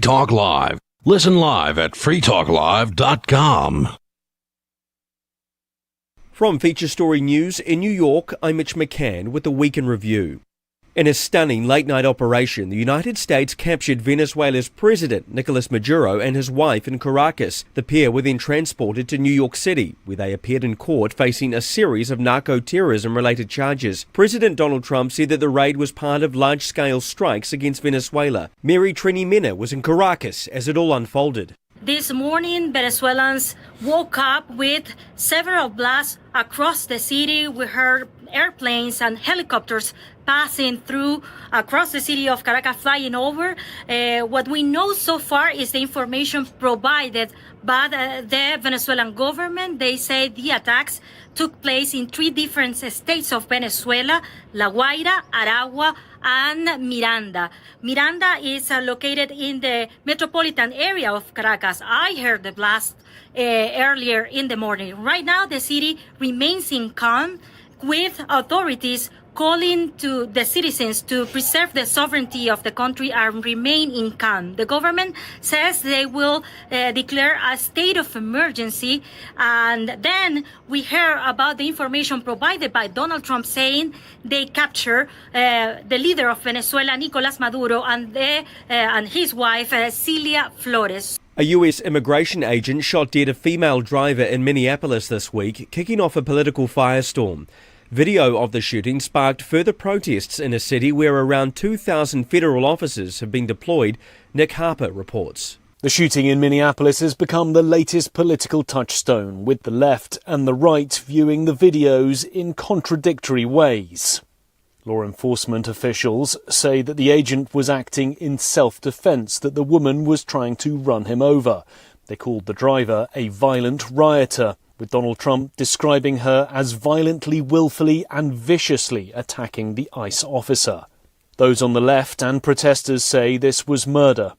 Talk Live. Listen live at freetalklive.com. From Feature Story News in New York, I'm Mitch McCann with the Week in Review. In a stunning late-night operation, the United States captured Venezuela's president, Nicolas Maduro, and his wife in Caracas. The pair were then transported to New York City, where they appeared in court facing a series of narco-terrorism-related charges. President Donald Trump said that the raid was part of large-scale strikes against Venezuela. Mary Trini Mena was in Caracas as it all unfolded. This morning, Venezuelans woke up with several blasts across the city. We heard airplanes and helicopters passing through across the city of Caracas, flying over. What we know so far is the information provided by the Venezuelan government. They say the attacks took place in 3 different states of Venezuela: La Guaira, Aragua, and Miranda. Miranda is located in the metropolitan area of Caracas. I heard the blast earlier in the morning. Right now, the city remains in calm, with authorities calling to the citizens to preserve the sovereignty of the country and remain in calm. The government says they will declare a state of emergency. And then we hear about the information provided by Donald Trump saying they capture the leader of Venezuela, Nicolás Maduro, and his wife, Celia Flores. A U.S. immigration agent shot dead a female driver in Minneapolis this week, kicking off a political firestorm. Video of the shooting sparked further protests in a city where around 2,000 federal officers have been deployed. Nick Harper reports. The shooting in Minneapolis has become the latest political touchstone, with the left and the right viewing the videos in contradictory ways. Law enforcement officials say that the agent was acting in self-defense, that the woman was trying to run him over. They called the driver a violent rioter, with Donald Trump describing her as violently, willfully and viciously attacking the ICE officer. Those on the left and protesters say this was murder,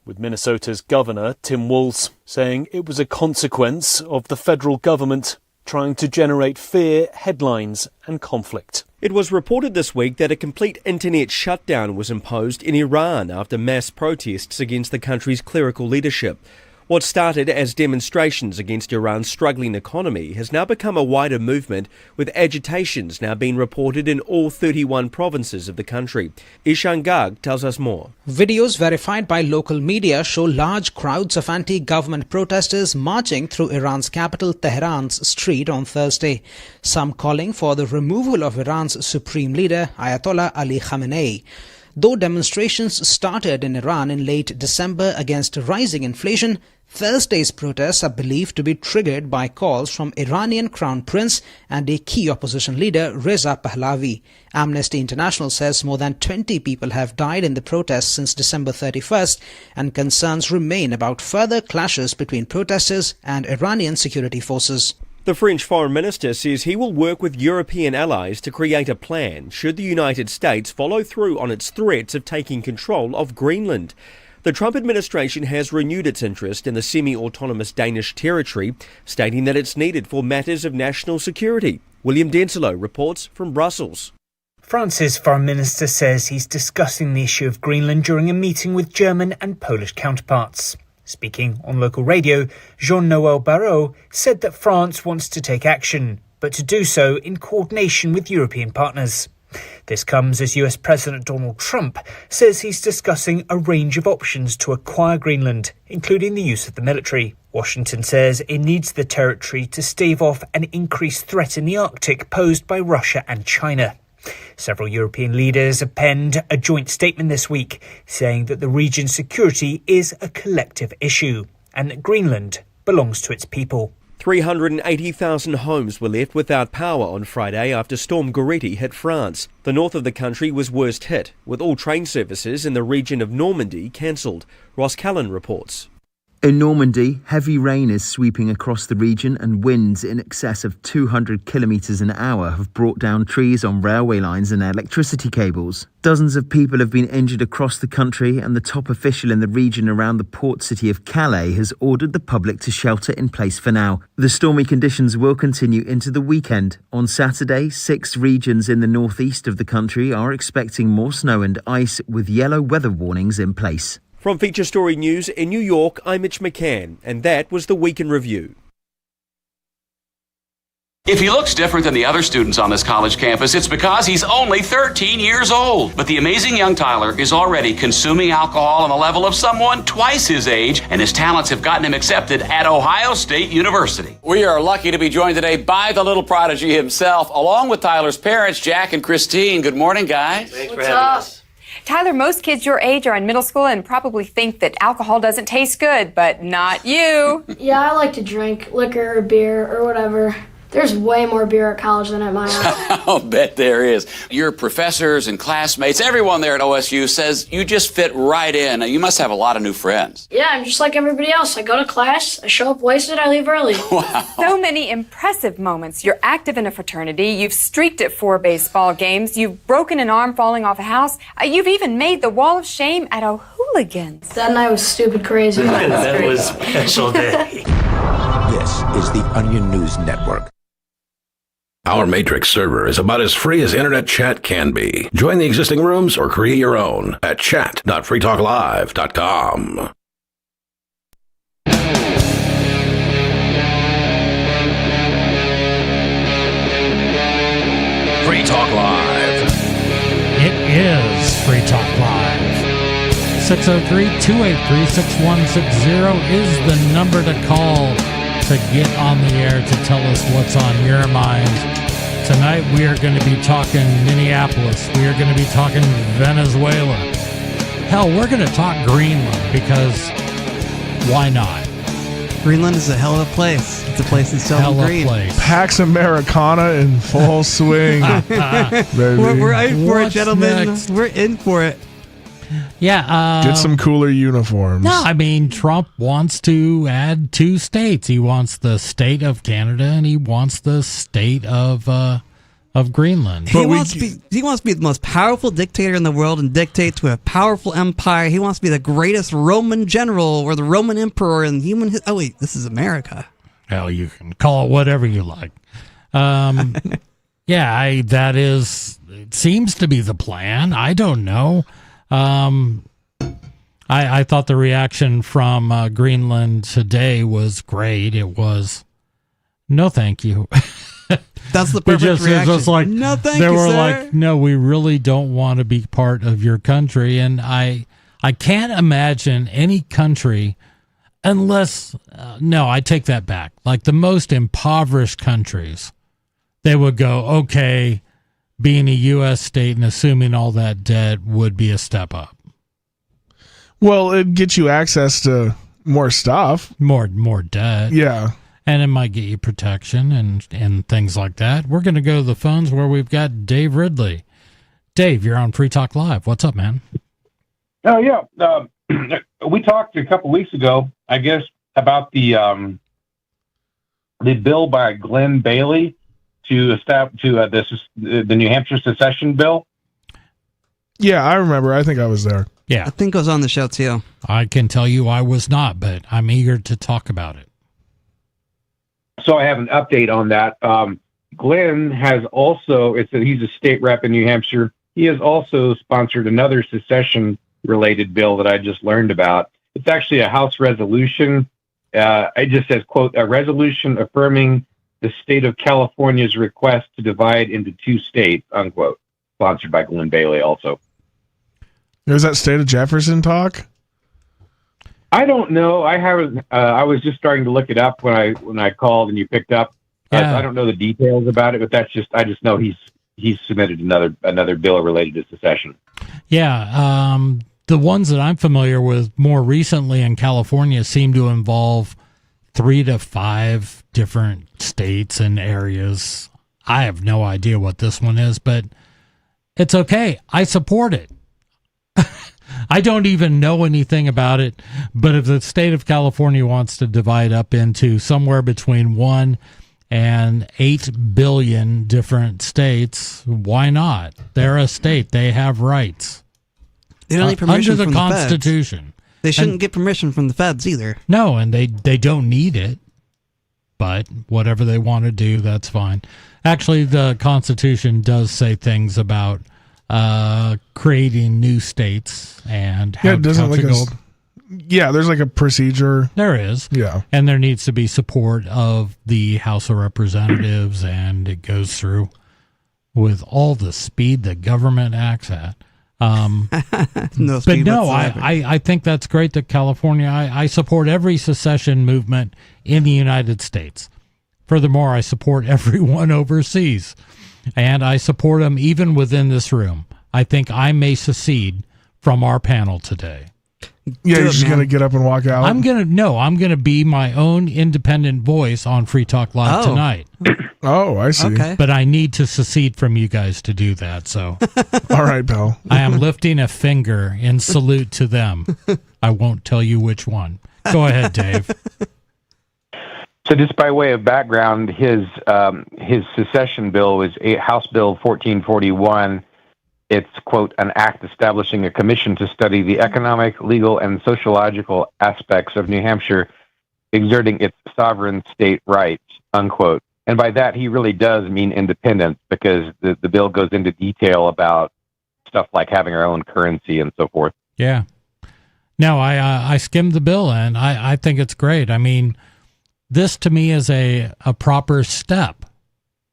with Minnesota's governor, Tim Walz, saying it was a consequence of the federal government trying to generate fear, headlines and conflict. It was reported this week that a complete internet shutdown was imposed in Iran after mass protests against the country's clerical leadership. What started as demonstrations against Iran's struggling economy has now become a wider movement, with agitations now being reported in all 31 provinces of the country. Ishan Garg tells us more. Videos verified by local media show large crowds of anti-government protesters marching through Iran's capital Tehran's street on Thursday, some calling for the removal of Iran's supreme leader, Ayatollah Ali Khamenei. Though demonstrations started in Iran in late December against rising inflation, Thursday's protests are believed to be triggered by calls from Iranian Crown Prince and a key opposition leader, Reza Pahlavi. Amnesty International says more than 20 people have died in the protests since December 31st, and concerns remain about further clashes between protesters and Iranian security forces. The French foreign minister says he will work with European allies to create a plan should the United States follow through on its threats of taking control of Greenland. The Trump administration has renewed its interest in the semi-autonomous Danish territory, stating that it's needed for matters of national security. William Denslow reports from Brussels. France's foreign minister says he's discussing the issue of Greenland during a meeting with German and Polish counterparts. Speaking on local radio, Jean-Noël Barrot said that France wants to take action, but to do so in coordination with European partners. This comes as US President Donald Trump says he's discussing a range of options to acquire Greenland, including the use of the military. Washington says it needs the territory to stave off an increased threat in the Arctic posed by Russia and China. Several European leaders have penned a joint statement this week saying that the region's security is a collective issue and that Greenland belongs to its people. 380,000 homes were left without power on Friday after Storm Goretti hit France. The north of the country was worst hit, with all train services in the region of Normandy cancelled. Ross Callan reports. In Normandy, heavy rain is sweeping across the region and winds in excess of 200 kilometres an hour have brought down trees on railway lines and electricity cables. Dozens of people have been injured across the country, and the top official in the region around the port city of Calais has ordered the public to shelter in place for now. The stormy conditions will continue into the weekend. On Saturday, 6 regions in the northeast of the country are expecting more snow and ice with yellow weather warnings in place. From Feature Story News in New York, I'm Mitch McCann, and that was the Week in Review. If he looks different than the other students on this college campus, it's because he's only 13 years old. But the amazing young Tyler is already consuming alcohol on the level of someone twice his age, and his talents have gotten him accepted at Ohio State University. We are lucky to be joined today by the little prodigy himself, along with Tyler's parents, Jack and Christine. Good morning, guys. Thanks for having us. Tyler, most kids your age are in middle school and probably think that alcohol doesn't taste good, but not you. Yeah, I like to drink liquor or beer or whatever. There's way more beer at college than at my house. I'll bet there is. Your professors and classmates, everyone there at OSU says you just fit right in. You must have a lot of new friends. Yeah, I'm just like everybody else. I go to class, I show up wasted, I leave early. Wow. So many impressive moments. You're active in a fraternity. You've streaked at 4 baseball games. You've broken an arm falling off a house. You've even made the wall of shame at O'Hooligans. That night was stupid crazy. That was a special day. This is the Onion News Network. Our Matrix server is about as free as internet chat can be. Join the existing rooms or create your own at chat.freetalklive.com. Free Talk Live. It is Free Talk Live. 603-283-6160 is the number to call to get on the air to tell us what's on your mind. Tonight we are going to be talking Minneapolis. We are going to be talking Venezuela. Hell, we're going to talk Greenland because why not? Greenland is a hell of a place. It's a place that's so green. Pax Americana in full swing. We're in for it, gentlemen. Next? We're in for it. Yeah. Get some cooler uniforms. No, I mean, Trump wants to add 2 states. He wants the state of Canada and he wants the state of Greenland. He wants to be the most powerful dictator in the world and dictate to a powerful empire. He wants to be the greatest Roman general or the Roman emperor in human history. Oh, wait, this is America. Hell, you can call it whatever you like. It seems to be the plan. I don't know. I thought the reaction from Greenland today was great. It was, no, thank you. That's the perfect reaction. It was like, no, thank they you, were sir. like, no, we really don't want to be part of your country. And I can't imagine any country unless, no, I take that back. Like the most impoverished countries, they would go, okay, being a U.S. state and assuming all that debt would be a step up. Well, it gets you access to more stuff. More debt. Yeah. And it might get you protection and things like that. We're going to go to the phones where we've got Dave Ridley. Dave, you're on Free Talk Live. What's up, man? Oh, yeah. We talked a couple weeks ago, I guess, about the bill by Glenn Bailey to establish the New Hampshire secession bill. Yeah, I remember. I think I was there. Yeah. I think I was on the show, too. I can tell you I was not, but I'm eager to talk about it. So I have an update on that. Glenn has also, he's a state rep in New Hampshire. He has also sponsored another secession-related bill that I just learned about. It's actually a House resolution. It just says, quote, a resolution affirming the state of California's request to divide into 2 states, unquote, sponsored by Glenn Bailey also. There's that state of Jefferson talk? I don't know. I haven't. I was just starting to look it up when I called and you picked up. I don't know the details about it, but I just know he's submitted another bill related to secession. Yeah, the ones that I'm familiar with more recently in California seem to involve 3 to 5 different states and areas. I have no idea what this one is, but it's okay. I support it. I don't even know anything about it, but if the state of California wants to divide up into somewhere between 1 and 8 billion different states, why not? They're a state. They have rights. They don't need permission under the from Constitution. They shouldn't get permission from the feds either. No, and they don't need it. But whatever they want to do, that's fine. Actually, the Constitution does say things about creating new states and how, it doesn't Yeah, there's like a procedure. There is. Yeah. And there needs to be support of the House of Representatives, and it goes through with all the speed that government acts at. I think that's great that California, I support every secession movement in the United States. Furthermore, I support everyone overseas, and I support them even within this room. I think I may secede from our panel today. Yeah, you're just going to get up and walk out? I'm going to be my own independent voice on Free Talk Live tonight. Oh, I see. Okay. But I need to secede from you guys to do that, so. All right, pal. I am lifting a finger in salute to them. I won't tell you which one. Go ahead, Dave. So just by way of background, his secession bill was House Bill 1441. It's, quote, an act establishing a commission to study the economic, legal, and sociological aspects of New Hampshire exerting its sovereign state rights, unquote. And by that, he really does mean independence, because the bill goes into detail about stuff like having our own currency and so forth. Yeah. No, I skimmed the bill, and I think it's great. I mean, this to me is a proper step.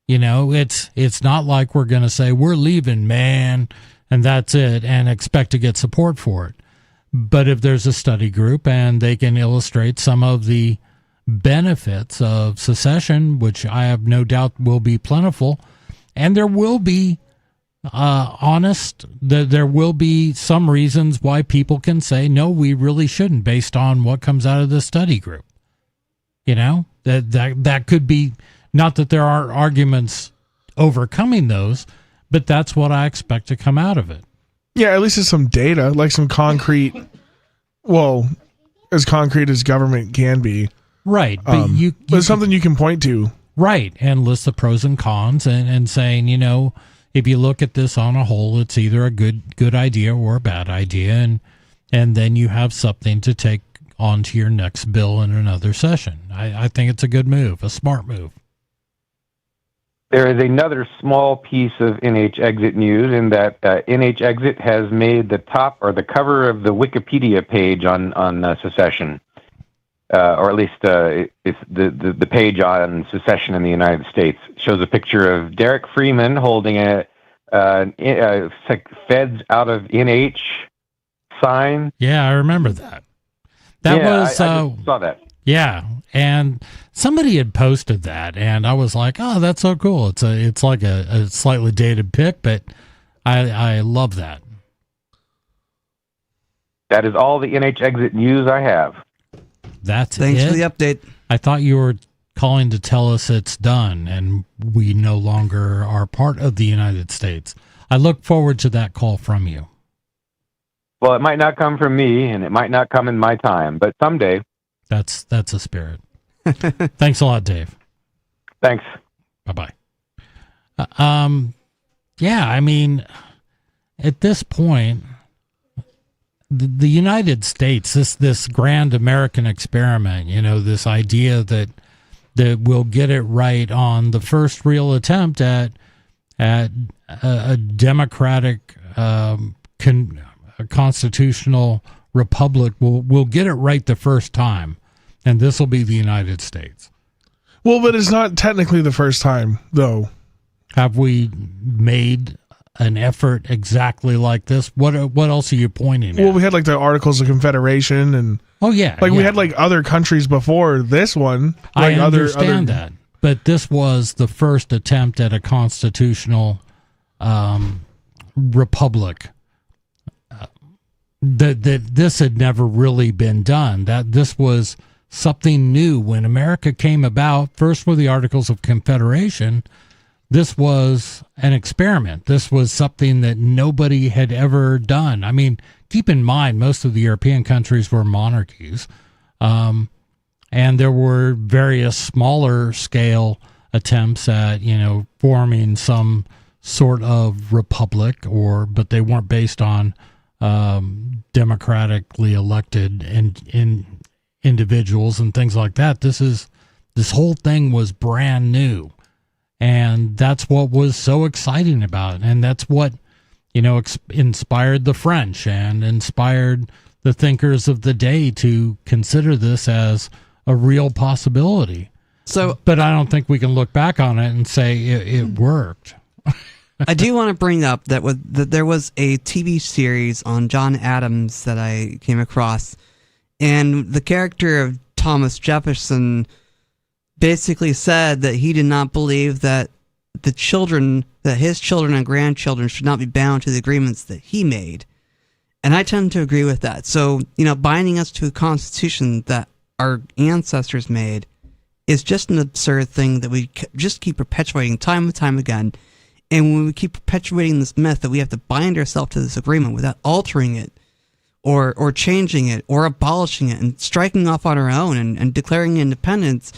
You know, it's not like we're going to say, we're leaving, man, and that's it, and expect to get support for it. But if there's a study group and they can illustrate some of the benefits of secession, which I have no doubt will be plentiful, and there will be there will be some reasons why people can say, no, we really shouldn't, based on what comes out of the study group. You know, that could be, not that there aren't arguments overcoming those, but that's what I expect to come out of it. Yeah, at least it's some data, like some concrete, well, as concrete as government can be. Right. But but something you can point to. Right. And list the pros and cons and saying, you know, if you look at this on a whole, it's either a good idea or a bad idea. And then you have something to take on to your next bill in another session. I think it's a good move, a smart move. There is another small piece of NH Exit news in that NH Exit has made the top or the cover of the Wikipedia page on secession, or at least it's the page on secession in the United States. It shows a picture of Derek Freeman holding a Feds out of NH sign. Yeah, I remember that. I just saw that. Yeah, and somebody had posted that, and I was like, "Oh, that's so cool!" It's like a slightly dated pic, but I love that. That is all the NH Exit news I have. Thanks for the update. I thought you were calling to tell us it's done, and we no longer are part of the United States. I look forward to that call from you. Well, it might not come from me, and it might not come in my time, but someday. That's a spirit. Thanks a lot, Dave. Thanks. Bye-bye. Yeah, I mean, at this point, the United States, this grand American experiment, you know, this idea that we'll get it right on the first real attempt at a democratic constitutional republic, we'll get it right the first time, and this will be the United States. Well, but it's not technically the first time, though. Have we made an effort exactly like this? What else are you pointing at? Well, we had like the Articles of Confederation, and we had like other countries before this one. Like I understand that, but this was the first attempt at a constitutional republic. That this had never really been done. That this was something new when America came about. First with the Articles of Confederation, this was an experiment. This was something that nobody had ever done. I mean, keep in mind, most of the European countries were monarchies, and there were various smaller scale attempts at, you know, forming some sort of republic, but they weren't based on democratically elected individuals and things like that. This whole thing was brand new, and that's what was so exciting about it. And that's what, you know, inspired the French and inspired the thinkers of the day to consider this as a real possibility. So, but I don't think we can look back on it and say it worked. I do want to bring up that there was a TV series on John Adams that I came across, and the character of Thomas Jefferson basically said that he did not believe that his children and grandchildren should not be bound to the agreements that he made. And I tend to agree with that. So, binding us to a constitution that our ancestors made is just an absurd thing that we just keep perpetuating time and time again. And when we keep perpetuating this myth that we have to bind ourselves to this agreement without altering it or changing it or abolishing it and striking off on our own and declaring independence,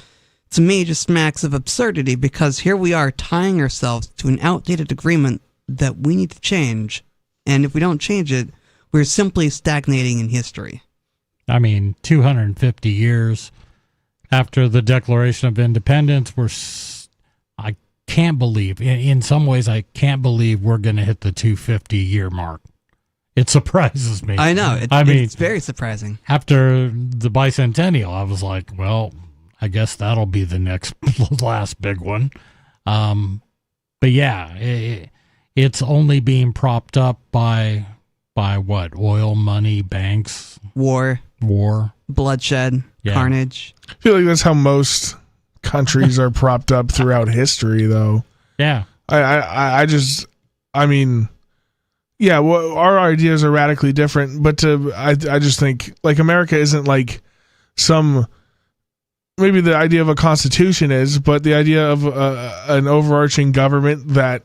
to me just smacks of absurdity, because here we are tying ourselves to an outdated agreement that we need to change. And if we don't change it, we're simply stagnating in history. I mean, 250 years after the Declaration of Independence, I can't believe, in some ways, I can't believe we're going to hit the 250-year mark. It surprises me. I know. It's very surprising. After the bicentennial, I was like, well, I guess that'll be the next last big one. But yeah, it's only being propped up by what? Oil, money, banks, war, bloodshed, carnage. I feel like that's how most countries are propped up throughout history, though. Yeah. I mean, yeah, well, our ideas are radically different, but I just think, like, America isn't like some, maybe the idea of a constitution is, but the idea of an overarching government that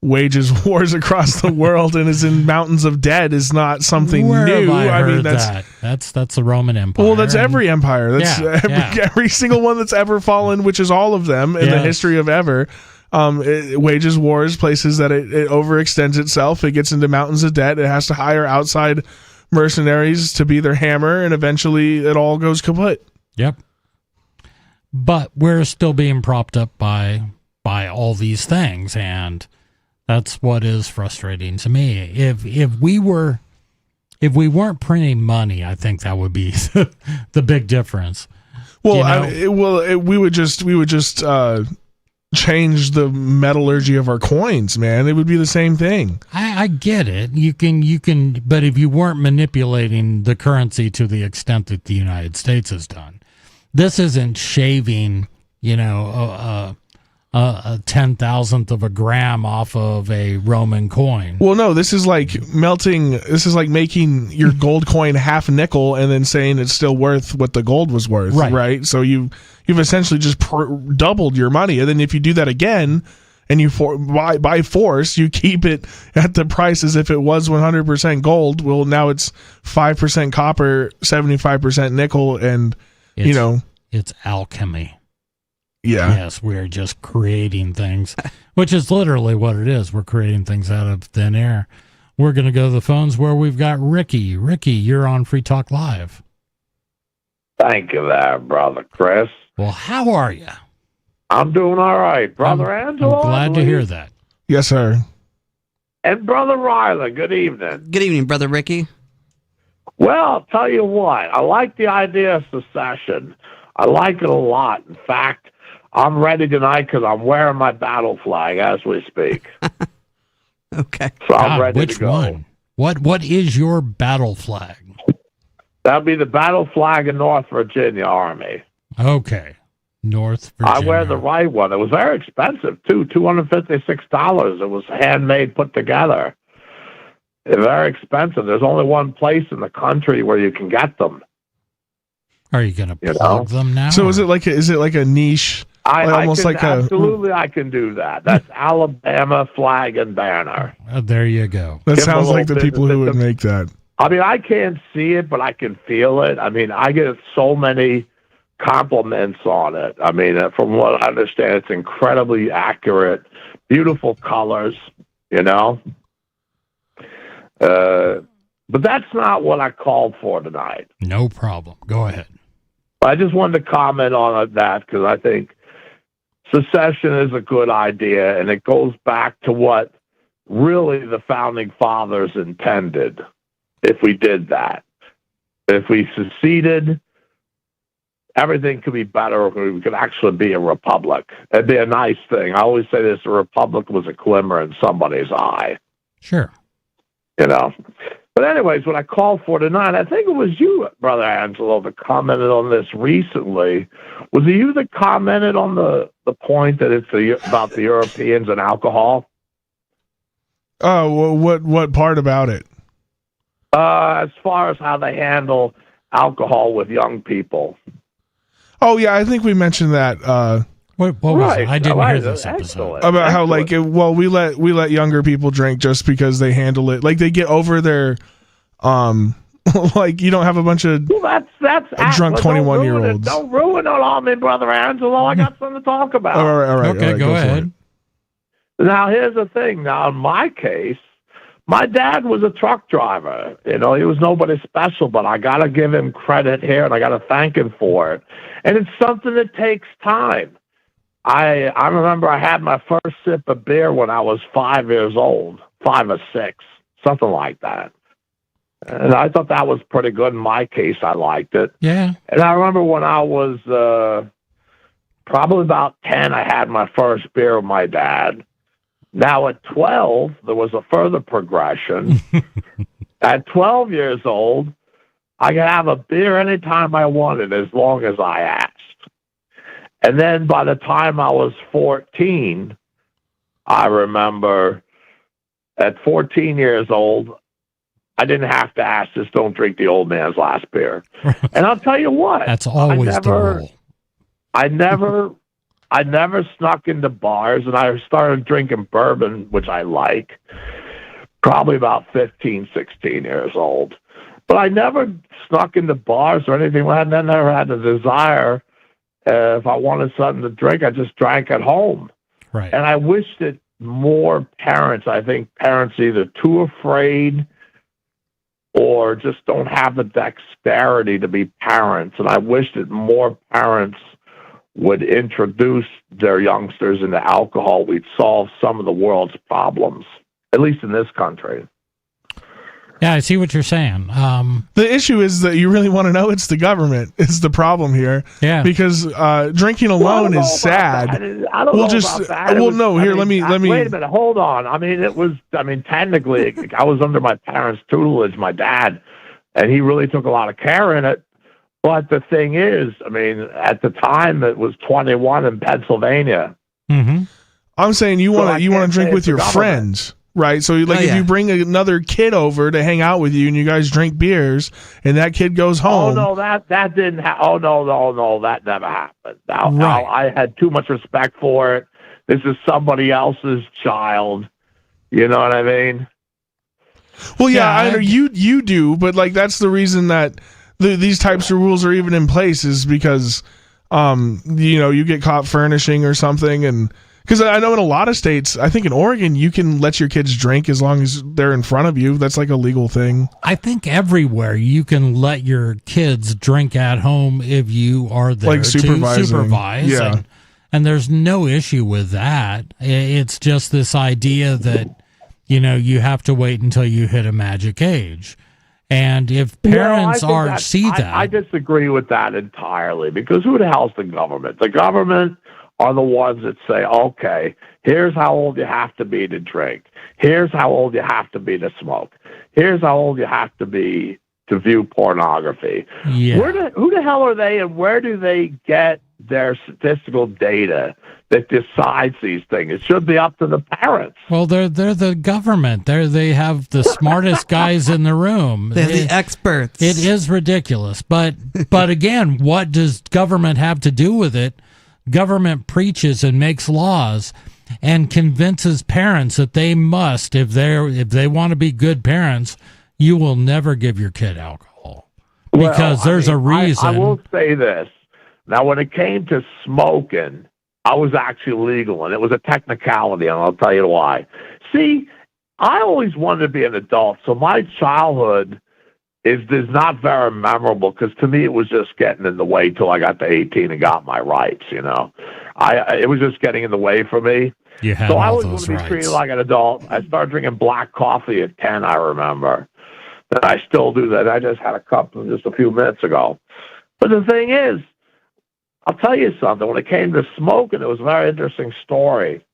wages wars across the world and is in mountains of debt is not something Where new. Have I mean, heard that's the Roman Empire. Well, that's every empire. That's every single one that's ever fallen, which is all of them in the history of ever. It wages wars, places that it overextends itself. It gets into mountains of debt. It has to hire outside mercenaries to be their hammer, and eventually it all goes kaput. Yep. But we're still being propped up by all these things, and that's what is frustrating to me. If we weren't printing money, I think that would be the big difference. Well, we would just change the metallurgy of our coins, man. It would be the same thing. I get it. You can, but if you weren't manipulating the currency to the extent that the United States has done, this isn't shaving, a 10,000th of a gram off of a Roman coin. Well, no, this is like making your gold coin half nickel and then saying it's still worth what the gold was worth, right? So you've essentially just doubled your money, and then if you do that again, and you by force you keep it at the price as if it was 100% gold. Well, now it's 5% copper, 75% nickel, and it's alchemy. Yeah. Yes, we're just creating things, which is literally what it is. We're creating things out of thin air. We're going to go to the phones where we've got Ricky. Ricky, you're on Free Talk Live. Thank you there, Brother Chris. Well, how are you? I'm doing all right. Brother Angelo? I'm glad to hear that. Yes, sir. And Brother Riley, good evening. Good evening, Brother Ricky. Well, I'll tell you what. I like the idea of secession. I like it a lot. In fact, I'm ready tonight because I'm wearing my battle flag as we speak. Okay. So I'm ready which to go. One? What is your battle flag? That'll be the battle flag of North Virginia Army. Okay. North Virginia. I wear the right one. It was very expensive, too, $256. It was handmade, put together. They're very expensive. There's only one place in the country where you can get them. Are you going to plug them now? So is it like a niche? Absolutely, I can do that. That's Alabama flag and banner. There you go. That sounds like the people who would make that. I mean, I can't see it, but I can feel it. I mean, I get so many compliments on it. I mean, from what I understand, it's incredibly accurate, beautiful colors, But that's not what I called for tonight. No problem. Go ahead. I just wanted to comment on that because I think secession is a good idea, and it goes back to what really the founding fathers intended if we did that. if we seceded, everything could be better. We could actually be a republic. It'd be a nice thing. I always say this: a republic was a glimmer in somebody's eye. Sure. You know. But anyways, what I called for tonight, I think it was you, Brother Angelo, that commented on this recently. Was it you that commented on the point that it's about the Europeans and alcohol? Oh, what part about it? As far as how they handle alcohol with young people. Oh yeah, I think we mentioned that. What was it? I didn't hear this episode. About how we let younger people drink just because they handle it, like they get over their like you don't have a bunch of that's drunk 21-year-olds. Don't ruin it on me, Brother Angelo. I got something to talk about. All right. Okay, go ahead. Now here's the thing. Now in my case, my dad was a truck driver. You know, he was nobody special, but I got to give him credit here, and I got to thank him for it. And it's something that takes time. I remember I had my first sip of beer when I was 5 years old, 5 or 6, something like that. And I thought that was pretty good in my case. I liked it. Yeah. And I remember when I was probably about 10, I had my first beer with my dad. Now at 12, there was a further progression. At 12 years old, I could have a beer anytime I wanted as long as I asked. And then by the time I was 14, I remember at 14 years old, I didn't have to ask, just don't drink the old man's last beer. And I'll tell you what. That's always the rule. I never snuck into bars, and I started drinking bourbon, which I like, probably about 15, 16 years old. But I never snuck into bars or anything like that. I never had the desire. If I wanted something to drink, I just drank at home. Right. And I wish that more parents, I think parents are either too afraid or just don't have the dexterity to be parents. And I wish that more parents would introduce their youngsters into alcohol. We'd solve some of the world's problems, at least in this country. Yeah, I see what you're saying. The issue is that you really want to know it's the government. It's the problem here. Yeah. Because drinking alone is sad. I don't know about that. Let me. Wait a minute. Hold on. Technically, I was under my parents' tutelage, my dad, and he really took a lot of care in it. But the thing is, at the time, it was 21 in Pennsylvania. Mm-hmm. I'm saying you want to drink with your friends. Right, so if you bring another kid over to hang out with you and you guys drink beers and that kid goes home. Oh no, that didn't happen. No, that never happened. Now, I had too much respect for it. This is somebody else's child. You know what I mean? Well, yeah, I know you do, but that's the reason that these types of rules are even in place is because you get caught furnishing or something. And because I know in a lot of states, I think in Oregon, you can let your kids drink as long as they're in front of you. That's like a legal thing. I think everywhere you can let your kids drink at home if you are there to supervise. Yeah. And there's no issue with that. It's just this idea that, you have to wait until you hit a magic age. And if parents I disagree with that entirely, because who the hell's the government? The government are the ones that say, okay, here's how old you have to be to drink. Here's how old you have to be to smoke. Here's how old you have to be to view pornography. Yeah. Who the hell are they, and where do they get their statistical data that decides these things? It should be up to the parents. Well, they're the government. They have the smartest guys in the room. They're the experts. It is ridiculous. But again, what does government have to do with it? Government preaches and makes laws and convinces parents that they must, if they want to be good parents, you will never give your kid alcohol because there's a reason. I will say this. Now, when it came to smoking, I was actually legal, and it was a technicality, and I'll tell you why. See, I always wanted to be an adult, so my childhood is not very memorable, because to me it was just getting in the way till I got to 18 and got my rights. It was just getting in the way for me. So I always wanted to be treated like an adult. I started drinking black coffee at 10, I remember. And I still do that. I just had a couple just a few minutes ago. But the thing is, I'll tell you something. When it came to smoking, it was a very interesting story.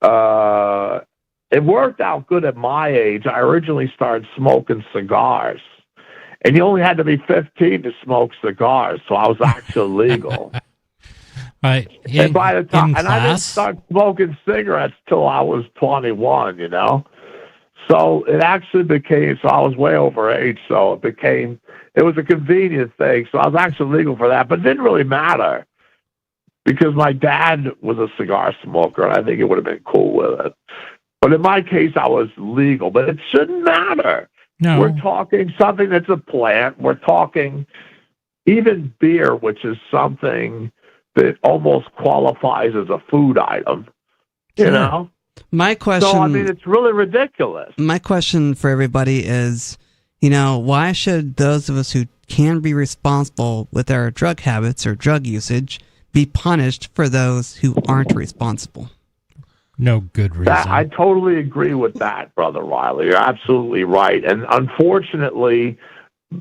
It worked out good at my age. I originally started smoking cigars. And you only had to be 15 to smoke cigars, so I was actually legal. Right. And by the time, and I didn't start smoking cigarettes till I was 21, you know? So it actually became, so I was way over age, so it was a convenient thing. So I was actually legal for that, but it didn't really matter because my dad was a cigar smoker, and I think it would have been cool with it. But in my case, I was legal, but it shouldn't matter. No. We're talking something that's a plant. We're talking even beer, which is something that almost qualifies as a food item, you know? My question... So, I mean, it's really ridiculous. My question for everybody is, you know, why should those of us who can be responsible with our drug habits or drug usage be punished for those who aren't responsible? No good reason. I totally agree with that, Brother Riley. You're absolutely right. And unfortunately,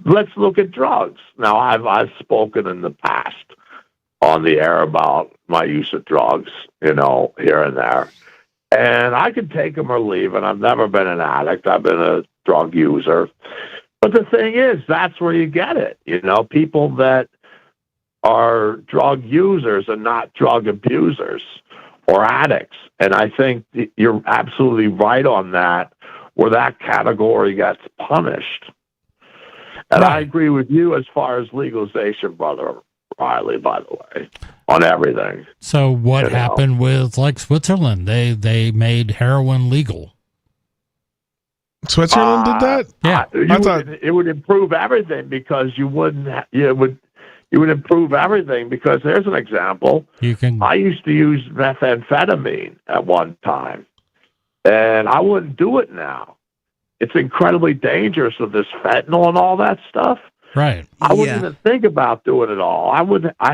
let's look at drugs. Now, I've spoken in the past on the air about my use of drugs, you know, here and there. And I can take them or leave, and I've never been an addict. I've been a drug user. But the thing is, that's where you get it. You know, people that are drug users and not drug abusers or addicts. And I think you're absolutely right on that, where that category gets punished. And I agree with you as far as legalization, Brother Riley, by the way, on everything. So what happened with, like, Switzerland? They made heroin legal. Switzerland did that? Yeah. It would improve everything because you wouldn't. You would improve everything because there's an example. I used to use methamphetamine at one time, and I wouldn't do it now. It's incredibly dangerous with this fentanyl and all that stuff. Right. I wouldn't even think about doing it all. I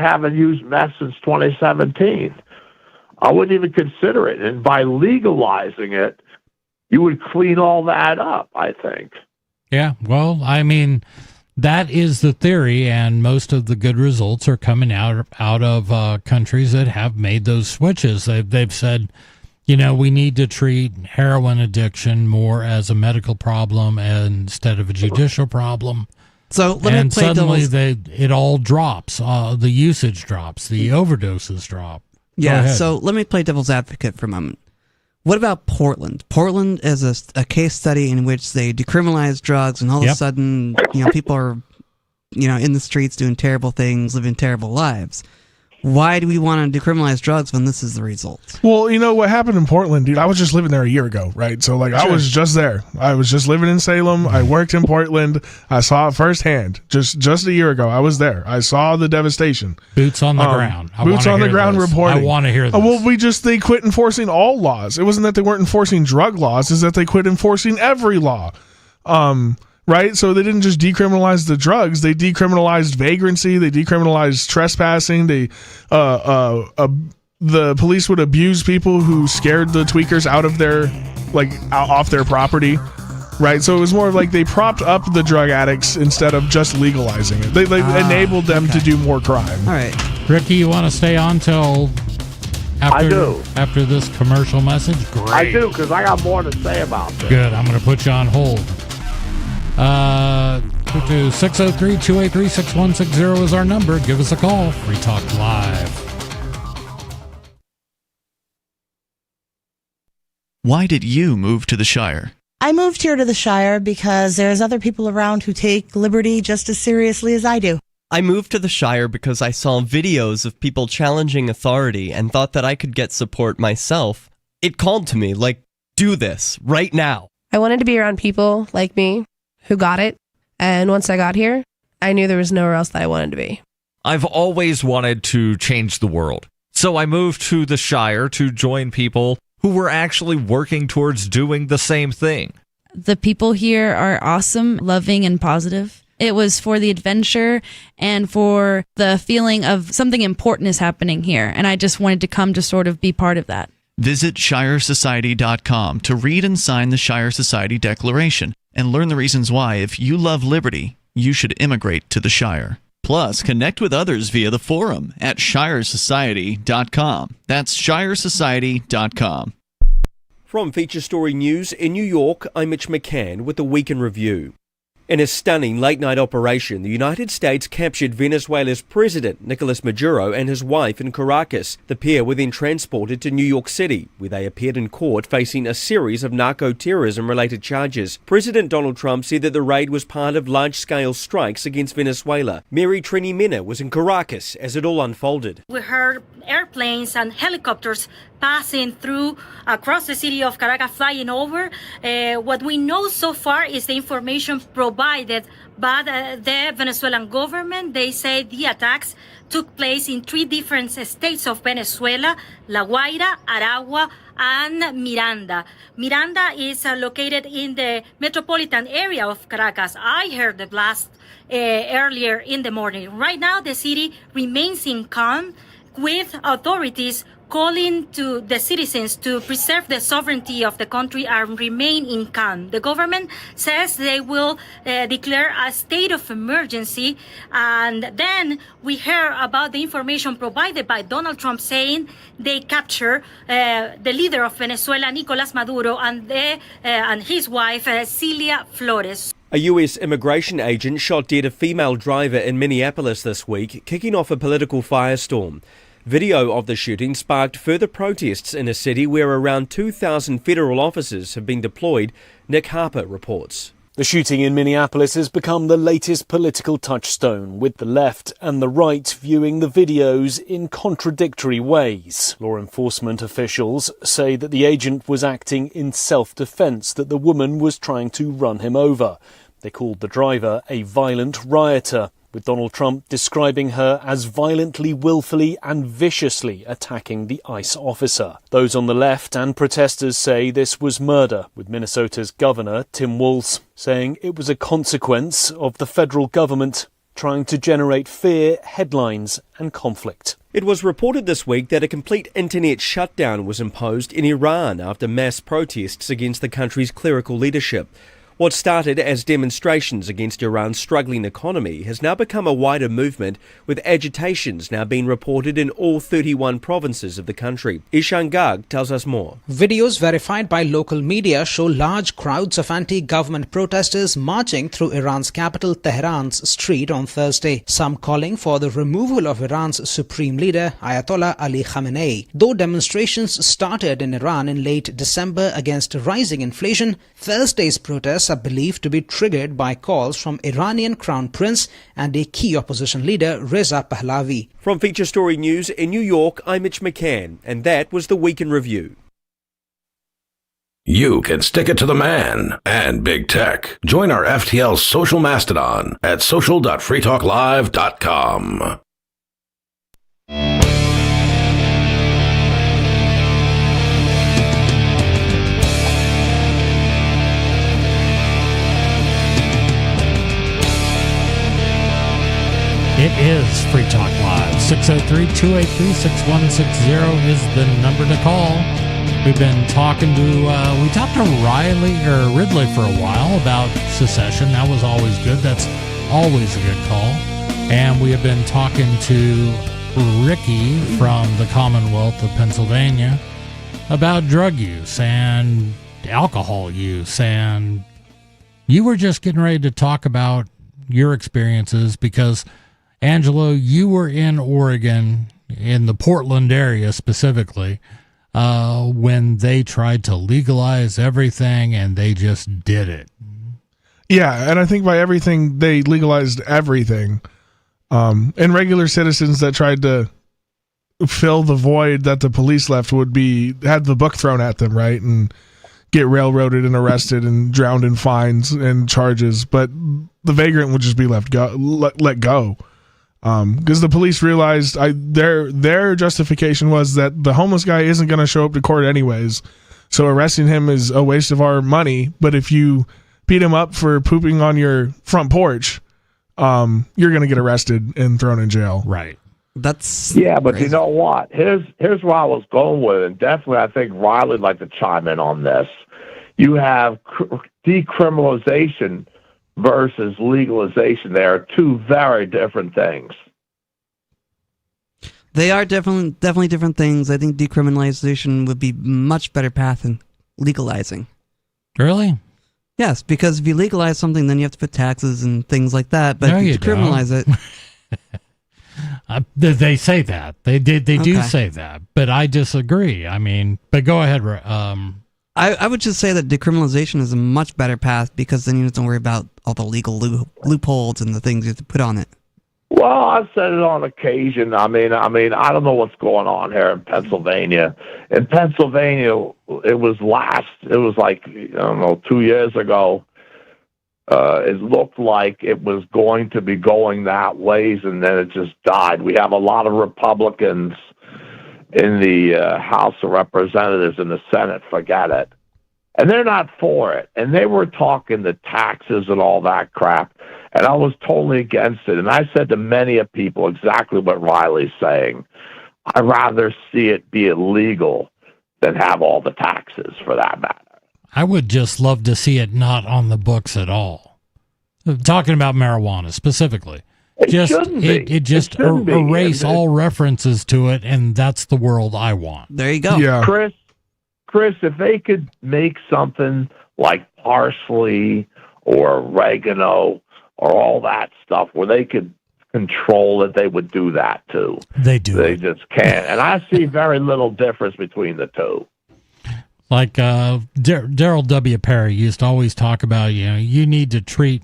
haven't used meth since 2017. I wouldn't even consider it. And by legalizing it, you would clean all that up, I think. Yeah. Well, I mean, that is the theory, and most of the good results are coming out of countries that have made those switches. They've said, you know, we need to treat heroin addiction more as a medical problem instead of a judicial problem. So let me play suddenly it all drops. The usage drops. The overdoses drop. Yeah. So let me play devil's advocate for a moment. What about Portland? Portland is a case study in which they decriminalize drugs, and all of a sudden, you know, people are, you know, in the streets doing terrible things, living terrible lives. Why do we want to decriminalize drugs when this is the result? Well, you know what happened in Portland, dude? I was just living there a year ago, right? So, like, I was just there. I was just living in Salem. I worked in Portland. I saw it firsthand. Just a year ago, I was there. I saw the devastation. Boots on the ground. Boots on the ground reporting. I want to hear this. Well, they quit enforcing all laws. It wasn't that they weren't enforcing drug laws. It's that they quit enforcing every law. Right? So they didn't just decriminalize the drugs. They decriminalized vagrancy. They decriminalized trespassing. The police would abuse people who scared the tweakers out of their, off their property. Right? So it was more of like they propped up the drug addicts instead of just legalizing it. They enabled them to do more crime. All right. Ricky, you want to stay on till after this commercial message? Great. I do, because I got more to say about this. Good. I'm going to put you on hold. 603-283-6160 is our number. Give us a call. Free Talk Live. Why did you move to the Shire? I moved here to the Shire because there's other people around who take liberty just as seriously as I do. I moved to the Shire because I saw videos of people challenging authority and thought that I could get support myself. It called to me, like, do this right now. I wanted to be around people like me who got it, and once I got here, I knew there was nowhere else that I wanted to be. I've always wanted to change the world, so I moved to the Shire to join people who were actually working towards doing the same thing. The people here are awesome, loving, and positive. It was for the adventure and for the feeling of something important is happening here, and I just wanted to come to sort of be part of that. Visit ShireSociety.com to read and sign the Shire Society Declaration and learn the reasons why, if you love liberty, you should immigrate to the Shire. Plus, connect with others via the forum at shiresociety.com. That's shiresociety.com. From Feature Story News in New York, I'm Mitch McCann with the Week in Review. In a stunning late-night operation, the United States captured Venezuela's president, Nicolas Maduro, and his wife in Caracas. The pair were then transported to New York City, where they appeared in court facing a series of narco-terrorism-related charges. President Donald Trump said that the raid was part of large-scale strikes against Venezuela. Mary Trini Mena was in Caracas as it all unfolded. We heard airplanes and helicopters passing through across the city of Caracas, flying over. What we know so far is the information provided by the Venezuelan government. They say the attacks took place in 3 different states of Venezuela: La Guaira, Aragua, and Miranda. Miranda is located in the metropolitan area of Caracas. I heard the blast earlier in the morning. Right now, the city remains in calm, with authorities calling to the citizens to preserve the sovereignty of the country and remain in calm. The government says they will declare a state of emergency. And then we hear about the information provided by Donald Trump saying they capture the leader of Venezuela, Nicolás Maduro, and his wife, Celia Flores. A U.S. immigration agent shot dead a female driver in Minneapolis this week, kicking off a political firestorm. Video of the shooting sparked further protests in a city where around 2,000 federal officers have been deployed. Nick Harper reports. The shooting in Minneapolis has become the latest political touchstone, with the left and the right viewing the videos in contradictory ways. Law enforcement officials say that the agent was acting in self-defense, that the woman was trying to run him over. They called the driver a violent rioter, with Donald Trump describing her as violently, willfully and viciously attacking the ICE officer. Those on the left and protesters say this was murder, with Minnesota's governor, Tim Walz, saying it was a consequence of the federal government trying to generate fear, headlines and conflict. It was reported this week that a complete internet shutdown was imposed in Iran after mass protests against the country's clerical leadership. What started as demonstrations against Iran's struggling economy has now become a wider movement, with agitations now being reported in all 31 provinces of the country. Ishan Garg tells us more. Videos verified by local media show large crowds of anti-government protesters marching through Iran's capital Tehran's street on Thursday, some calling for the removal of Iran's supreme leader Ayatollah Ali Khamenei. Though demonstrations started in Iran in late December against rising inflation, Thursday's protests are believed to be triggered by calls from Iranian Crown Prince and a key opposition leader, Reza Pahlavi. From Feature Story News in New York, I'm Mitch McCann, and that was the Week in Review. You can stick it to the man and big tech. Join our FTL social mastodon at social.freetalklive.com. It is Free Talk Live. 603-283-6160 is the number to call. We've been talking to, we talked to Ridley for a while about secession. That was always good. That's always a good call. And we have been talking to Ricky from the Commonwealth of Pennsylvania about drug use and alcohol use. And you were just getting ready to talk about your experiences because Angelo, you were in Oregon, in the Portland area specifically, when they tried to legalize everything, and they just did it. Yeah, and I think by everything, they legalized everything. And regular citizens that tried to fill the void that the police left had the book thrown at them, right? And get railroaded and arrested and drowned in fines and charges. But the vagrant would just be let go. Because the police realized their justification was that the homeless guy isn't going to show up to court anyways, so arresting him is a waste of our money. But if you beat him up for pooping on your front porch, you're going to get arrested and thrown in jail. Right. That's but crazy. You know what? Here's where I was going with it, and definitely I think Riley'd like to chime in on this. You have decriminalization versus legalization. They are two very different things. They are definitely different things. I think decriminalization would be much better path than legalizing. Really? Yes, because if you legalize something, then you have to put taxes and things like that. But No, if you you decriminalize don't. They say that. They do Okay. say that, but I disagree. I mean, but go ahead. I would just say that decriminalization is a much better path because then you don't have to worry about all the legal loopholes and the things you have to put on it. Well, I've said it on occasion. I mean, I don't know what's going on here in Pennsylvania. In Pennsylvania, it was like, I don't know, 2 years ago. It looked like it was going to be going that ways, and then it just died. We have a lot of Republicans in the House of Representatives and the Senate, forget it. And they're not for it. And they were talking the taxes and all that crap. And I was totally against it. And I said to many of people exactly what Riley's saying. I'd rather see it be illegal than have all the taxes, for that matter. I would just love to see it not on the books at all. Talking about marijuana specifically. It shouldn't be. It just It shouldn't be. erase all references to it, and that's the world I want. There you go. Yeah. Chris, if they could make something like parsley or oregano or all that stuff where they could control it, they would do that too. They do. They just can't. And I see very little difference between the two. Like Darrell W. Perry used to always talk about, you need to treat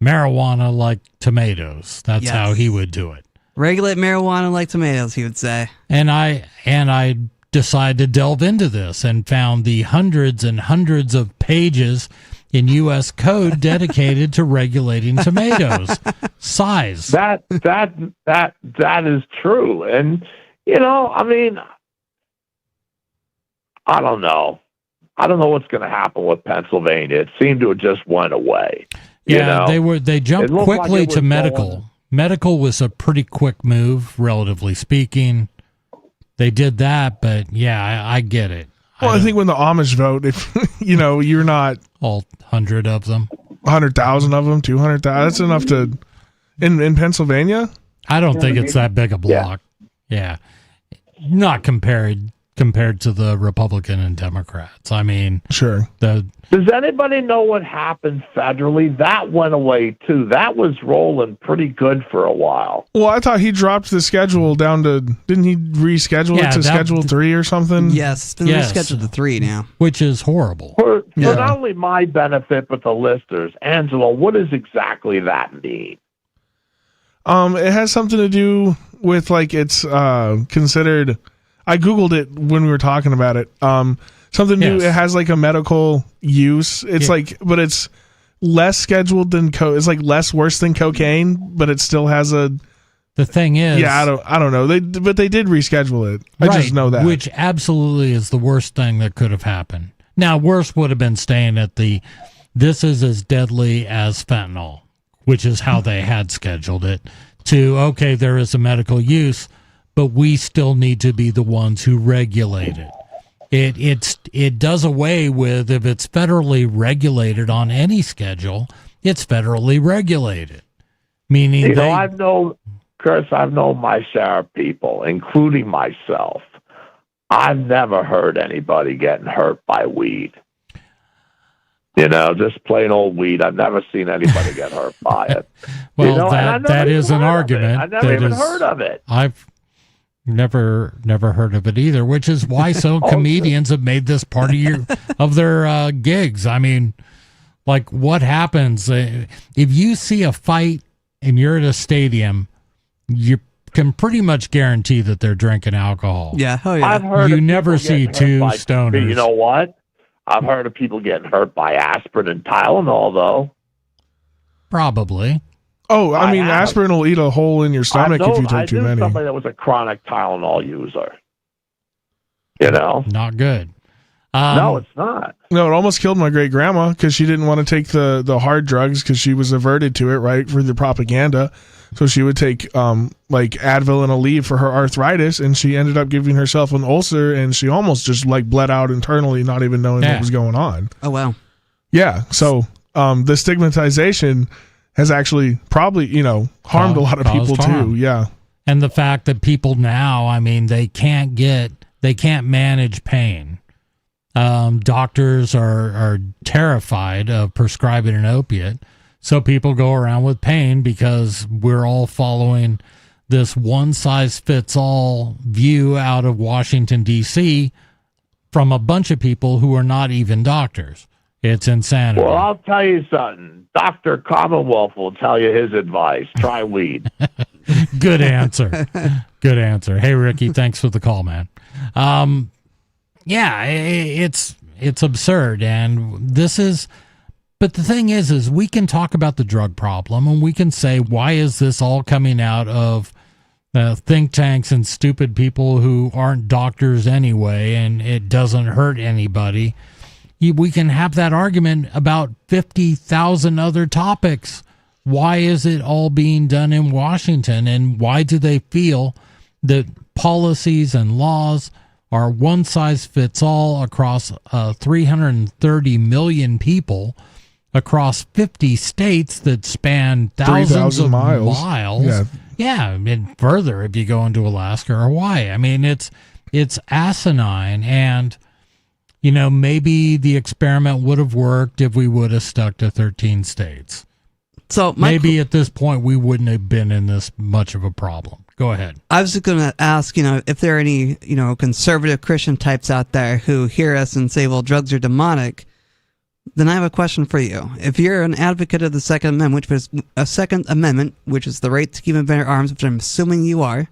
marijuana like tomatoes. That's Yes. how he would do it. Regulate marijuana like tomatoes, he would say. And I decided to delve into this and found the hundreds and hundreds of pages in U.S. code dedicated to regulating tomatoes size. That is true. And I don't know. I don't know what's going to happen with Pennsylvania. It seemed to have just went away. Yeah, they jumped It looked like quickly it to was medical. going- Medical was a pretty quick move, relatively speaking. They did that, but yeah, I get it. Well, I think when the Amish vote, if you're not all 100 of them, 100,000 of them, 200,000, that's enough to in Pennsylvania. I don't think it's that big a block. Yeah, not compared to the Republican and Democrats. I mean, sure. Does anybody know what happened federally? That went away too. That was rolling pretty good for a while. Well, I thought he dropped the schedule down to. Didn't he reschedule it to Schedule 3 or something? Yes, it's been rescheduled to 3 now. Which is horrible. For not only my benefit, but the listeners. Angelo, what does exactly that mean? It has something to do with it's considered. I Googled it when we were talking about it. Something new. It has a medical use. It's but it's less scheduled than it's less worse than cocaine, but it still has a. The thing is, I don't know. But they did reschedule it. I just know that, which absolutely is the worst thing that could have happened. Now, worse would have been staying at this is as deadly as fentanyl, which is how they had scheduled it. Okay, there is a medical use, but we still need to be the ones who regulate it. It does away with, if it's federally regulated on any schedule, it's federally regulated. Meaning I've known my share of people, including myself. I've never heard anybody getting hurt by weed. Just plain old weed. I've never seen anybody get hurt by it. Well, that is an argument. I've never even heard of it. I've never heard of it either, which is why some comedians have made this part of their gigs. I mean, what happens if you see a fight and you're at a stadium? You can pretty much guarantee that they're drinking alcohol. Yeah, oh yeah. I've heard you of never people see getting hurt two stoners. You know what? I've heard of people getting hurt by aspirin and Tylenol, though. Probably. Oh, I mean, aspirin will eat a hole in your stomach if you take too many. Somebody that was a chronic Tylenol user. Not good. No, it's not. No, it almost killed my great grandma because she didn't want to take the hard drugs because she was averted to it, right, for the propaganda. So she would take Advil and Aleve for her arthritis, and she ended up giving herself an ulcer, and she almost just bled out internally, not even knowing what was going on. Oh wow! Yeah. So the stigmatization has actually probably, harmed a lot of people too. Yeah. And the fact that people now, I mean, they can't manage pain. Doctors are terrified of prescribing an opiate. So people go around with pain because we're all following this one-size-fits-all view out of Washington, D.C. from a bunch of people who are not even doctors. It's insanity. Well, I'll tell you something. Dr. Commonwealth will tell you his advice. Try weed. Good answer. Good answer. Hey, Ricky, thanks for the call, man. Yeah, it's absurd. And this is, but the thing is we can talk about the drug problem and we can say, why is this all coming out of think tanks and stupid people who aren't doctors anyway, and it doesn't hurt anybody. We can have that argument about 50,000 other topics. Why is it all being done in Washington, and why do they feel that policies and laws are one size fits all across 330 million people across 50 states that span thousands of miles? Yeah, and further if you go into Alaska or Hawaii. I mean, it's asinine, and maybe the experiment would have worked if we would have stuck to 13 states. So maybe at this point we wouldn't have been in this much of a problem. Go ahead. I was just going to ask, if there are any, conservative Christian types out there who hear us and say, well, drugs are demonic, then I have a question for you. If you're an advocate of the Second Amendment, which is the right to keep and bear arms, which I'm assuming you are,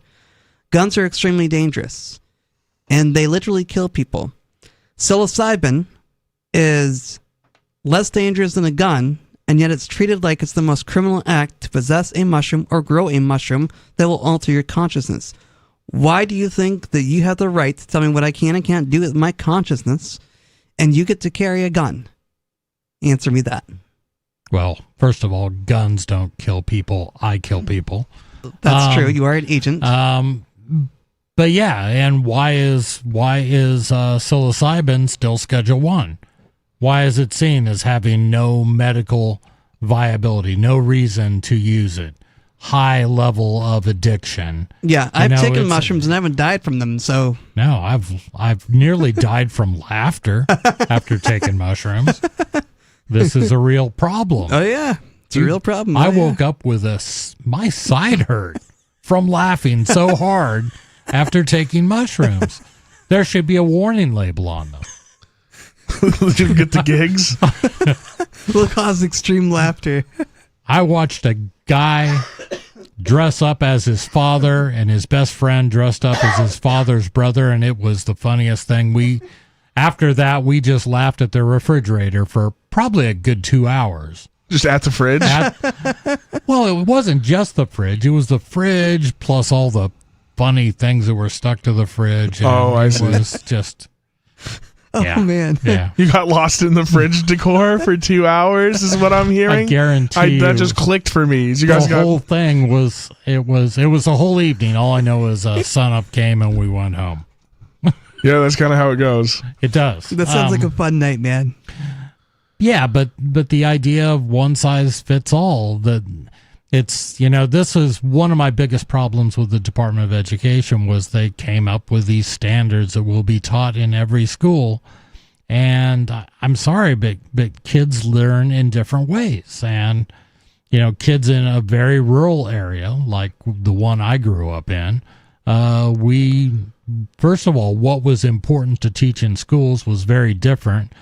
guns are extremely dangerous, and they literally kill people. Psilocybin is less dangerous than a gun, and yet it's treated like it's the most criminal act to possess a mushroom or grow a mushroom that will alter your consciousness. Why do you think that you have the right to tell me what I can and can't do with my consciousness, and you get to carry a gun? Answer me that. Well, first of all, guns don't kill people. I kill people. That's true. You are an agent. But yeah, and why is psilocybin still Schedule 1? Why is it seen as having no medical viability, no reason to use it? High level of addiction. Yeah, I've taken mushrooms and I haven't died from them, so... No, I've nearly died from laughter after taking mushrooms. This is a real problem. Oh, yeah. It's a real problem. I woke up with my side hurt from laughing so hard after taking mushrooms. There should be a warning label on them. Did you get the gigs? Will cause extreme laughter. I watched a guy dress up as his father, and his best friend dressed up as his father's brother, and it was the funniest thing. After that, we just laughed at the refrigerator for probably a good 2 hours. Just at the fridge? Well, it wasn't just the fridge. It was the fridge plus all the funny things that were stuck to the fridge. I see. It was just... Oh, man. Yeah. You got lost in the fridge decor for 2 hours, is what I'm hearing? I guarantee that just clicked for me. The whole thing was a whole evening. All I know is sun up came and we went home. Yeah, that's kind of how it goes. It does. That sounds like a fun night, man. Yeah, but the idea of one size fits all, that it's, this is one of my biggest problems with the Department of Education, was they came up with these standards that will be taught in every school. And I'm sorry, but kids learn in different ways. And, kids in a very rural area, like the one I grew up in, first of all, what was important to teach in schools was very different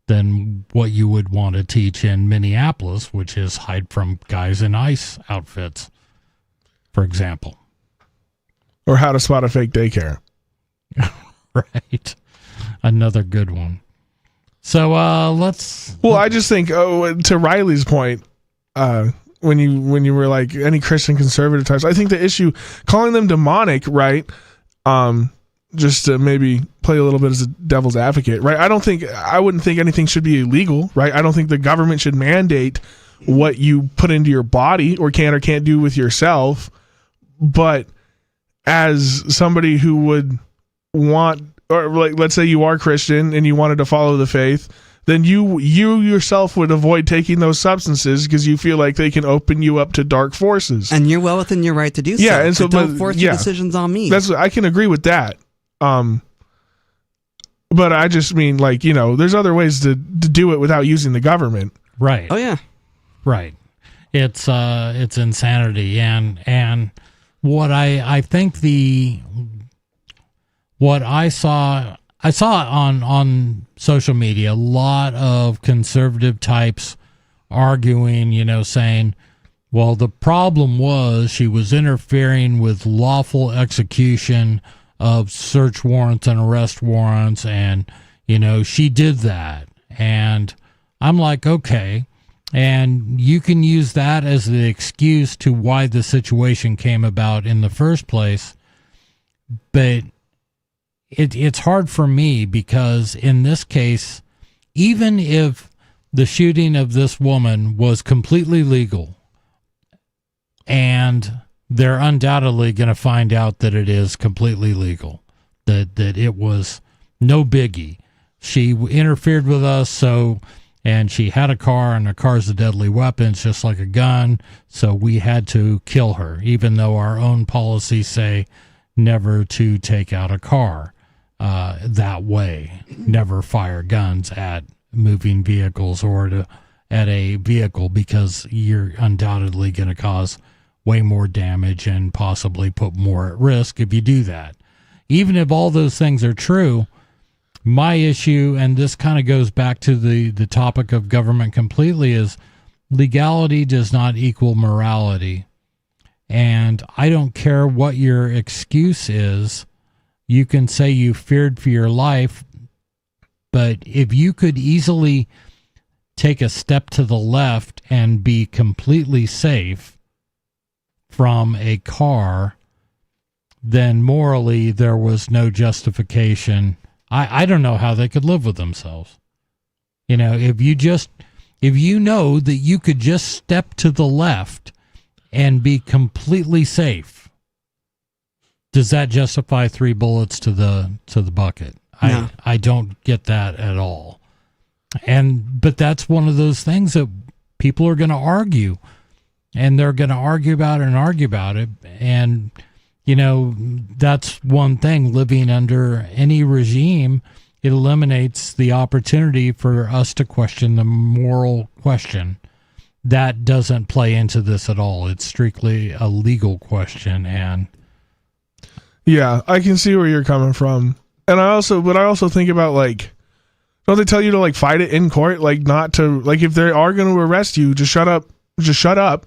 than what you would want to teach in Minneapolis, which is hide from guys in ice outfits, for example. Or how to spot a fake daycare. Right. Another good one. So let's... Well, I just think, to Riley's point, when you were like any Christian conservative types, I think the issue, calling them demonic, right, just to maybe play a little bit as a devil's advocate, right? I wouldn't think anything should be illegal, right? I don't think the government should mandate what you put into your body or can or can't do with yourself. But as somebody who would want, or like, let's say you are Christian and you wanted to follow the faith, then you yourself would avoid taking those substances because you feel like they can open you up to dark forces. And you're well within your right to do so. Yeah, and so don't force your decisions on me. I can agree with that. But I just mean, like, there's other ways to do it without using the government. Right. Oh yeah. Right. It's insanity, and what I think what I saw on social media, a lot of conservative types arguing, saying, well, the problem was she was interfering with lawful execution of search warrants and arrest warrants, and she did that. And I'm like, okay, and you can use that as the excuse to why the situation came about in the first place, but it's hard for me because in this case, even if the shooting of this woman was completely legal, and they're undoubtedly going to find out that it is completely legal, that it was no biggie. She interfered with us, and she had a car, and a car's a deadly weapon. It's just like a gun, so we had to kill her, even though our own policies say never to take out a car that way, never fire guns at moving vehicles or at a vehicle, because you're undoubtedly going to cause way more damage and possibly put more at risk if you do that. Even if all those things are true, my issue, and this kind of goes back to the topic of government completely, is legality does not equal morality. And I don't care what your excuse is. You can say you feared for your life, but if you could easily take a step to the left and be completely safe from a car, then morally there was no justification. I don't know how they could live with themselves. If you know that you could just step to the left and be completely safe, does that justify 3 bullets to the bucket? No. I don't get that at all. But that's one of those things that people are going to argue, and they're going to argue about it. And, that's one thing. Living under any regime, it eliminates the opportunity for us to question the moral question. That doesn't play into this at all. It's strictly a legal question. And yeah, I can see where you're coming from. And I also think about, like, don't they tell you to, like, fight it in court? Like, not to, like, if they are going to arrest you, just shut up.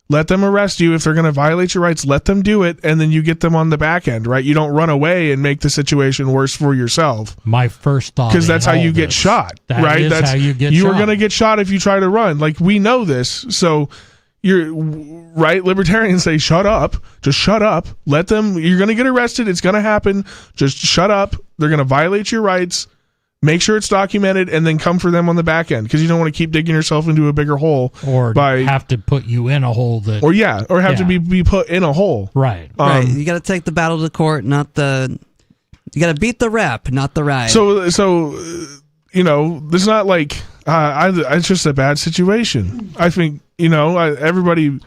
Let them arrest you. If they're going to violate your rights, let them do it, and then you get them on the back end, right? You don't run away and make the situation worse for yourself. My first thought, because that's how you get shot, right? That's how you get shot. You are going to get shot if you try to run. Like, we know this, so you're right. Libertarians say, shut up. Just shut up. Let them. You're going to get arrested. It's going to happen. Just shut up. They're going to violate your rights. Make sure it's documented, and then come for them on the back end, because you don't want to keep digging yourself into a bigger hole, or have to put you in a hole that, or have to be put in a hole. Right. Right. You got to take the battle to court, you got to beat the rep, not the ride. So there's not like it's just a bad situation. I think everybody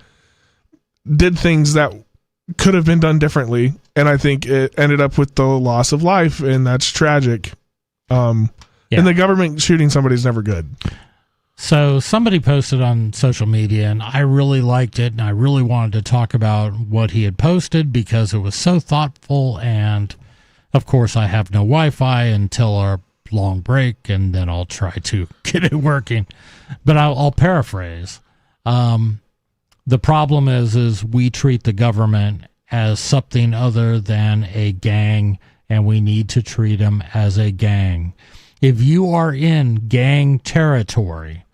did things that could have been done differently, and I think it ended up with the loss of life, and that's tragic. And the government shooting somebody is never good. So somebody posted on social media, and I really liked it, and I really wanted to talk about what he had posted because it was so thoughtful. And of course, I have no Wi-Fi until our long break, and then I'll try to get it working. But I'll paraphrase. The problem is we treat the government as something other than a gang, and we need to treat them as a gang. If you are in gang territory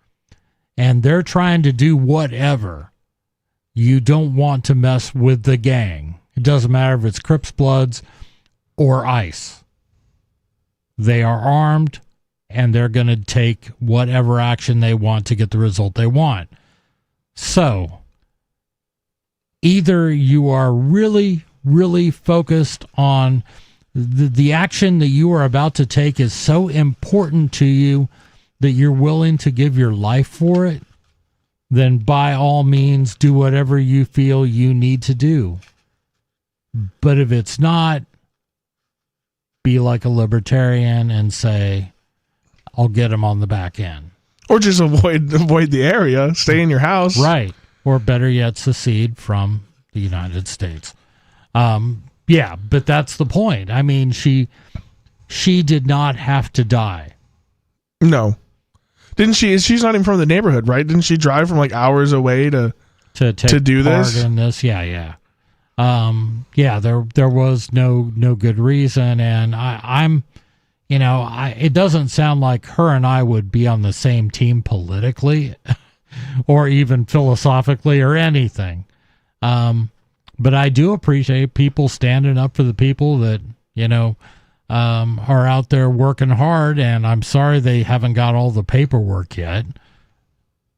and they're trying to do whatever, you don't want to mess with the gang. It doesn't matter if it's Crips, Bloods, or ICE. They are armed, and they're going to take whatever action they want to get the result they want. So, either you are really, really focused on the action that you are about to take is so important to you that you're willing to give your life for it, then by all means do whatever you feel you need to do. But if it's not, be like a libertarian and say, I'll get them on the back end. Or just avoid the area, stay in your house. Right. Or better yet, secede from the United States. Yeah, but that's the point. I mean, she did not have to die. No. Didn't she? She's not even from the neighborhood, right? Didn't she drive from like hours away to do this? In this? Yeah. Yeah, there was no good reason, and I'm it doesn't sound like her and I would be on the same team politically or even philosophically or anything. But I do appreciate people standing up for the people that, are out there working hard, and I'm sorry they haven't got all the paperwork yet.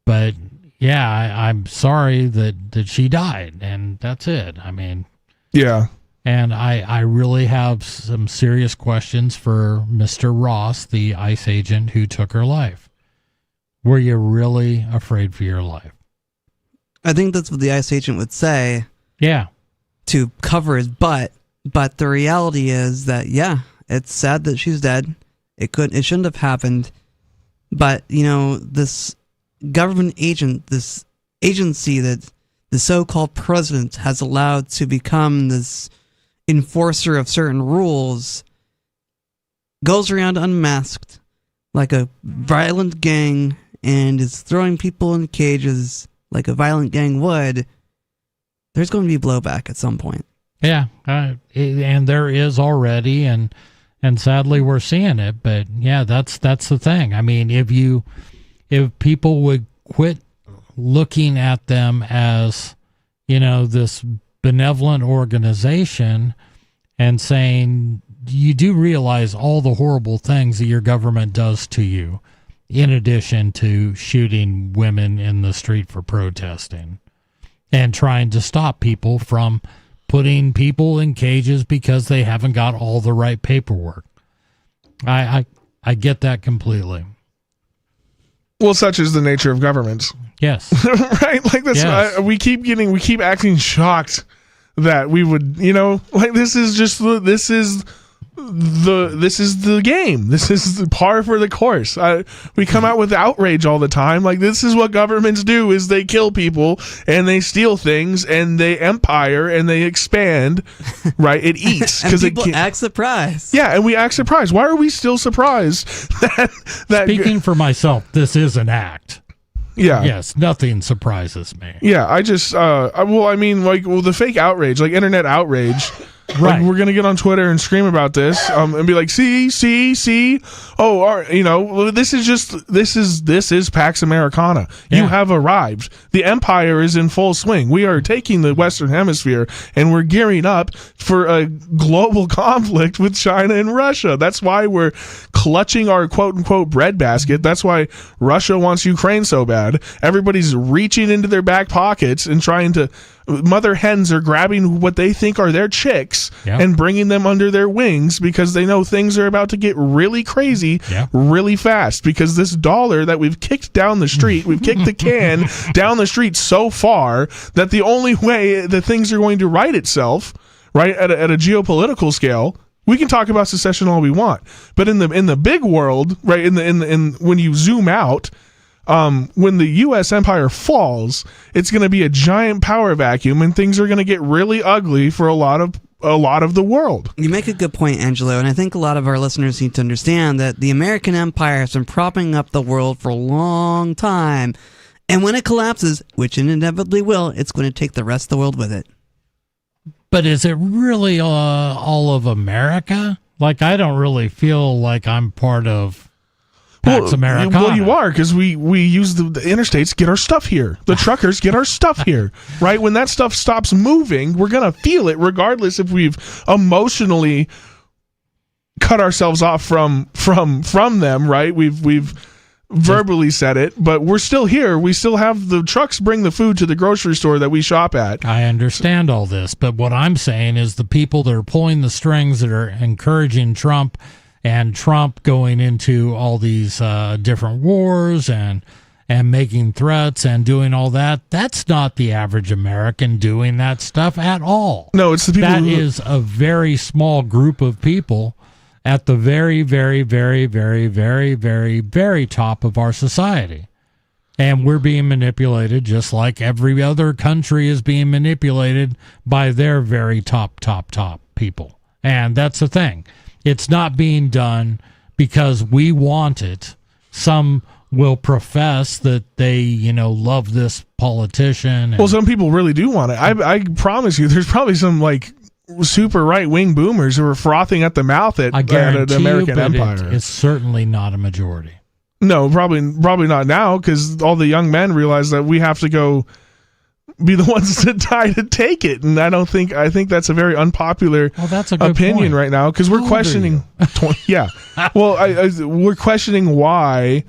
But yeah, I'm sorry that she died, and that's it. I mean, yeah. And I really have some serious questions for Mr. Ross, the ICE agent who took her life. Were you really afraid for your life? I think that's what the ICE agent would say. Yeah. To cover his butt. But the reality is that, yeah, it's sad that she's dead. It shouldn't have happened. But, this government agent, this agency that the so-called president has allowed to become this enforcer of certain rules, goes around unmasked like a violent gang and is throwing people in cages like a violent gang would. There's going to be blowback at some point. Yeah, and there is already, and sadly we're seeing it. But yeah, that's the thing. I mean, if people would quit looking at them as, this benevolent organization and saying, you do realize all the horrible things that your government does to you, in addition to shooting women in the street for protesting and trying to stop people from putting people in cages because they haven't got all the right paperwork. I get that completely. Well, such is the nature of governments. Yes. Right? Like this, yes. We keep acting shocked that we would, this is the game. This is the par for the course. We come out with outrage all the time. Like, this is what governments do, is they kill people and they steal things and they empire and they expand, right? It eats. And people act surprised. Yeah, and we act surprised. Why are we still surprised that Speaking for myself, this is an act. Yeah. Yes, nothing surprises me. Yeah, the fake outrage, like internet outrage. Right. Like, we're going to get on Twitter and scream about this and be like, see. Oh, this is Pax Americana. Yeah. You have arrived. The empire is in full swing. We are taking the Western Hemisphere and we're gearing up for a global conflict with China and Russia. That's why we're clutching our quote unquote breadbasket. That's why Russia wants Ukraine so bad. Everybody's reaching into their back pockets and trying to. Mother hens are grabbing what they think are their chicks and bringing them under their wings because they know things are about to get really crazy really fast, because this dollar that we've kicked down the street, we've kicked the can down the street so far that the only way that things are going to right itself, right, at a geopolitical scale. We can talk about secession all we want, but in the big world, right, in when you zoom out, when the U.S. empire falls, it's going to be a giant power vacuum, and things are going to get really ugly for a lot of the world. You make a good point, Angelo, and I think a lot of our listeners need to understand that the American empire has been propping up the world for a long time, and when it collapses, which it inevitably will, it's going to take the rest of the world with it. But is it really all of America? Like, I don't really feel like I'm part of Pax Americana. Well, you are, because we use the interstates to get our stuff here. The truckers get our stuff here, right? When that stuff stops moving, we're going to feel it, regardless if we've emotionally cut ourselves off from them, right? We've verbally said it, but we're still here. We still have the trucks bring the food to the grocery store that we shop at. I understand all this, but what I'm saying is the people that are pulling the strings, that are encouraging Trump and Trump going into all these different wars and making threats and doing all that. That's not the average American doing that stuff at all. No, it's the people that is a very small group of people at the very, very, very, very, very, very, very top of our society. And we're being manipulated just like every other country is being manipulated by their very top people. And that's the thing. It's not being done because we want it. Some will profess that they, love this politician. Well, some people really do want it. I promise you, there's probably some like super right-wing boomers who are frothing at the mouth at the American empire. It's certainly not a majority. No, probably not now, because all the young men realize that we have to go be the ones that die to take it, and I think that's a very unpopular that's a good opinion point. right now, because we're questioning. Yeah, well, we're questioning why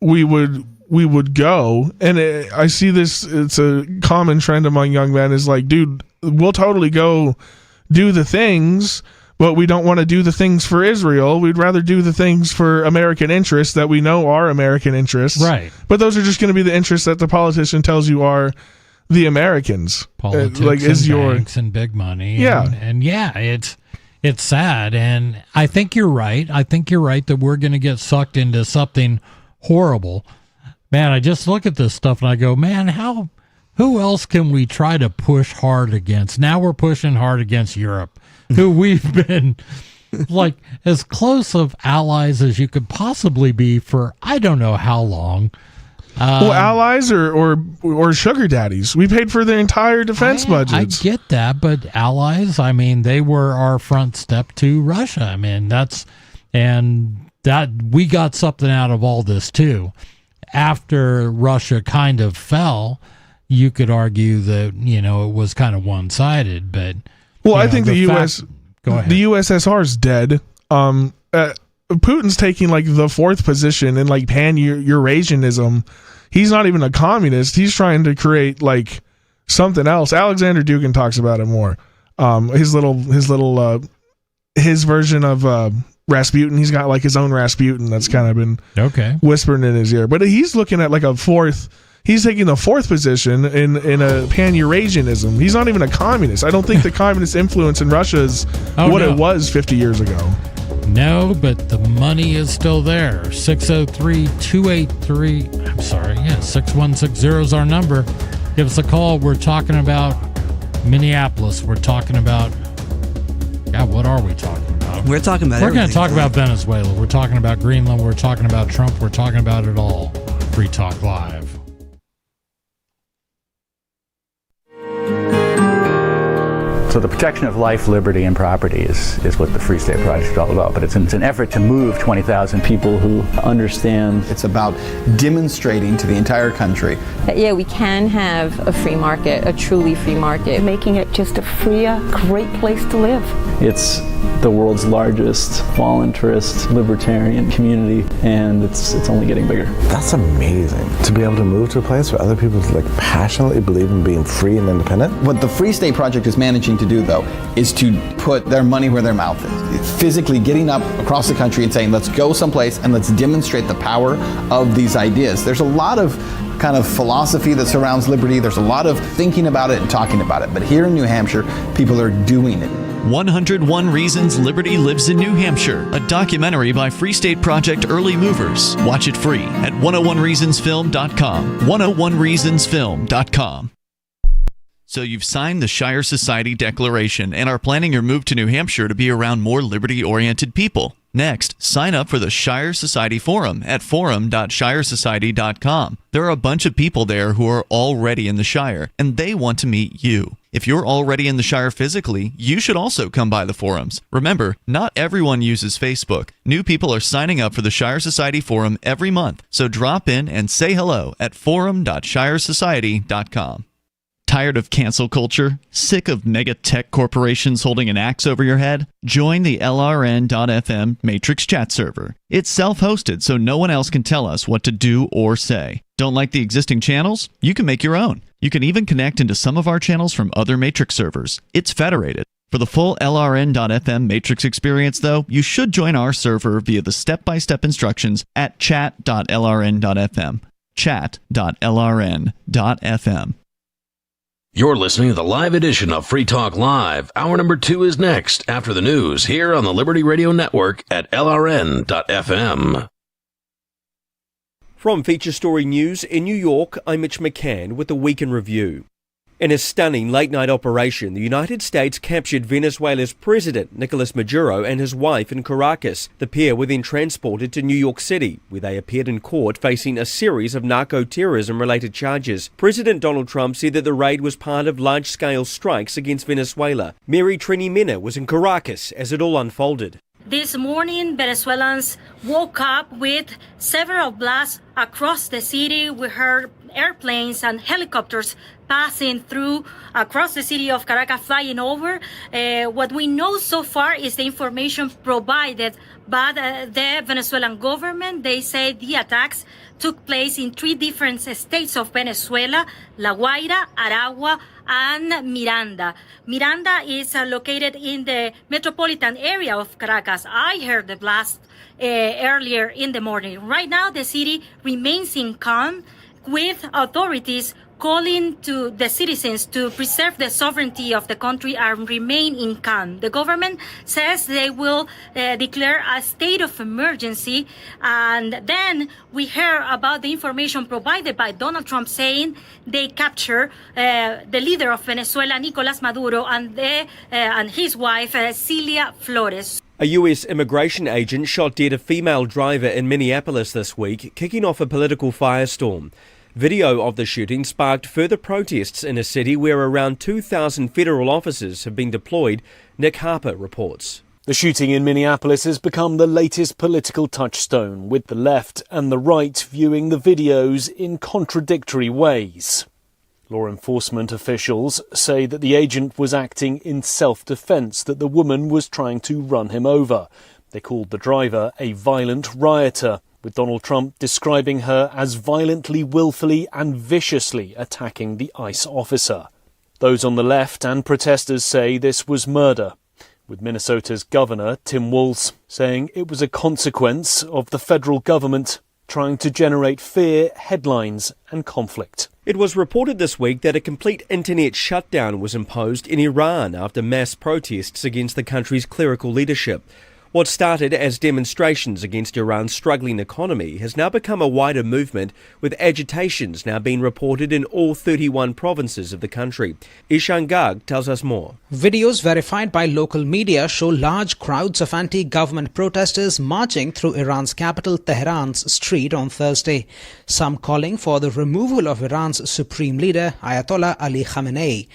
we would go, and I see this. It's a common trend among young men. Is like, dude, we'll totally go do the things, but we don't want to do the things for Israel. We'd rather do the things for American interests that we know are American interests. Right. But those are just going to be the interests that the politician tells you are the Americans. Politics banks and big money. Yeah. And it's sad. And I think you're right. I think you're right that we're going to get sucked into something horrible. Man, I just look at this stuff and I go, man, who else can we try to push hard against? Now we're pushing hard against Europe, who we've been like as close of allies as you could possibly be for I don't know how long. Well, allies or sugar daddies. We paid for their entire defense budgets. I get that, but allies, I mean, they were our front step to Russia. I mean, that we got something out of all this too. After Russia kind of fell, you could argue that, it was kind of one-sided, but I think the USSR is dead. Putin's taking like the fourth position in like pan-Eurasianism. He's not even a communist. He's trying to create like something else. Alexander Dugin talks about it more. His version of Rasputin. He's got like his own Rasputin that's kind of been whispering in his ear. But he's looking at like a fourth. He's taking the fourth position in a pan-Eurasianism. He's not even a communist. I don't think the communist influence in Russia is it was 50 years ago. No, but the money is still there. 603-283. I'm sorry. Yeah, 6160 is our number. Give us a call. We're talking about Minneapolis. We're talking about. God, what are we talking about? We're talking about. We're going to talk about Venezuela. We're talking about Greenland. We're talking about Trump. We're talking about it all. Free Talk Live. So the protection of life, liberty, and property is what the Free State Project is all about. But it's an effort to move 20,000 people who understand. It's about demonstrating to the entire country that, we can have a free market, a truly free market. Making it just a freer, great place to live. It's the world's largest voluntarist libertarian community, and it's only getting bigger. That's amazing. To be able to move to a place where other people passionately believe in being free and independent. What the Free State Project is managing to do, though, is to put their money where their mouth is. Physically getting up across the country and saying, let's go someplace and let's demonstrate the power of these ideas. There's a lot of kind of philosophy that surrounds liberty. There's a lot of thinking about it and talking about it. But here in New Hampshire, people are doing it. 101 Reasons Liberty Lives in New Hampshire, a documentary by Free State Project Early Movers. Watch it free at 101reasonsfilm.com. 101reasonsfilm.com. So you've signed the Shire Society Declaration and are planning your move to New Hampshire to be around more liberty-oriented people. Next, sign up for the Shire Society Forum at forum.shiresociety.com. There are a bunch of people there who are already in the Shire, and they want to meet you. If you're already in the Shire physically, you should also come by the forums. Remember, not everyone uses Facebook. New people are signing up for the Shire Society Forum every month, so drop in and say hello at forum.shiresociety.com. Tired of cancel culture? Sick of mega tech corporations holding an axe over your head? Join the LRN.FM Matrix chat server. It's self-hosted, so no one else can tell us what to do or say. Don't like the existing channels? You can make your own. You can even connect into some of our channels from other Matrix servers. It's federated. For the full LRN.FM Matrix experience, though, you should join our server via the step-by-step instructions at chat.lrn.fm. Chat.lrn.fm. You're listening to the live edition of Free Talk Live. Hour number 2 is next after the news here on the Liberty Radio Network at LRN.FM. From Feature Story News in New York, I'm Mitch McCann with the Week in Review. In a stunning late-night operation, the United States captured Venezuela's president, Nicolas Maduro, and his wife in Caracas. The pair were then transported to New York City, where they appeared in court facing a series of narco-terrorism-related charges. President Donald Trump said that the raid was part of large-scale strikes against Venezuela. Mary Trini Mena was in Caracas as it all unfolded. This morning, Venezuelans woke up with several blasts across the city. We heard airplanes and helicopters passing through across the city of Caracas, flying over. What we know so far is the information provided by the Venezuelan government. They say the attacks took place in 3 different states of Venezuela: La Guaira, Aragua, and Miranda. Miranda is located in the metropolitan area of Caracas. I heard the blast earlier in the morning. Right now, the city remains in calm, with authorities calling to the citizens to preserve the sovereignty of the country and remain in calm. The government says they will declare a state of emergency. And then we hear about the information provided by Donald Trump saying they capture the leader of Venezuela, Nicolas Maduro, and his wife, Celia Flores. A U.S. immigration agent shot dead a female driver in Minneapolis this week, kicking off a political firestorm. Video of the shooting sparked further protests in a city where around 2,000 federal officers have been deployed. Nick Harper reports. The shooting in Minneapolis has become the latest political touchstone, with the left and the right viewing the videos in contradictory ways. Law enforcement officials say that the agent was acting in self-defense, that the woman was trying to run him over. They called the driver a violent rioter, with Donald Trump describing her as violently, willfully and viciously attacking the ICE officer. Those on the left and protesters say this was murder, with Minnesota's governor, Tim Walz, saying it was a consequence of the federal government trying to generate fear, headlines and conflict. It was reported this week that a complete internet shutdown was imposed in Iran after mass protests against the country's clerical leadership. What started as demonstrations against Iran's struggling economy has now become a wider movement, with agitations now being reported in all 31 provinces of the country. Ishan Garg tells us more. Videos verified by local media show large crowds of anti-government protesters marching through Iran's capital Tehran's street on Thursday, some calling for the removal of Iran's supreme leader Ayatollah Ali Khamenei.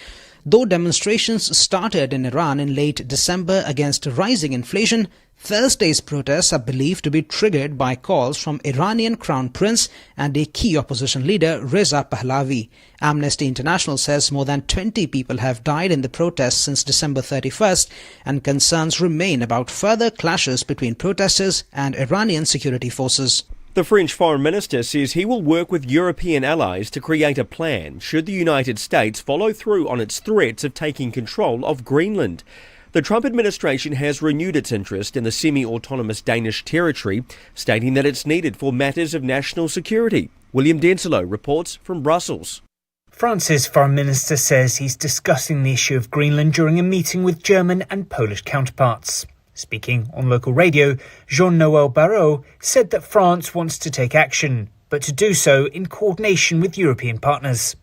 Though demonstrations started in Iran in late December against rising inflation, Thursday's protests are believed to be triggered by calls from Iranian Crown Prince and a key opposition leader, Reza Pahlavi. Amnesty International says more than 20 people have died in the protests since December 31st, and concerns remain about further clashes between protesters and Iranian security forces. The French Foreign Minister says he will work with European allies to create a plan should the United States follow through on its threats of taking control of Greenland. The Trump administration has renewed its interest in the semi-autonomous Danish territory, stating that it's needed for matters of national security. William Denselo reports from Brussels. France's foreign minister says he's discussing the issue of Greenland during a meeting with German and Polish counterparts. Speaking on local radio, Jean-Noël Barrot said that France wants to take action, but to do so in coordination with European partners.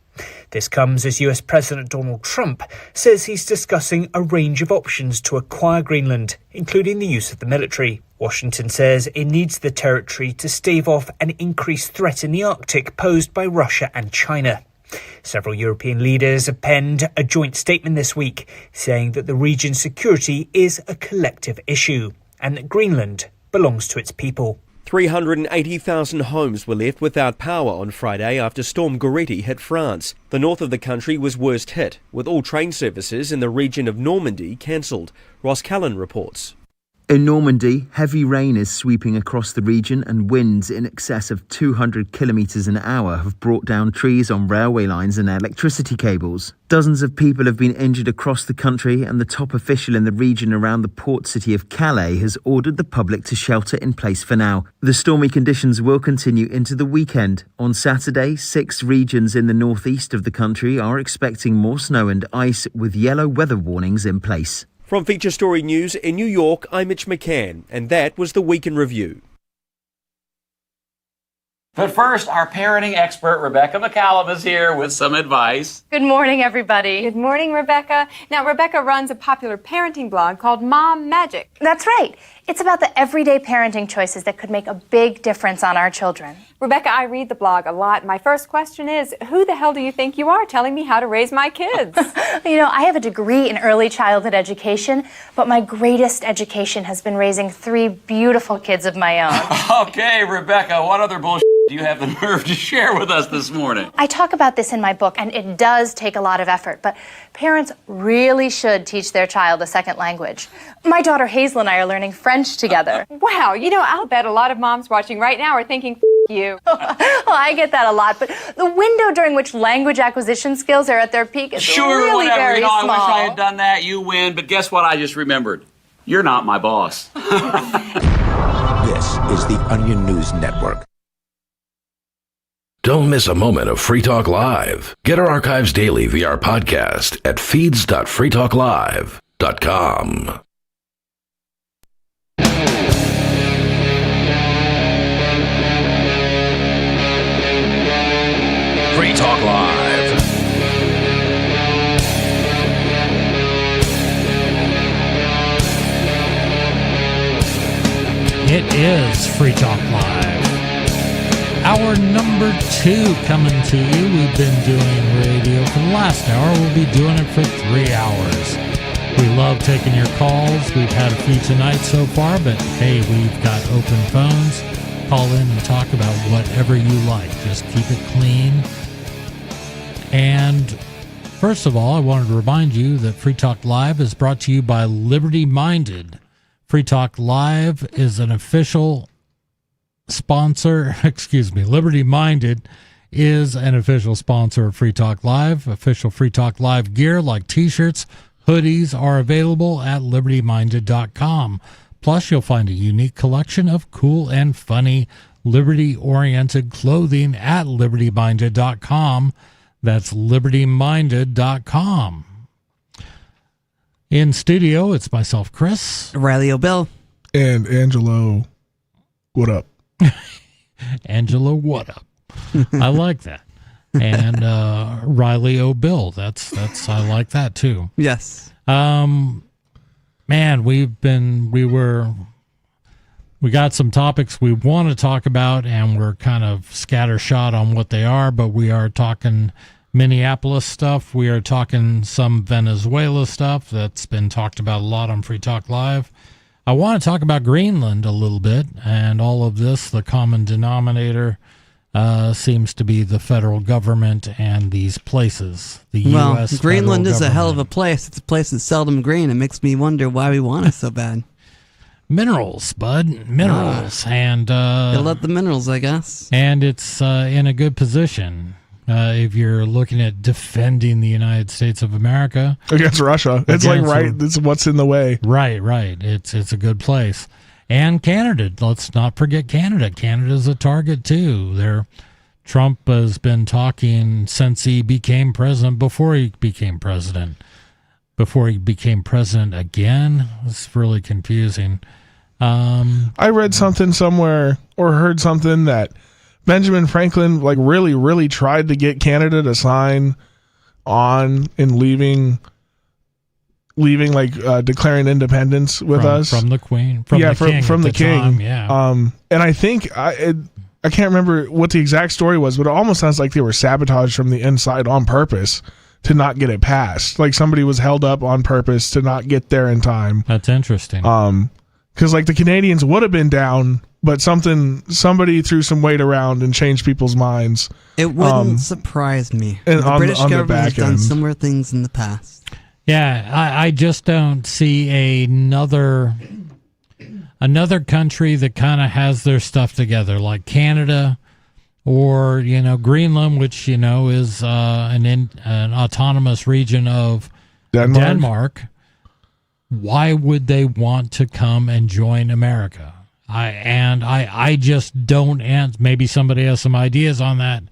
This comes as US President Donald Trump says he's discussing a range of options to acquire Greenland, including the use of the military. Washington says it needs the territory to stave off an increased threat in the Arctic posed by Russia and China. Several European leaders have penned a joint statement this week saying that the region's security is a collective issue and that Greenland belongs to its people. 380,000 homes were left without power on Friday after Storm Goretti hit France. The north of the country was worst hit, with all train services in the region of Normandy cancelled. Ross Callan reports. In Normandy, heavy rain is sweeping across the region and winds in excess of 200 kilometres an hour have brought down trees on railway lines and electricity cables. Dozens of people have been injured across the country, and the top official in the region around the port city of Calais has ordered the public to shelter in place for now. The stormy conditions will continue into the weekend. On Saturday, 6 regions in the northeast of the country are expecting more snow and ice with yellow weather warnings in place. From Feature Story News in New York, I'm Mitch McCann, and that was the Week in Review. But first, our parenting expert, Rebecca McCallum, is here with some advice. Good morning, everybody. Good morning, Rebecca. Now, Rebecca runs a popular parenting blog called Mom Magic. That's right. It's about the everyday parenting choices that could make a big difference on our children. Rebecca, I read the blog a lot. My first question is, who the hell do you think you are telling me how to raise my kids? I have a degree in early childhood education, but my greatest education has been raising 3 beautiful kids of my own. Okay, Rebecca, what other bullshit do you have the nerve to share with us this morning? I talk about this in my book, and it does take a lot of effort, but parents really should teach their child a second language. My daughter Hazel and I are learning French together. Wow, I'll bet a lot of moms watching right now are thinking, you. Well, I get that a lot, but the window during which language acquisition skills are at their peak is really whatever. very small. I wish I had done that. You win, but guess what I just remembered? You're not my boss. This is the Onion News Network. Don't miss a moment of Free Talk Live. Get our archives daily via our podcast at feeds.freetalklive.com. Free Talk Live. It is Free Talk Live. Hour number 2 coming to you. We've been doing radio for the last hour. We'll be doing it for 3 hours. We love taking your calls. We've had a few tonight so far, but hey, we've got open phones. Call in and talk about whatever you like. Just keep it clean. And first of all, I wanted to remind you that Free Talk Live is brought to you by Liberty Minded. Free Talk Live is an official sponsor. Liberty Minded is an official sponsor of Free Talk Live. Official Free Talk Live gear like t-shirts, hoodies are available at libertyminded.com. Plus, you'll find a unique collection of cool and funny liberty-oriented clothing at libertyminded.com. That's libertyminded.com. In studio, it's myself, Chris. Riley O'Bill. And Angelo. What up? Angelo, what up? I like that. And Riley O'Bill. That's I like that too. Yes. Man, we got some topics we want to talk about, and we're kind of scattershot on what they are, but we are talking Minneapolis stuff. We are talking some Venezuela stuff that's been talked about a lot on Free Talk Live. I want to talk about Greenland a little bit, and all of this, the common denominator seems to be the federal government and these places. The U.S. Greenland is a hell of a place. It's a place that's seldom green. It makes me wonder why we want it so bad. Minerals, bud. Minerals. And they love the minerals, I guess. And it's in a good position. If you're looking at defending the United States of America against Russia, it's it's what's in the way. Right. It's a good place. And Canada, let's not forget Canada. Canada's a target too. Trump has been talking since he became president, before he became president again. It's really confusing. I read something somewhere or heard something that Benjamin Franklin really tried to get Canada to sign on in leaving declaring independence with us from the Queen, from the King. And I think I can't remember what the exact story was, but it almost sounds like they were sabotaged from the inside on purpose to not get it passed. Like somebody was held up on purpose to not get there in time. That's interesting. Because the Canadians would have been down, but somebody threw some weight around and changed people's minds. It wouldn't surprise me. And the British government has done similar things in the past. Yeah, I just don't see another another country that kind of has their stuff together, like Canada or, Greenland, which, is an autonomous region of Denmark. Why would they want to come and join America? I just don't, and maybe somebody has some ideas on that.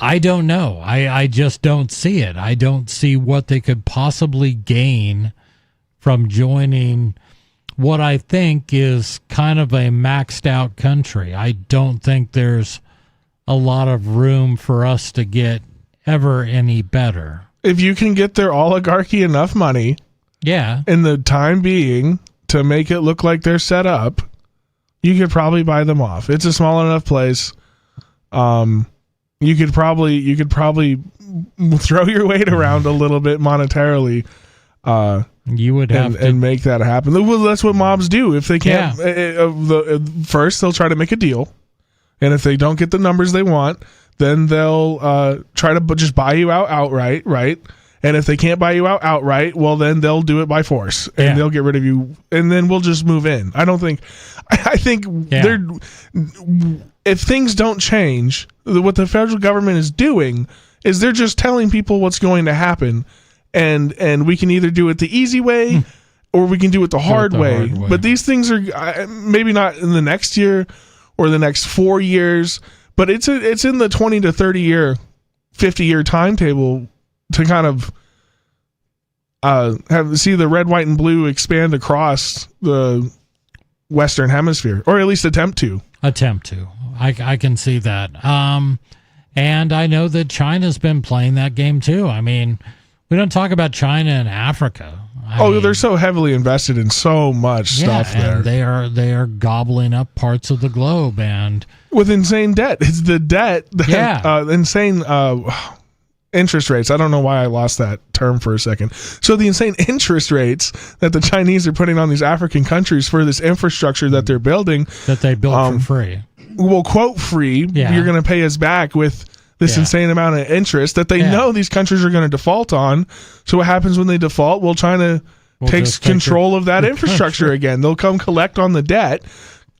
I don't know. I just don't see it. I don't see what they could possibly gain from joining what I think is kind of a maxed out country. I don't think there's a lot of room for us to get ever any better. If you can get their oligarchy enough money, in the time being, to make it look like they're set up, you could probably buy them off. It's a small enough place. You could probably throw your weight around a little bit monetarily. You would have and make that happen. Well, that's what mobs do. If they can't, first they'll try to make a deal, and if they don't get the numbers they want, then they'll try to just buy you out outright, right? And if they can't buy you out outright, well, then they'll do it by force, and they'll get rid of you, and then we'll just move in. I think if things don't change, what the federal government is doing is they're just telling people what's going to happen, and we can either do it the easy way or we can do it the hard way. But these things are maybe not in the next year or the next 4 years, but it's in the 20 to 30 year, 50 year timetable to kind of see the red, white, and blue expand across the Western Hemisphere, or at least attempt to. I can see that. And I know that China's been playing that game too. I mean, we don't talk about China and Africa. I mean, they're so heavily invested in so much stuff there. And they are gobbling up parts of the globe, and with insane debt. It's the debt that insane interest rates. I don't know why I lost that term for a second. So the insane interest rates that the Chinese are putting on these African countries for this infrastructure that they're building, that they built for free. Well, quote free. You're going to pay us back with this insane amount of interest that they know these countries are going to default on. So what happens when they default? Well, China takes control of that infrastructure again. They'll come collect on the debt,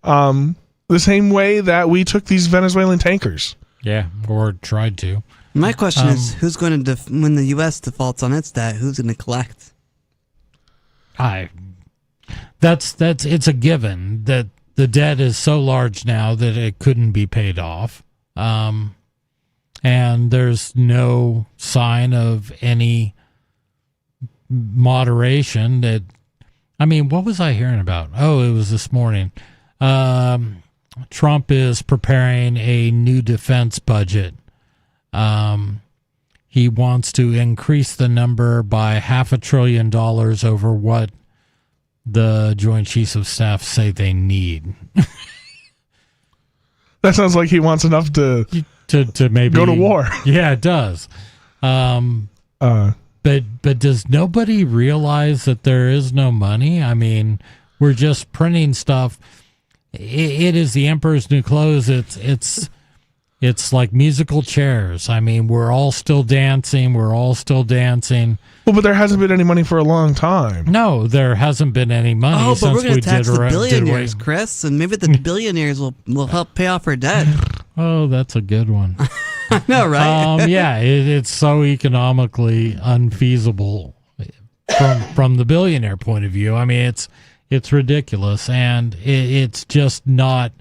the same way that we took these Venezuelan tankers. Yeah, or tried to. My question is, who's going to when the U.S. defaults on its debt? Who's going to collect? It's a given that the debt is so large now that it couldn't be paid off, and there's no sign of any moderation. What was I hearing about? Oh, it was this morning. Trump is preparing a new defense budget. He wants to increase the number by $500 billion over what the Joint Chiefs of Staff say they need. That sounds like he wants enough to maybe go to war. Yeah, it does. But does nobody realize that there is no money? I mean, we're just printing stuff. It is the emperor's new clothes. It's like musical chairs. I mean, we're all still dancing. Well, but there hasn't been any money for a long time. No, there hasn't been any money since but we're going we to tax did the billionaires, Chris, and maybe the billionaires will help pay off our debt. Oh, that's a good one. I know, right? It's so economically unfeasible from the billionaire point of view. I mean, it's ridiculous, and it's just not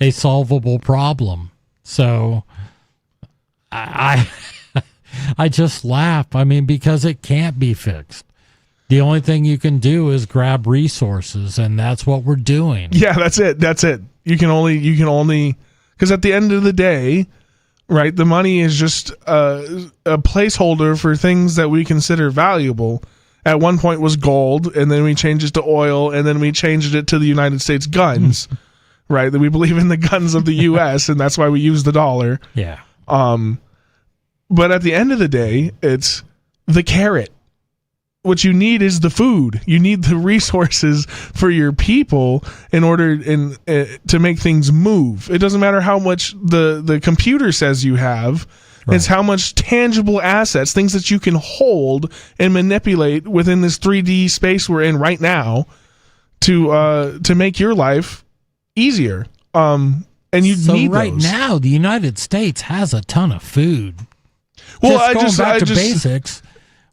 a solvable problem. So I just laugh. I mean, because it can't be fixed. The only thing you can do is grab resources, and that's what we're doing. Yeah, that's it. You can only because at the end of the day, right, the money is just a placeholder for things that we consider valuable. At one point was gold, and then we changed it to oil, and then we changed it to the United States guns. Right, that we believe in the guns of the U.S. and that's why we use the dollar. Yeah. But at the end of the day, it's the carrot. What you need is the food. You need the resources for your people in order to make things move. It doesn't matter how much the computer says you have. Right. It's how much tangible assets, things that you can hold and manipulate within this 3D space we're in right now, to make your life easier. And you need right those. now, the United States has a ton of food. Well, Going back to basics,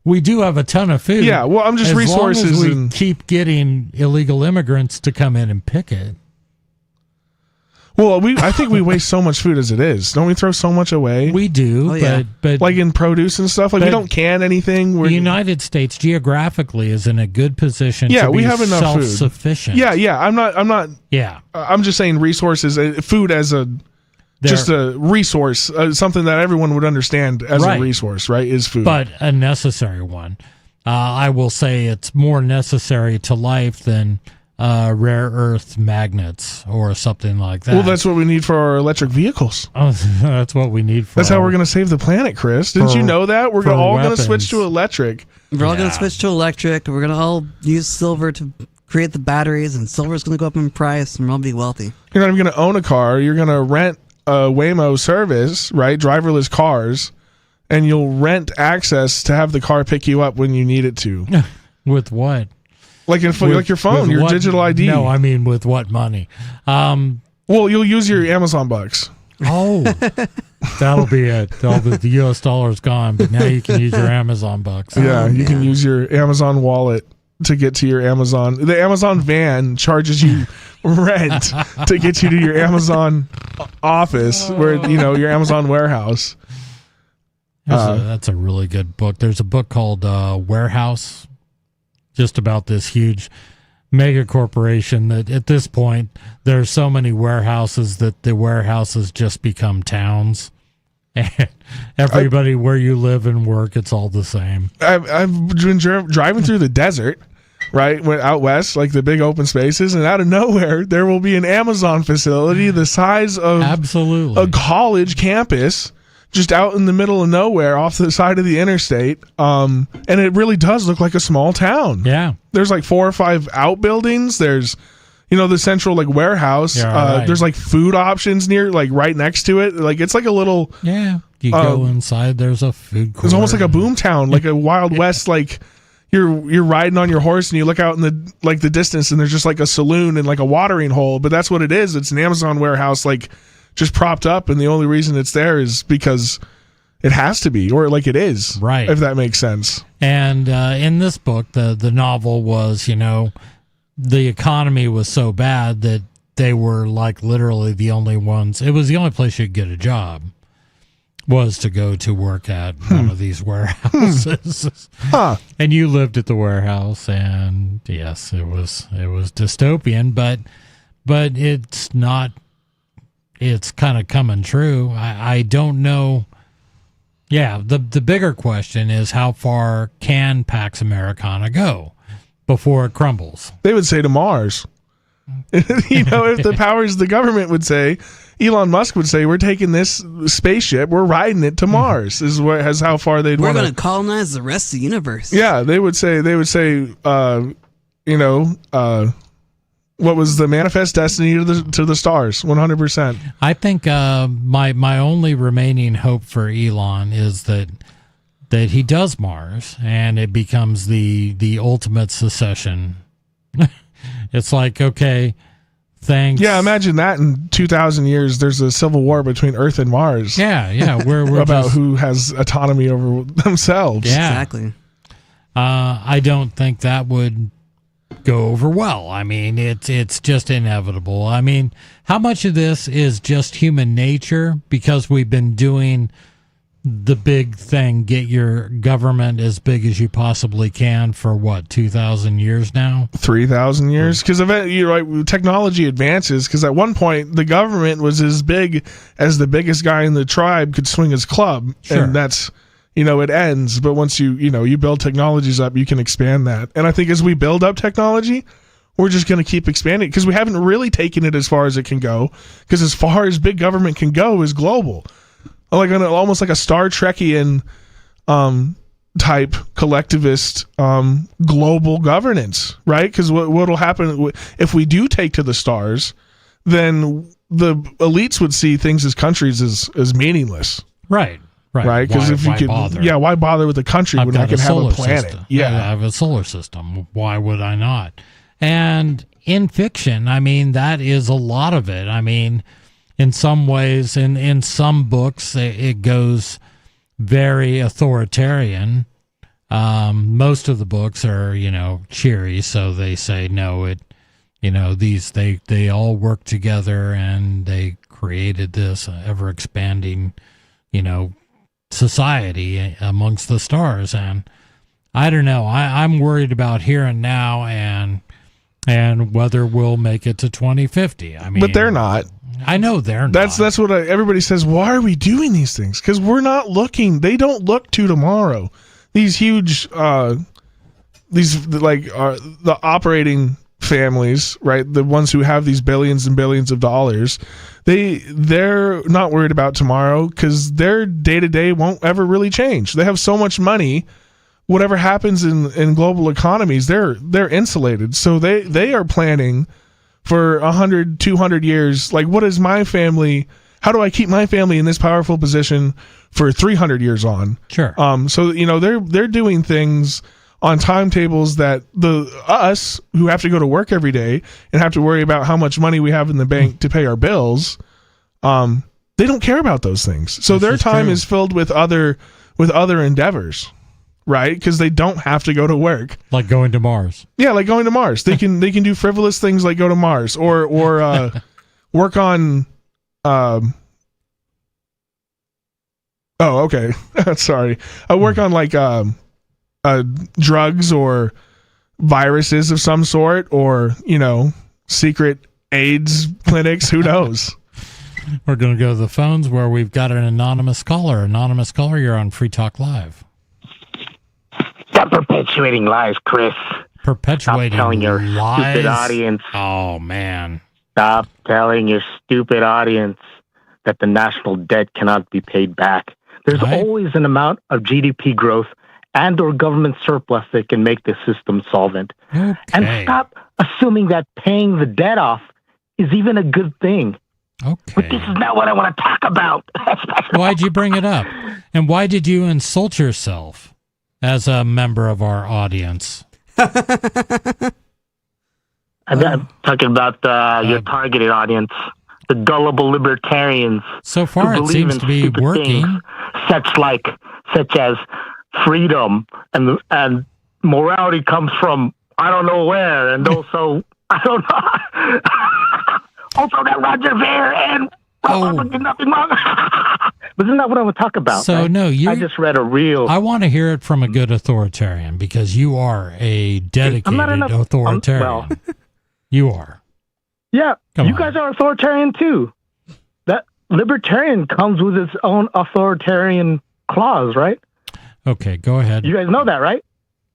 we do have a ton of food. Yeah, well, I'm just as resources. Long as we keep getting illegal immigrants to come in and pick it. Well, I think we waste so much food as it is. Don't we throw so much away? We do, but like in produce and stuff, like we don't can anything. The United States geographically is in a good position. Yeah, to we be have enough food. Self-sufficient. Yeah. I'm not. Yeah, I'm just saying resources, food as just a resource, something that everyone would understand as a resource, right? Is food, but a necessary one. I will say it's more necessary to life than rare earth magnets or something like that. Well, that's what we need for our electric vehicles. Oh, that's what we need for. That's how we're going to save the planet, Chris. Didn't you know that? We're all going to switch to electric. We're all going to switch to electric. We're going to all use silver to create the batteries, and silver's going to go up in price, and we'll all be wealthy. You're not even going to own a car. You're going to rent a Waymo service, right? Driverless cars, and you'll rent access to have the car pick you up when you need it to. With what? Like your phone, your digital ID. No, I mean with what money? Well, you'll use your Amazon bucks. Oh, that'll be it. The U.S. dollar's gone, but now you can use your Amazon bucks. Yeah, you can use your Amazon wallet to get to your Amazon. The Amazon van charges you rent to get you to your Amazon office, where your Amazon warehouse. That's a really good book. There's a book called Warehouse, just about this huge mega corporation that at this point there's so many warehouses that the warehouses just become towns, and everybody where you live and work, it's all the same. I've been driving through the desert, right, went out west, like the big open spaces, and out of nowhere there will be an Amazon facility the size of absolutely a college campus, just out in the middle of nowhere off the side of the interstate. And it really does look like a small town. Yeah. There's like 4 or 5 outbuildings. There's, the central like warehouse. Yeah, right. There's like food options near, like right next to it. Like it's like a little. Yeah. You go inside, there's a food court. It's almost like a boom town, like a Wild West, like you're riding on your horse and you look out in the distance and there's just like a saloon and like a watering hole. But that's what it is. It's an Amazon warehouse, like just propped up, and the only reason it's there is because it has to be, or like it is, right? If that makes sense. And in this book, the novel was, the economy was so bad that they were like literally the only ones. It was the only place you could get a job was to go to work at one of these warehouses. And you lived at the warehouse, and yes, it was dystopian, but it's not. It's kind of coming true. I don't know. Yeah, the bigger question is how far can Pax Americana go before it crumbles? They would say to Mars. If the powers the government would say, Elon Musk would say, we're taking this spaceship, we're riding it to Mars. Is how far they'd want. We're going to colonize the rest of the universe. Yeah, they would say, what was the manifest destiny to the stars? 100%. I think my only remaining hope for Elon is that he does Mars and it becomes the ultimate secession. It's like, okay, thanks. Yeah, imagine that in 2,000 years. There's a civil war between Earth and Mars. Yeah, we're about who has autonomy over themselves. Yeah, exactly. I don't think that would go over well. I mean, it's just inevitable. I mean, how much of this is just human nature because we've been doing the big thing, get your government as big as you possibly can for what, 2,000 years now? 3,000 years? Because technology advances, because at one point the government was as big as the biggest guy in the tribe could swing his club. Sure. And that's, it ends. But once you build technologies up, you can expand that. And I think as we build up technology, we're just going to keep expanding because we haven't really taken it as far as it can go, because as far as big government can go is global. Like almost like a Star Trekian type collectivist global governance, right? Because what'll happen if we do take to the stars, then the elites would see things as countries as meaningless, right? Because if you could, bother? Why bother with a country when I can have a planet? System. Yeah, I have a solar system. Why would I not? And in fiction, I mean, that is a lot of it. I mean, in some ways, in some books, it goes very authoritarian. Most of the books are, cheery, so they say, no, they all work together and they created this ever-expanding, society amongst the stars. And I don't know. I'm worried about here and now and whether we'll make it to 2050. I mean, but they're not. I know they're not. That's what everybody says. Why are we doing these things? Because we're not looking. They don't look to tomorrow. These huge, the operating families, right? The ones who have these billions and billions of dollars, they're not worried about tomorrow because their day-to-day won't ever really change. They have so much money. Whatever happens in global economies, they're insulated. So they are planning for 100, 200 years. Like, what is my family? How do I keep my family in this powerful position for 300 years on? Sure. So they're doing things on timetables that us who have to go to work every day and have to worry about how much money we have in the bank to pay our bills. They don't care about those things. So their time is filled with other endeavors. Right, because they don't have to go to work, like going to Mars. Yeah, like going to Mars. They can do frivolous things like go to Mars or work on. Okay, sorry. I work on like drugs or viruses of some sort, or secret AIDS clinics. Who knows? We're going to go to the phones where we've got an anonymous caller. Anonymous caller, you're on Free Talk Live. Stop perpetuating lies, Chris. Perpetuating Stop telling your lies? stupid audience. Oh, man. Stop telling your stupid audience that the national debt cannot be paid back. There's always an amount of GDP growth and or government surplus that can make the system solvent. Okay. And stop assuming that paying the debt off is even a good thing. Okay. But this is not what I want to talk about. Why'd you bring it up? And why did you insult yourself as a member of our audience? I'm talking about your targeted audience, the gullible libertarians. So far, it seems to be working. Such as freedom and morality comes from I don't know where, and also I don't know. Also, that Roger Ver and nothing wrong. But isn't that what I would talk about? So right? no, I just read a real. I want to hear it from a good authoritarian because you are a dedicated authoritarian. You are. Yeah, you guys are authoritarian too. That libertarian comes with its own authoritarian clause, right? Okay, go ahead. You guys know that, right?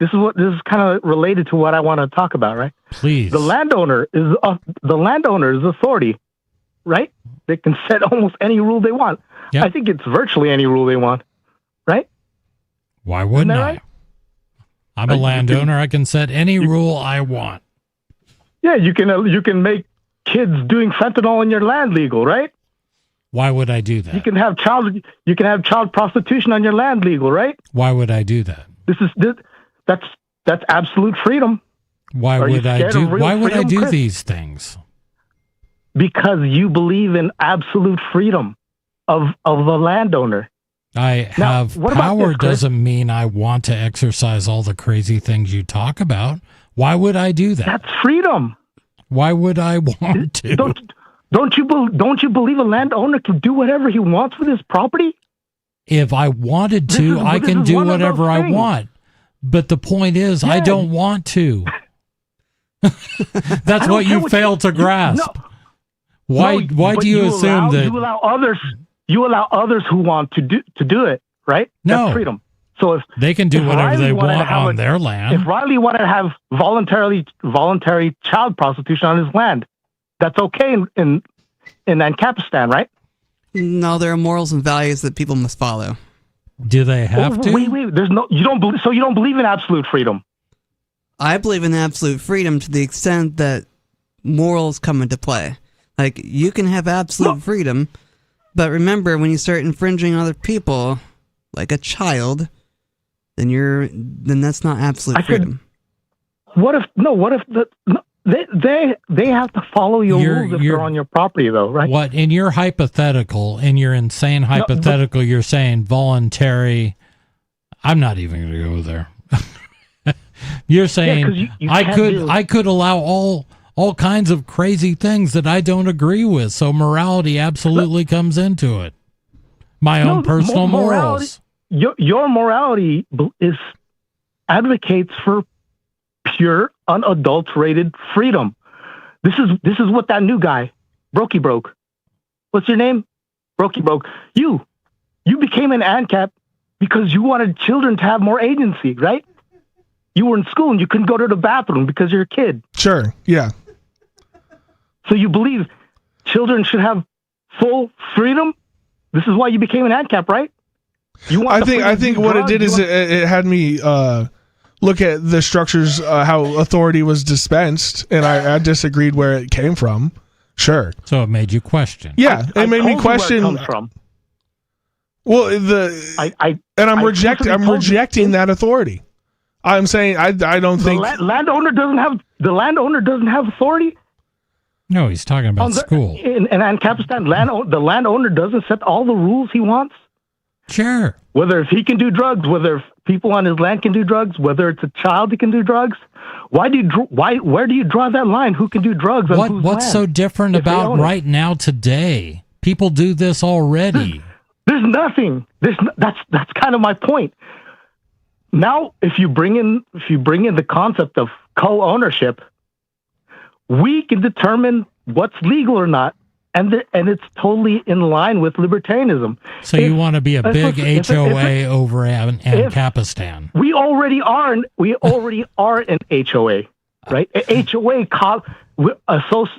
This is kind of related to what I want to talk about, right? Please. The landowner is authority, right? They can set almost any rule they want. Yep. I think it's virtually any rule they want, right? Why wouldn't I? Right? I'm a landowner. I can set any rule I want. Yeah, you can make kids doing fentanyl in your land legal, right? Why would I do that? You can have child prostitution on your land legal, right? Why would I do that? That's absolute freedom. Why would I do these things? Because you believe in absolute freedom of the landowner. I have power doesn't mean I want to exercise all the crazy things you talk about. Why would I do that? That's freedom. Why would I want to? Don't you believe a landowner can do whatever he wants with his property? If I wanted to, I can do whatever I want. But the point is, I don't want to. That's what you fail to grasp. Why do you assume that you allow others who want to do it, right? No. That's freedom. So if they can do whatever they want on their land. If Riley wanted to have voluntary child prostitution on his land, that's okay in Ancapistan, right? No, there are morals and values that people must follow. Do they have to? Wait. You don't believe in absolute freedom? I believe in absolute freedom to the extent that morals come into play. Like, you can have absolute freedom, but remember, when you start infringing other people, like a child, then that's not absolute freedom. What if They have to follow your rules if they're on your property, though, right? What in your hypothetical, in your insane hypothetical, you're saying voluntary. I'm not even going to go there. You're saying I could allow all kinds of crazy things that I don't agree with. So morality absolutely comes into it. My own personal morals. Your morality advocates for pure, unadulterated freedom. This is what that new guy, Brokey Broke. What's your name? Brokey Broke. You became an ANCAP because you wanted children to have more agency, right? You were in school and you couldn't go to the bathroom because you're a kid. Sure, yeah. So you believe children should have full freedom? This is why you became an ANCAP, right? I think what it did is it had me look at the structures, how authority was dispensed, and I disagreed where it came from. Sure. So it made you question. Yeah, it made me question. Where it comes from. Well, I'm rejecting that authority. I'm saying I don't think the landowner doesn't have authority. No, he's talking about school. In Ancapistan, the landowner doesn't set all the rules he wants. Sure. Whether if he can do drugs, whether if people on his land can do drugs, whether it's a child that can do drugs. Where do you draw that line? Who can do drugs? What's so different about right now today? People do this already. There's nothing. That's kind of my point. Now, if you bring in the concept of co-ownership, we can determine what's legal or not, and it's totally in line with libertarianism. So you want to be a big HOA over Ancapistan? We already are an HOA, right? HOA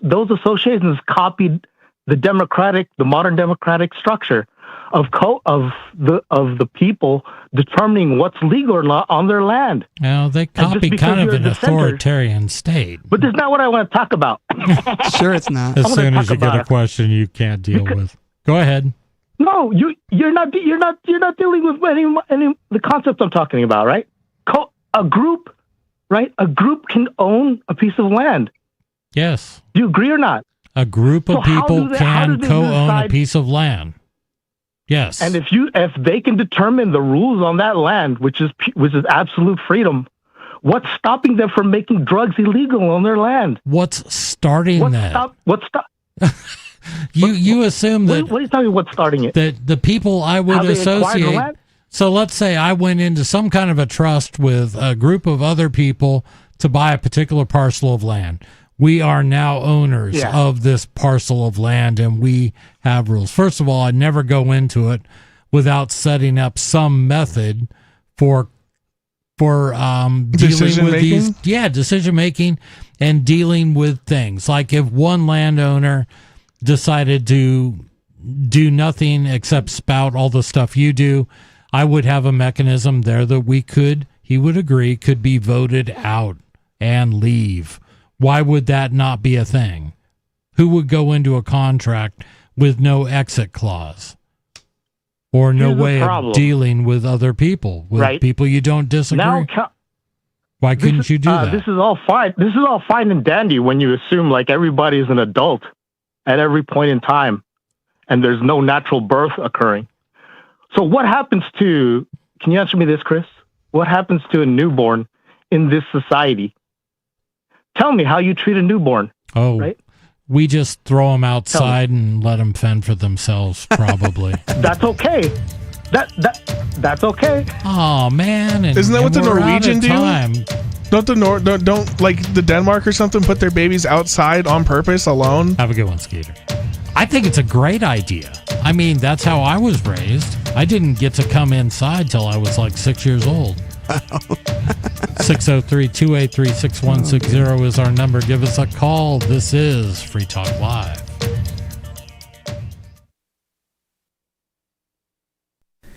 those associations copied the modern democratic structure of the people determining what's legal or not on their land. Well, they copy kind of an authoritarian state. But that's not what I want to talk about. Sure, it's not. As soon as you get a question you can't deal with, go ahead. No, you're not dealing with any the concepts I'm talking about, right? A group can own a piece of land. Yes. Do you agree or not? A group of people can co-own a piece of land. Yes. And if they can determine the rules on that land, which is absolute freedom, what's stopping them from making drugs illegal on their land? What's starting that? You assume that. What are you talking about? What's starting it? That the people I would associate. So let's say I went into some kind of a trust with a group of other people to buy a particular parcel of land. We are now owners of this parcel of land, and we have rules. First of all, I never go into it without setting up some method for dealing with these decision making and dealing with things. Like if one landowner decided to do nothing except spout all the stuff you do, I would have a mechanism there that he would agree, could be voted out and leave. Why would that not be a thing? Who would go into a contract with no exit clause or no way of dealing with other people, with people you don't disagree? Why couldn't you do that? This is all fine. This is all fine and dandy when you assume like everybody is an adult at every point in time and there's no natural birth occurring. So what happens to, can you answer me this, Chris? What happens to a newborn in this society? Tell me how you treat a newborn. Oh, right? We just throw them outside and let them fend for themselves, probably. That's okay. That's okay. Oh, man. Isn't that what the Norwegian do? Don't like the Denmark or something put their babies outside on purpose alone? Have a good one, Skeeter. I think it's a great idea. I mean, that's how I was raised. I didn't get to come inside till I was like 6 years old. 603-283-6160 is our number. Give us a call. This is Free Talk Live.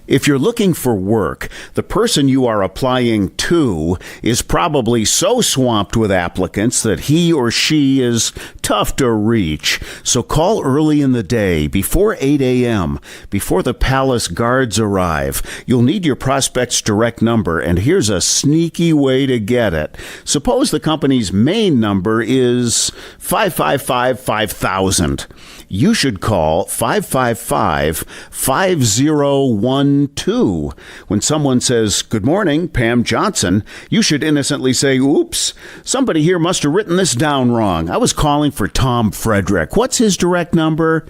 If you're looking for work, the person you are applying to is probably so swamped with applicants that he or she is tough to reach. So call early in the day, before 8 a.m., before the palace guards arrive. You'll need your prospect's direct number, and here's a sneaky way to get it. Suppose the company's main number is 555-5000. You should call 555-5012. When someone says, "Good morning, Pam Johnson," you should innocently say, "Oops, somebody here must have written this down wrong. I was calling for Tom Frederick. What's his direct number?"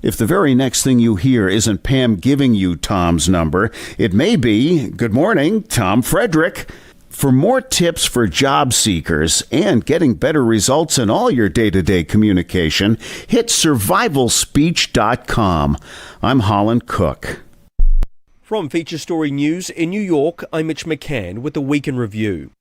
If the very next thing you hear isn't Pam giving you Tom's number, it may be, "Good morning, Tom Frederick." For more tips for job seekers and getting better results in all your day-to-day communication, hit survivalspeech.com. I'm Holland Cook. From Feature Story News in New York, I'm Mitch McCann with the Week in Review.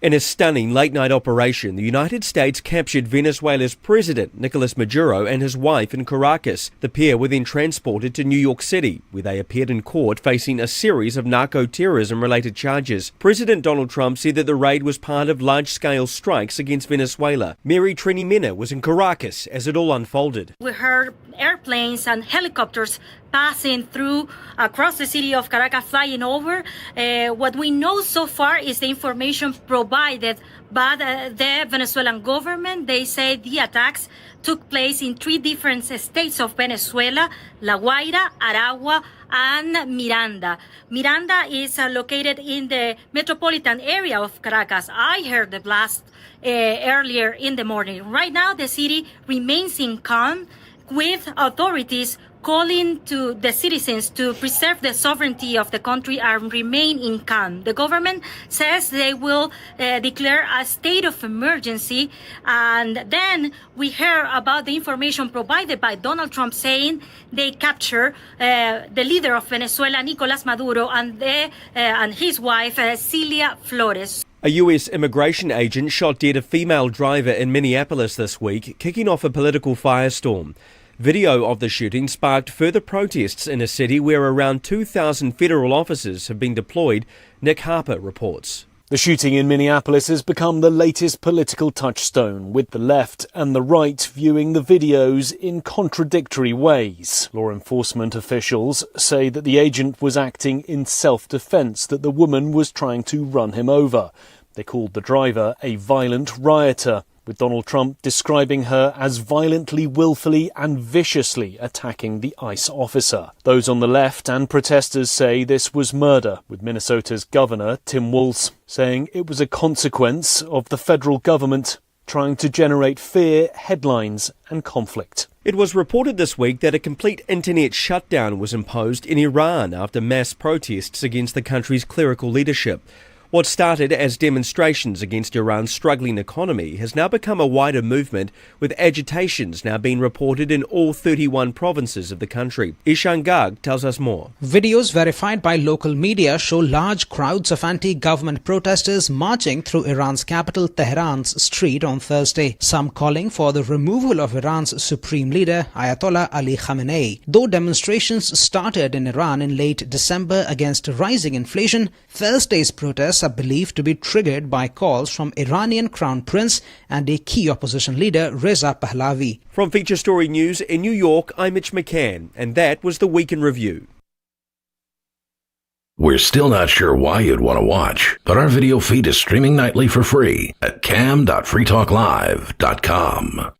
In a stunning late-night operation, the United States captured Venezuela's president, Nicolas Maduro, and his wife in Caracas. The pair were then transported to New York City, where they appeared in court facing a series of narco-terrorism-related charges. President Donald Trump said that the raid was part of large-scale strikes against Venezuela. Mary Trini Mena was in Caracas as it all unfolded. We heard airplanes and helicopters passing through across the city of Caracas, flying over. What we know so far is the information provided by the Venezuelan government. They say the attacks took place in 3 different states of Venezuela: La Guaira, Aragua, and Miranda. Miranda is located in the metropolitan area of Caracas. I heard the blast earlier in the morning. Right now, the city remains in calm, with authorities calling to the citizens to preserve the sovereignty of the country and remain in calm. The government says they will declare a state of emergency. And then we hear about the information provided by Donald Trump saying they capture the leader of Venezuela, Nicolas Maduro, and his wife, Celia Flores. A U.S. immigration agent shot dead a female driver in Minneapolis this week, kicking off a political firestorm. Video of the shooting sparked further protests in a city where around 2,000 federal officers have been deployed, Nick Harper reports. The shooting in Minneapolis has become the latest political touchstone, with the left and the right viewing the videos in contradictory ways. Law enforcement officials say that the agent was acting in self-defense, that the woman was trying to run him over. They called the driver a violent rioter, with Donald Trump describing her as violently, willfully and viciously attacking the ICE officer. Those on the left and protesters say this was murder, with Minnesota's governor, Tim Walz, saying it was a consequence of the federal government trying to generate fear, headlines and conflict. It was reported this week that a complete internet shutdown was imposed in Iran after mass protests against the country's clerical leadership. What started as demonstrations against Iran's struggling economy has now become a wider movement, with agitations now being reported in all 31 provinces of the country. Ishan Garg tells us more. Videos verified by local media show large crowds of anti-government protesters marching through Iran's capital Tehran's street on Thursday, some calling for the removal of Iran's supreme leader Ayatollah Ali Khamenei. Though demonstrations started in Iran in late December against rising inflation, Thursday's protests are believed to be triggered by calls from Iranian Crown Prince and a key opposition leader, Reza Pahlavi. From Feature Story News in New York, I'm Mitch McCann, and that was the Week in Review. We're still not sure why you'd want to watch, but our video feed is streaming nightly for free at cam.freetalklive.com.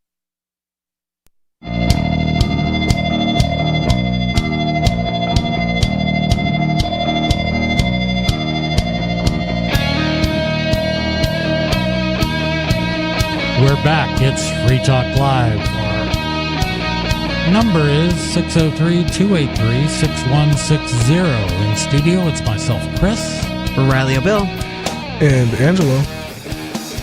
We're back. It's Free Talk Live. Our number is 603-283-6160. In studio, it's myself, Chris. Riley O'Bill. And Angelo.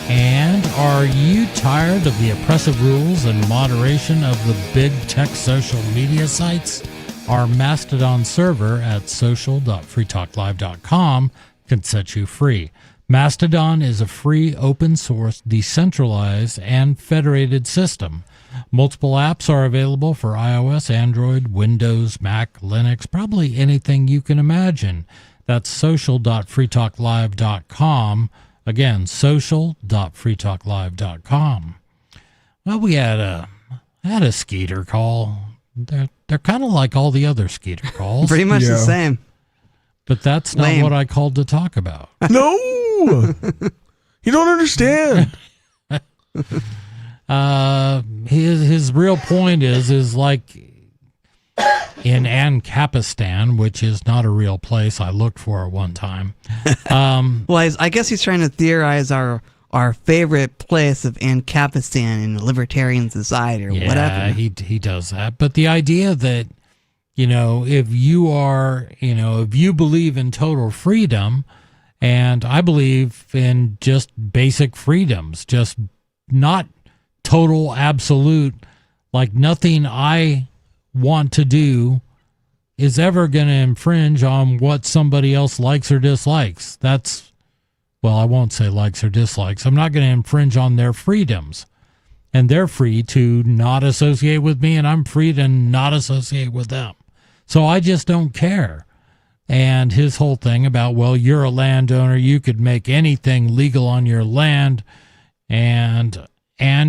And are you tired of the oppressive rules and moderation of the big tech social media sites? Our Mastodon server at social.freetalklive.com can set you free. Mastodon is a free, open-source, decentralized, and federated system. Multiple apps are available for iOS, Android, Windows, Mac, Linux, probably anything you can imagine. That's social.freetalklive.com. Again, social.freetalklive.com. Well, we had a Skeeter call. They're kind of like all the other Skeeter calls. Pretty much the same. But that's not what I called to talk about. No! You don't understand. His real point is like in Ancapistan, which is not a real place. I looked for it one time. Well, I guess he's trying to theorize our favorite place of Ancapistan in a libertarian society or whatever. Yeah, he does that. But the idea that, if you believe in total freedom, and I believe in just basic freedoms, just not total absolute, like nothing I want to do is ever going to infringe on what somebody else likes or dislikes. Well, I won't say likes or dislikes. I'm not going to infringe on their freedoms. And they're free to not associate with me, and I'm free to not associate with them. So I just don't care. And his whole thing about, well, you're a landowner, you could make anything legal on your land, and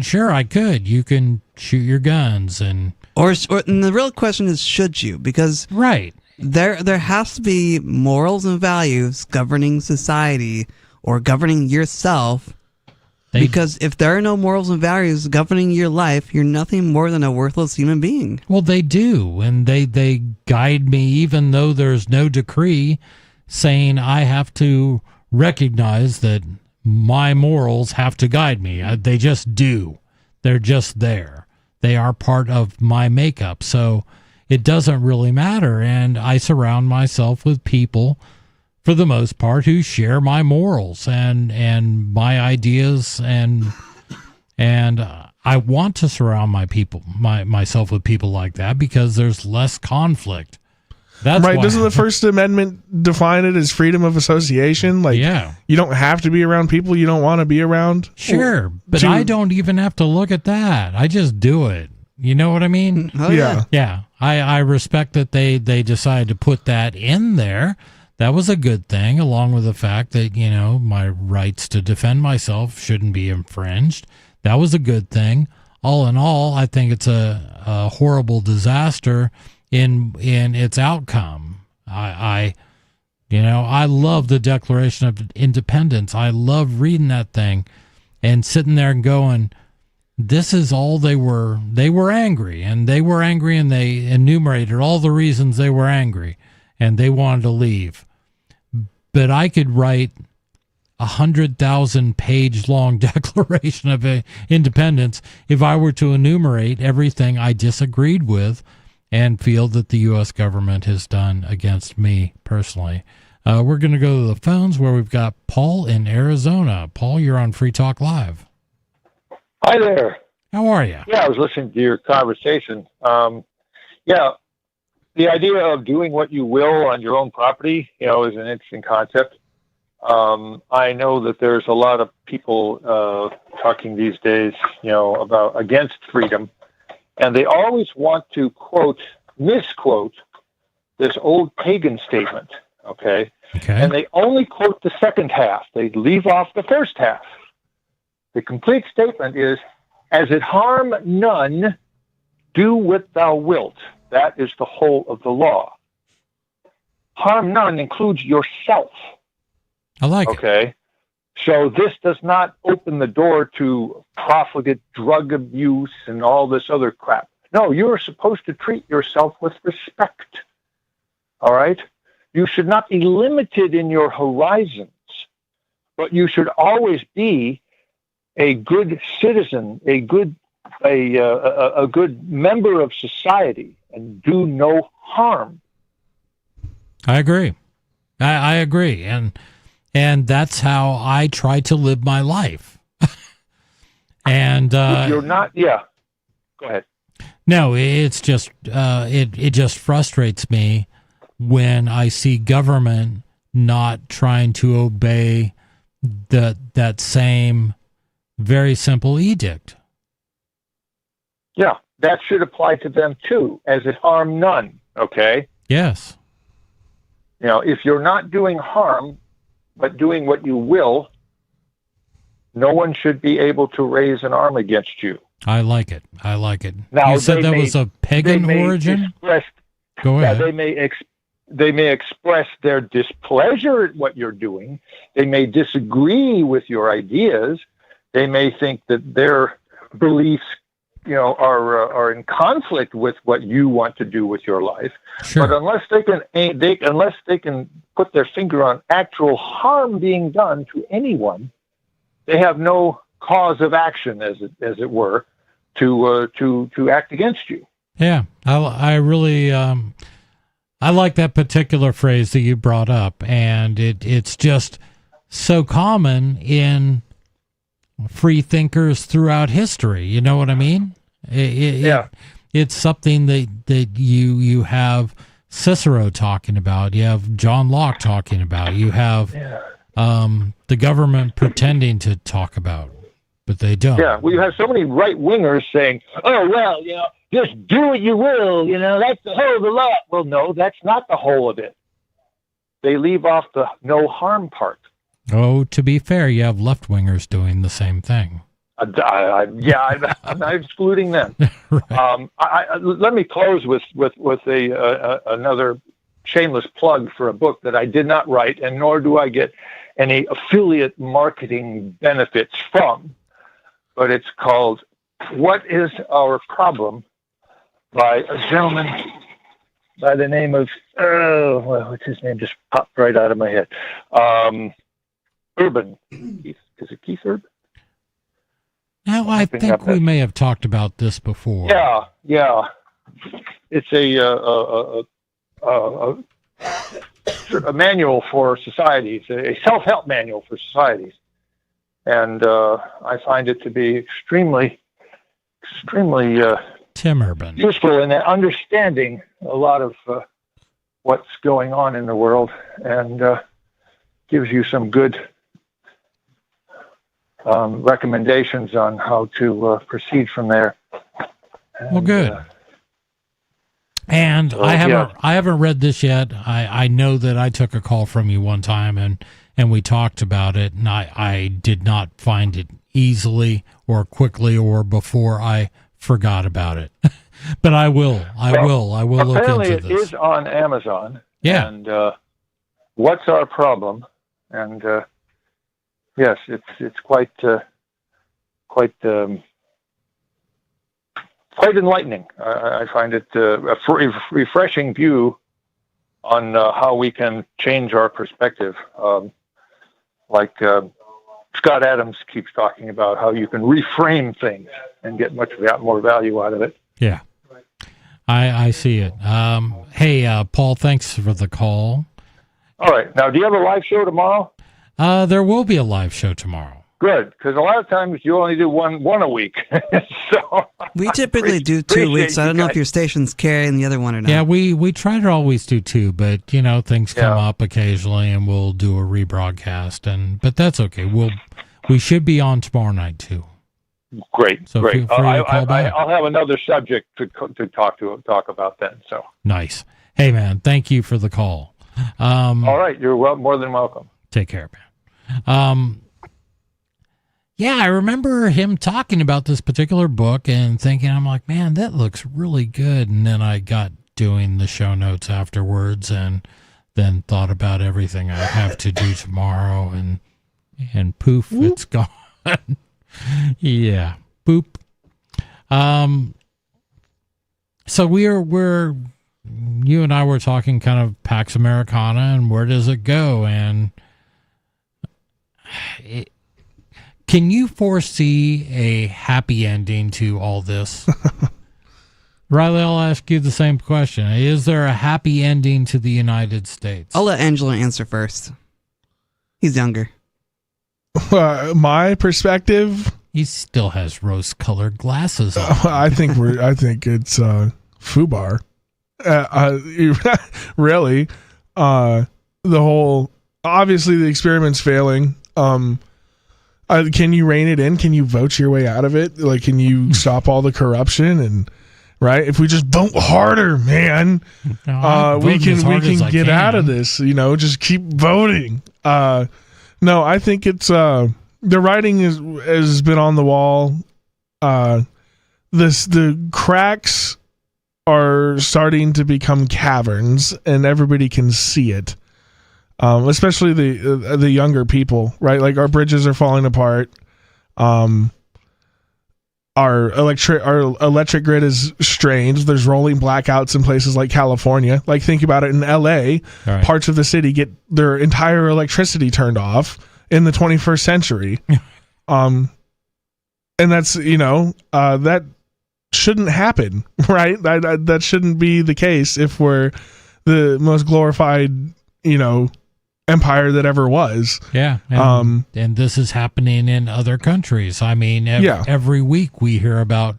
sure, I could. You can shoot your guns and the real question is, should you? Because there has to be morals and values governing society or governing yourself. Because if there are no morals and values governing your life, you're nothing more than a worthless human being. Well, they do, and they guide me, even though there's no decree saying I have to recognize that my morals have to guide me. They just do. They're just there. They are part of my makeup, so it doesn't really matter, and I surround myself with people, for the most part, who share my morals and my ideas, and I want to surround myself with people like that because there's less conflict. That's right. Doesn't the First Amendment define it as freedom of association? Like, you don't have to be around people you don't want to be around. Sure, but I don't even have to look at that. I just do it. You know what I mean? Oh, yeah. Yeah. I respect that they decided to put that in there. That was a good thing, along with the fact that, my rights to defend myself shouldn't be infringed. That was a good thing. All in all, I think it's a horrible disaster in its outcome. I love the Declaration of Independence. I love reading that thing and sitting there and going, this is all they were. They were angry, and they enumerated all the reasons they were angry, and they wanted to leave. But I could write 100,000-page long Declaration of Independence if I were to enumerate everything I disagreed with and feel that the U.S. government has done against me personally. We're going to go to the phones where we've got Paul in Arizona. Paul, you're on Free Talk Live. Hi there. How are you? Yeah, I was listening to your conversation. The idea of doing what you will on your own property, is an interesting concept. I know that there's a lot of people talking these days, about against freedom, and they always want to misquote this old pagan statement. Okay. And they only quote the second half. They leave off the first half. The complete statement is, as it harm none, do what thou wilt. That is the whole of the law. Harm none includes yourself. I like it. Okay. So this does not open the door to profligate drug abuse and all this other crap. No, you're supposed to treat yourself with respect. All right? You should not be limited in your horizons, but you should always be a good citizen, a good member of society, and do no harm. I agree. I agree, and that's how I try to live my life. And you're not. Yeah. Go ahead. No, it's just it just frustrates me when I see government not trying to obey that same very simple edict. Yeah, that should apply to them too, as it harm none, okay? Yes. You know, if you're not doing harm, but doing what you will, no one should be able to raise an arm against you. I like it. I like it. Now, you said that was a pagan origin? Go ahead. Yeah, they may express their displeasure at what you're doing. They may disagree with your ideas. They may think that their beliefs, you know, are in conflict with what you want to do with your life. Sure. But unless they can put their finger on actual harm being done to anyone, they have no cause of action, as it were, to act against you. Yeah, I really I like that particular phrase that you brought up, and it's just so common in free thinkers throughout history. You know what I mean? It's something that you have Cicero talking about. You have John Locke talking about. You have the government pretending to talk about, but they don't. Yeah, well, you have so many right-wingers saying, oh, well, you know, just do what you will, you know, that's the whole of the law. Well, no, that's not the whole of it. They leave off the no harm part. Oh, to be fair, you have left-wingers doing the same thing. I'm not excluding them. Right. Let me close with another shameless plug for a book that I did not write, and nor do I get any affiliate marketing benefits from. But it's called "What Is Our Problem?" by a gentleman by the name of what's his name? Just popped right out of my head. Urban. Is it Keith Urban? Now, I think we may have talked about this before. Yeah. It's a manual for societies, a self-help manual for societies. And I find it to be extremely Tim Urban. useful in understanding a lot of what's going on in the world, and gives you some good recommendations on how to proceed from there. Well, good. And I haven't read this yet. I know that I took a call from you one time and we talked about it, and I did not find it easily or quickly or before I forgot about it. But I will look into this. Apparently it is on Amazon. Yeah. And What's Our Problem? And yes, it's quite enlightening. I find it a refreshing view on how we can change our perspective. Like Scott Adams keeps talking about how you can reframe things and get much more value out of it. Yeah, I see it. Hey, Paul, thanks for the call. All right. Now, do you have a live show tomorrow? There will be a live show tomorrow. Good, because a lot of times you only do one a week. So we typically do 2 weeks. I don't know if your station's carrying the other one or not. Yeah, we try to always do 2, but things come up occasionally, and we'll do a rebroadcast. But that's okay. We should be on tomorrow night too. Great, so great. Feel free to call back. I'll have another subject to talk about then. So nice. Hey man, thank you for the call. All right, you're more than welcome. Take care, man. Yeah, I remember him talking about this particular book and thinking, I'm like, man, that looks really good. And then I got doing the show notes afterwards, and then thought about everything I have to do tomorrow, and poof, it's gone. Yeah, boop. So we're you and I were talking kind of Pax Americana and where does it go, and can you foresee a happy ending to all this? Riley, I'll ask you the same question. Is there a happy ending to the United States? I'll let Angela answer first. He's younger. My perspective? He still has rose-colored glasses on. I think it's FUBAR. Really, the whole, obviously the experiment's failing. Can you rein it in? Can you vote your way out of it? Like, can you stop all the corruption? And right, if we just vote harder, man, we can get out of this. Just keep voting. No, I think it's the writing has been on the wall. The cracks are starting to become caverns, and everybody can see it. Especially the younger people, right? Like, our bridges are falling apart. Our electric grid is strained. There's rolling blackouts in places like California. Like, think about it in LA. Right. Parts of the city get their entire electricity turned off in the 21st century. And that's, that shouldn't happen, right? That shouldn't be the case if we're the most glorified, empire that ever was. Yeah. And this is happening in other countries. I mean, every week we hear about,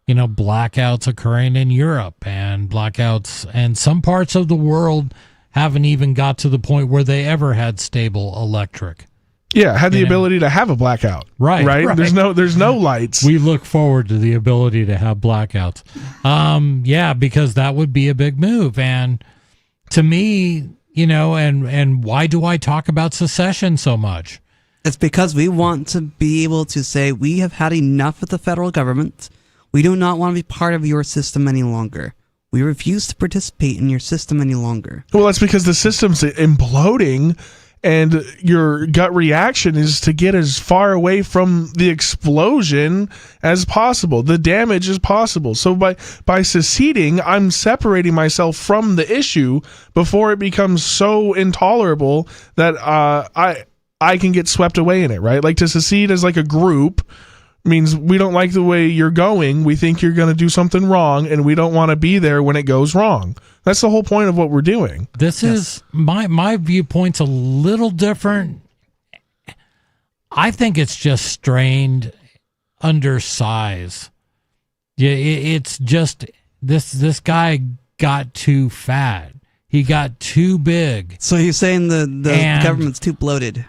blackouts occurring in Europe, and blackouts, and some parts of the world haven't even got to the point where they ever had stable electric. Yeah, had the ability to have a blackout. Right. There's no lights. We look forward to the ability to have blackouts. Because that would be a big move. And to me, and why do I talk about secession so much? It's because we want to be able to say we have had enough of the federal government. We do not want to be part of your system any longer. We refuse to participate in your system any longer. Well, that's because the system's imploding, and your gut reaction is to get as far away from the explosion as possible. The damage is possible. So by seceding, I'm separating myself from the issue before it becomes so intolerable that I can get swept away in it, right? Like, to secede as like a group means we don't like the way you're going. We think you're going to do something wrong, and we don't want to be there when it goes wrong. That's the whole point of what we're doing. This is my viewpoint's a little different. I think it's just strained under size. Yeah, it's just this guy got too fat. He got too big. So you're saying the government's too bloated?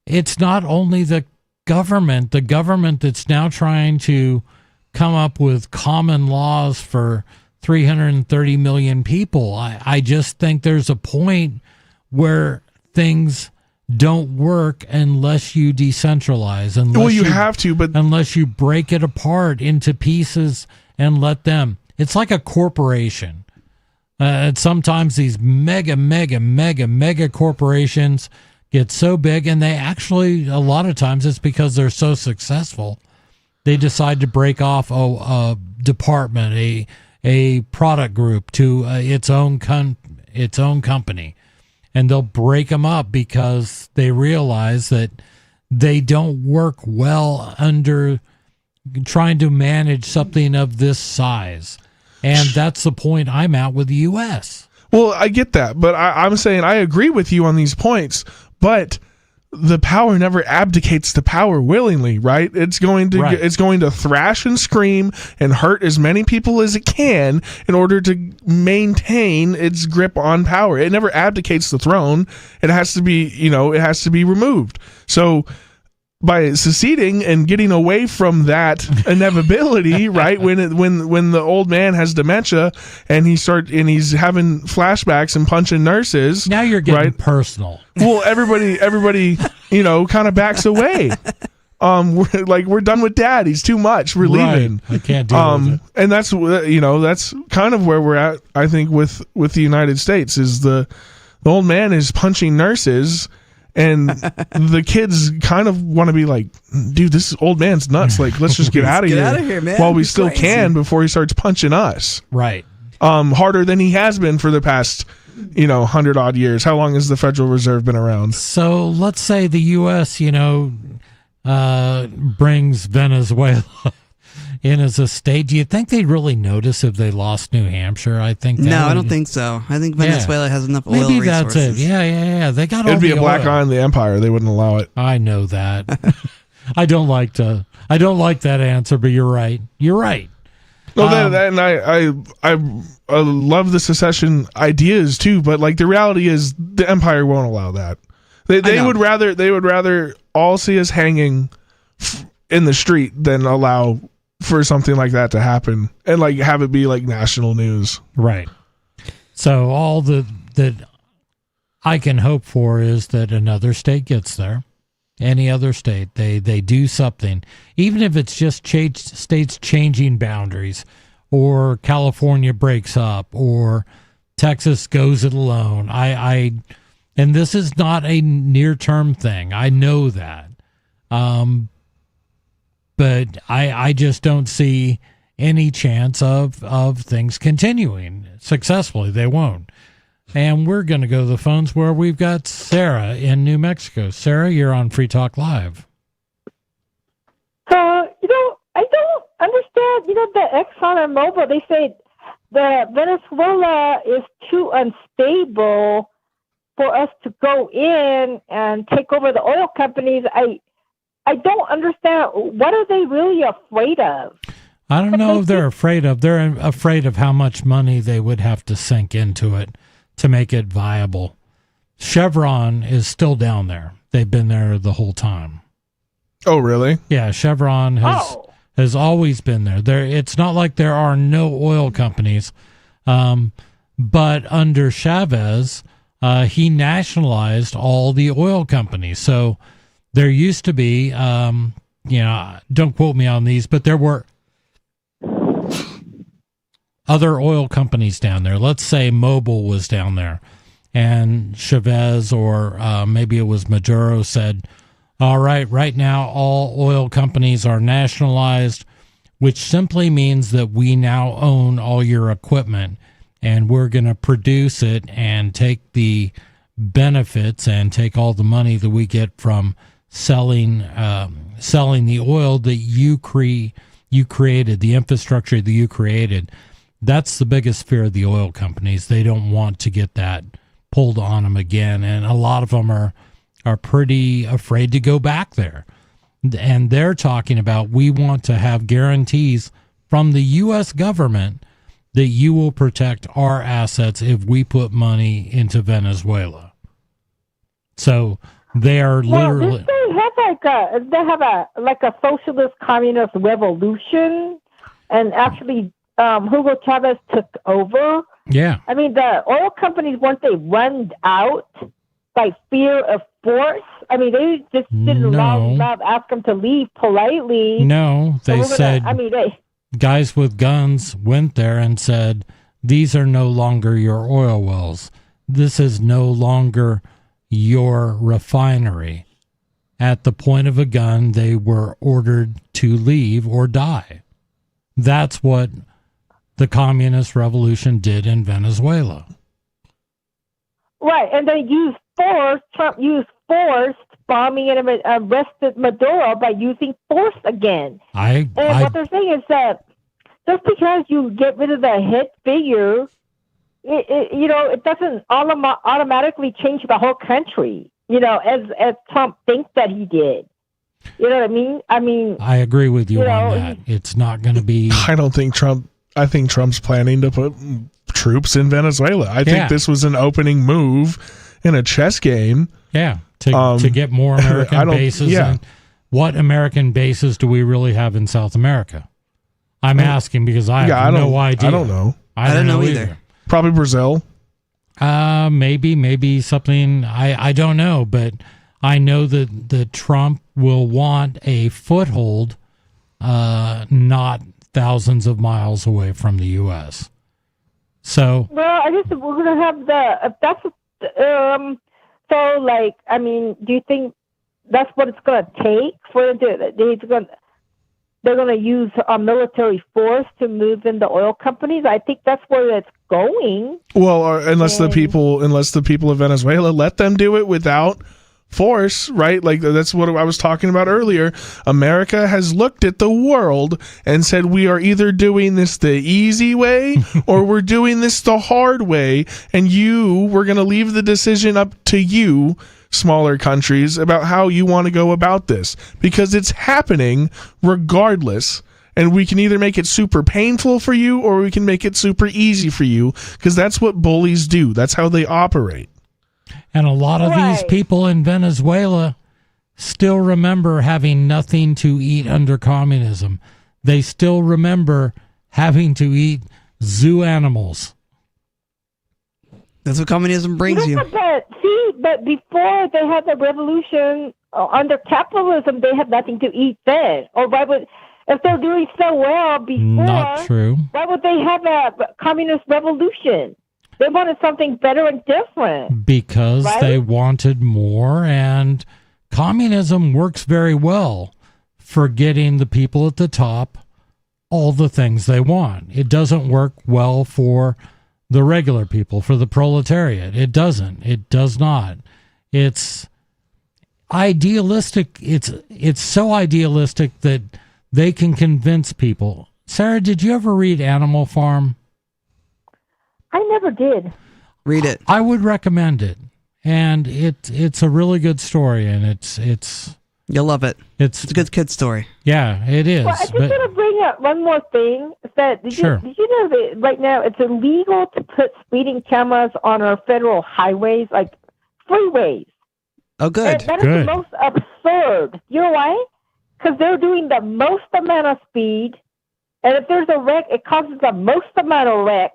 It's not only the government that's now trying to come up with common laws for 330 million people. I just think there's a point where things don't work unless you decentralize. Unless you break it apart into pieces and let them. It's like a corporation. And sometimes these mega corporations get so big, and they actually, a lot of times it's because they're so successful, they decide to break off a department, a product group to its own company, and they'll break them up because they realize that they don't work well under trying to manage something of this size. And that's the point I'm at with the U.S. Well, I get that, but I'm saying I agree with you on these points, but the power never abdicates the power willingly, right? It's going to thrash and scream and hurt as many people as it can in order to maintain its grip on power. It never abdicates the throne. It has to be removed. So by seceding and getting away from that inevitability, right? When the old man has dementia and he's having flashbacks and punching nurses. Now you're getting personal. Well, everybody, kind of backs away. We're done with Dad. He's too much. We're leaving. I can't deal with it. And that's kind of where we're at. I think with the United States is the old man is punching nurses. And the kids kind of want to be like, dude, this old man's nuts. Like, let's just get out of here man. while we still can before he starts punching us. Right. Harder than he has been for the past, 100 odd years. How long has the Federal Reserve been around? So let's say the U.S., brings Venezuela in as a state. Do you think they'd really notice if they lost New Hampshire? I don't think so. I think Venezuela has enough oil Maybe resources. That's it. Yeah. They got It'd be a black eye on the empire. They wouldn't allow it. I know that. I don't like that answer, but you're right. No, and I love the secession ideas too, but like the reality is the empire won't allow that. They would rather all see us hanging in the street than allow for something like that to happen and like have it be like national news. Right. So all that I can hope for is that another state gets there. Any other state, they do something, even if it's just states changing boundaries, or California breaks up, or Texas goes it alone. And this is not a near-term thing. I know that. But I just don't see any chance of things continuing successfully. They won't. And we're going to go to the phones where we've got Sarah in New Mexico. Sarah, you're on Free Talk Live. I don't understand, the Exxon and Mobil, they say that Venezuela is too unstable for us to go in and take over the oil companies. I don't understand. What are they really afraid of? I don't know if they're afraid of. They're afraid of how much money they would have to sink into it to make it viable. Chevron is still down there. They've been there the whole time. Oh, really? Yeah, Chevron has always been there. It's not like there are no oil companies, but under Chavez, he nationalized all the oil companies. So there used to be, don't quote me on these, but there were other oil companies down there. Let's say Mobil was down there, and Chavez or maybe it was Maduro said, all right now all oil companies are nationalized, which simply means that we now own all your equipment, and we're going to produce it and take the benefits and take all the money that we get from selling the oil that you created, the infrastructure that you created. That's the biggest fear of the oil companies. They don't want to get that pulled on them again, and a lot of them are pretty afraid to go back there. And they're talking about, we want to have guarantees from the U.S. government that you will protect our assets if we put money into Venezuela. So they are literally... They have a socialist communist revolution, and actually Hugo Chavez took over. Yeah. I mean, the oil companies, weren't they run out by fear of force? I mean, they just didn't ask them to leave politely. No, they said guys with guns went there and said, these are no longer your oil wells. This is no longer your refinery. At the point of a gun, they were ordered to leave or die. That's what the communist revolution did in Venezuela. Right, and they used force. Trump used force, bombing and arrested Maduro by using force again. What they're saying is that just because you get rid of the head figure, it doesn't automatically change the whole country. As Trump thinks that he did. You know what I mean? I agree with you on that. It's not going to be. I think Trump's planning to put troops in Venezuela. I think this was an opening move in a chess game. Yeah, to get more American bases. Yeah. And what American bases do we really have in South America? I'm asking because I have no idea. I don't know. I don't know either. Probably Brazil. Maybe something. I don't know, but I know that Trump will want a foothold, not thousands of miles away from the U.S. So, well, I guess we're going to have do you think that's what it's going to take for them to? They're going to use a military force to move in the oil companies. I think that's where it's going. Well, unless the people of Venezuela let them do it without force, right? Like that's what I was talking about earlier. America has looked at the world and said we are either doing this the easy way or we're doing this the hard way, and we're going to leave the decision up to you, smaller countries, about how you want to go about this, because it's happening regardless. And we can either make it super painful for you or we can make it super easy for you, because that's what bullies do. That's how they operate. And a lot of these people in Venezuela, still remember having nothing to eat under communism. They still remember having to eat zoo animals. That's what communism brings you. But before they had the revolution under capitalism, they had nothing to eat then. Or why would, if they're doing so well before, not true. Why would they have a communist revolution? They wanted something better and different. Because right? they wanted more, and communism works very well for getting the people at the top all the things they want. It doesn't work well for the regular people, for the proletariat. It doesn't. It does not. It's idealistic. It's so idealistic that they can convince people. Sarah, did you ever read Animal Farm? I never did. Read it. I would recommend it. And it's a really good story, and it's you'll love it. It's a good kid story. Yeah, it is. Well, I just want to bring up one more thing. Did you know that right now it's illegal to put speeding cameras on our federal highways, like freeways? Oh, good. That is the most absurd. You know why? Because they're doing the most amount of speed, and if there's a wreck, it causes the most amount of wreck.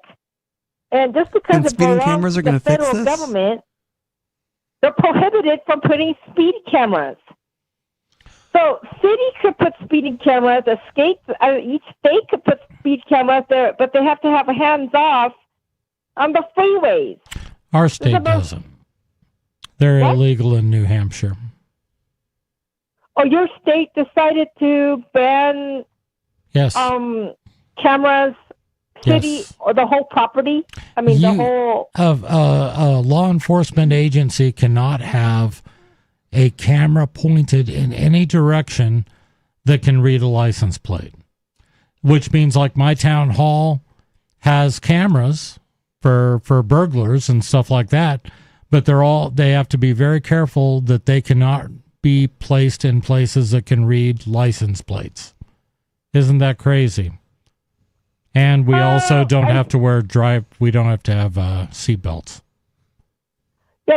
And just because it speeding belongs cameras are to the going to fix federal this? government, they're prohibited from putting speed cameras. So cities could put speeding cameras. Each state could put speed cameras there, but they have to have hands off on the freeways. Our state doesn't. They're illegal in New Hampshire. Oh, your state decided to ban cameras, city, or the whole property? I mean, the whole... A law enforcement agency cannot have a camera pointed in any direction that can read a license plate, which means like my town hall has cameras for burglars and stuff like that, but they have to be very careful that they cannot be placed in places that can read license plates. Isn't that crazy? And we also don't have to we don't have to have seatbelts. Yeah,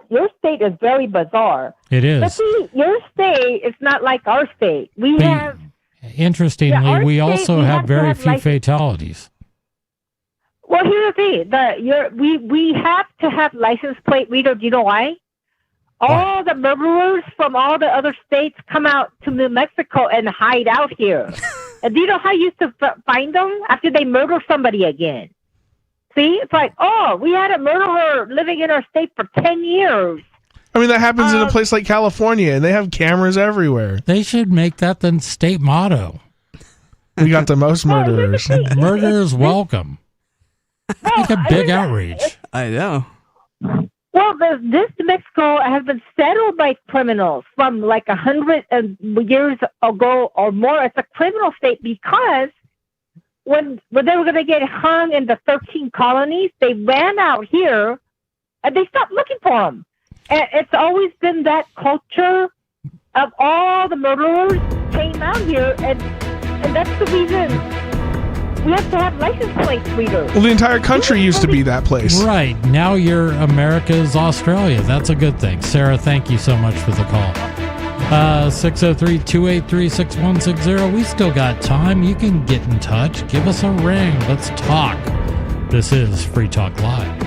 your state is very bizarre. It is. But see, your state is not like our state. Interestingly, we also have very few fatalities. Well, here's the thing: we have to have license plate reader. Do you know why? All the murderers from all the other states come out to New Mexico and hide out here. And do you know how you used to find them? After they murder somebody again. See? It's like, we had a murderer living in our state for 10 years. I mean, that happens in a place like California, and they have cameras everywhere. They should make that the state motto. We got the most murderers. Murderers welcome. Make a big outreach. I know. Well, this New Mexico has been settled by criminals from like 100 years ago or more. It's a criminal state because when they were going to get hung in the 13 colonies, they ran out here and they stopped looking for them. And it's always been that culture of all the murderers came out here, and that's the reason we have to have license plate readers. Well, the entire country used to be that place. Right. Now you're America's Australia. That's a good thing. Sarah, thank you so much for the call. 603-283-6160. We still got time. You can get in touch. Give us a ring. Let's talk. This is Free Talk Live.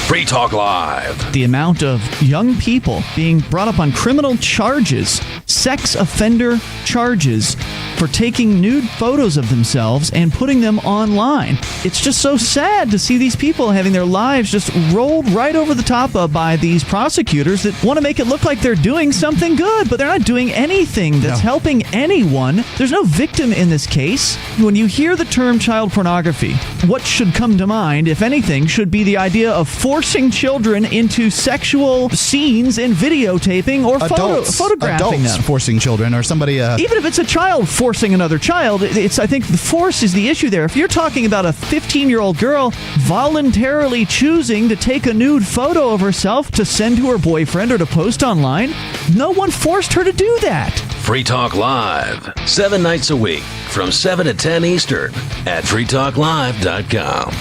Free Talk Live. The amount of young people being brought up on criminal charges, sex offender charges, for taking nude photos of themselves and putting them online. It's just so sad to see these people having their lives just rolled right over the top of by these prosecutors that want to make it look like they're doing something good, but they're not doing anything that's helping anyone. There's no victim in this case. When you hear the term child pornography, what should come to mind, if anything, should be the idea of forcing children into sexual scenes and videotaping or photographing them. Forcing children, or somebody... Even if it's a child forcing another child, I think the force is the issue there. If you're talking about a 15-year-old girl voluntarily choosing to take a nude photo of herself to send to her boyfriend or to post online, no one forced her to do that. Free Talk Live. 7 nights a week. Free from 7 to 10 Eastern at freetalklive.com.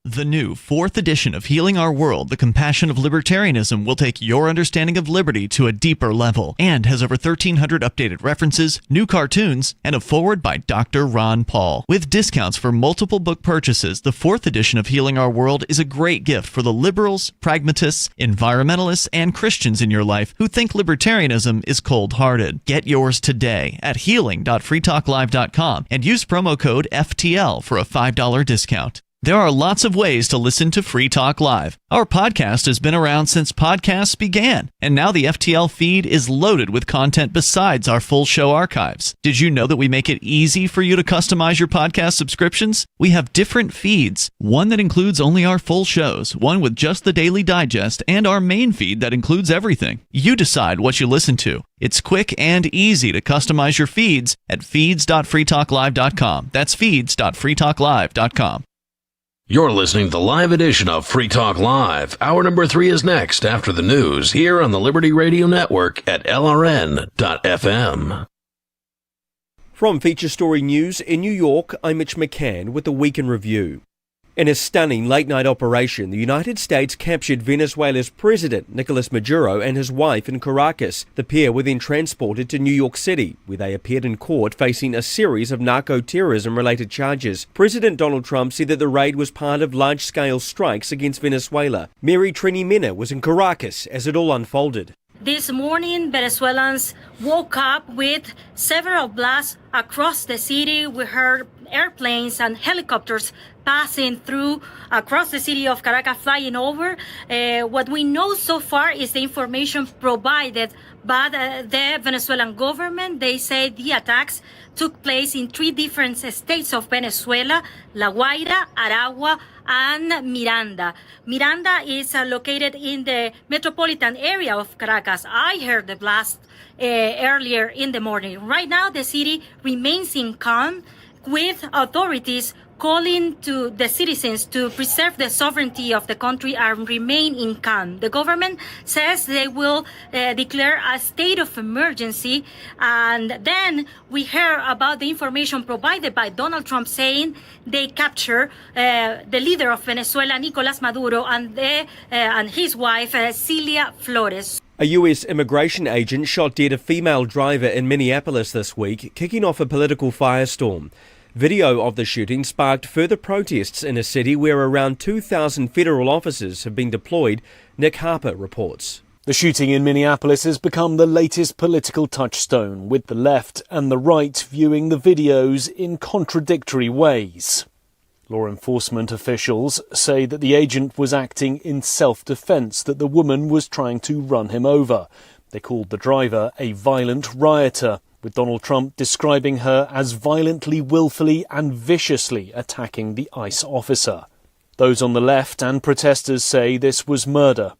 The new 4th edition of Healing Our World, The Compassion of Libertarianism, will take your understanding of liberty to a deeper level and has over 1,300 updated references, new cartoons, and a foreword by Dr. Ron Paul. With discounts for multiple book purchases, the 4th edition of Healing Our World is a great gift for the liberals, pragmatists, environmentalists, and Christians in your life who think libertarianism is cold-hearted. Get yours today at healing.freetalklive.com and use promo code FTL for a $5 discount. There are lots of ways to listen to Free Talk Live. Our podcast has been around since podcasts began, and now the FTL feed is loaded with content besides our full show archives. Did you know that we make it easy for you to customize your podcast subscriptions? We have different feeds, one that includes only our full shows, one with just the Daily Digest, and our main feed that includes everything. You decide what you listen to. It's quick and easy to customize your feeds at feeds.freetalklive.com. That's feeds.freetalklive.com. You're listening to the live edition of Free Talk Live. Hour number 3 is next after the news here on the Liberty Radio Network at LRN.FM. From Feature Story News in New York, I'm Mitch McCann with the Week in Review. In a stunning late-night operation, the United States captured Venezuela's president, Nicolas Maduro, and his wife in Caracas. The pair were then transported to New York City, where they appeared in court facing a series of narco-terrorism-related charges. President Donald Trump said that the raid was part of large-scale strikes against Venezuela. Mary Trini Mena was in Caracas as it all unfolded. This morning, Venezuelans woke up with several blasts across the city. We heard airplanes and helicopters passing through across the city of Caracas, flying over. What we know so far is the information provided by the Venezuelan government. They say the attacks took place in 3 different states of Venezuela: La Guaira, Aragua, and Miranda. Miranda is located in the metropolitan area of Caracas. I heard the blast earlier in the morning. Right now, the city remains in calm, with authorities calling to the citizens to preserve the sovereignty of the country and remain in calm. The government says they will declare a state of emergency. And then we hear about the information provided by Donald Trump saying they capture the leader of Venezuela, Nicolas Maduro, and his wife, Celia Flores. A U.S. immigration agent shot dead a female driver in Minneapolis this week, kicking off a political firestorm. Video of the shooting sparked further protests in a city where around 2,000 federal officers have been deployed, Nick Harper reports. The shooting in Minneapolis has become the latest political touchstone, with the left and the right viewing the videos in contradictory ways. Law enforcement officials say that the agent was acting in self-defense, that the woman was trying to run him over. They called the driver a violent rioter, with Donald Trump describing her as violently, willfully and viciously attacking the ICE officer. Those on the left and protesters say this was murder,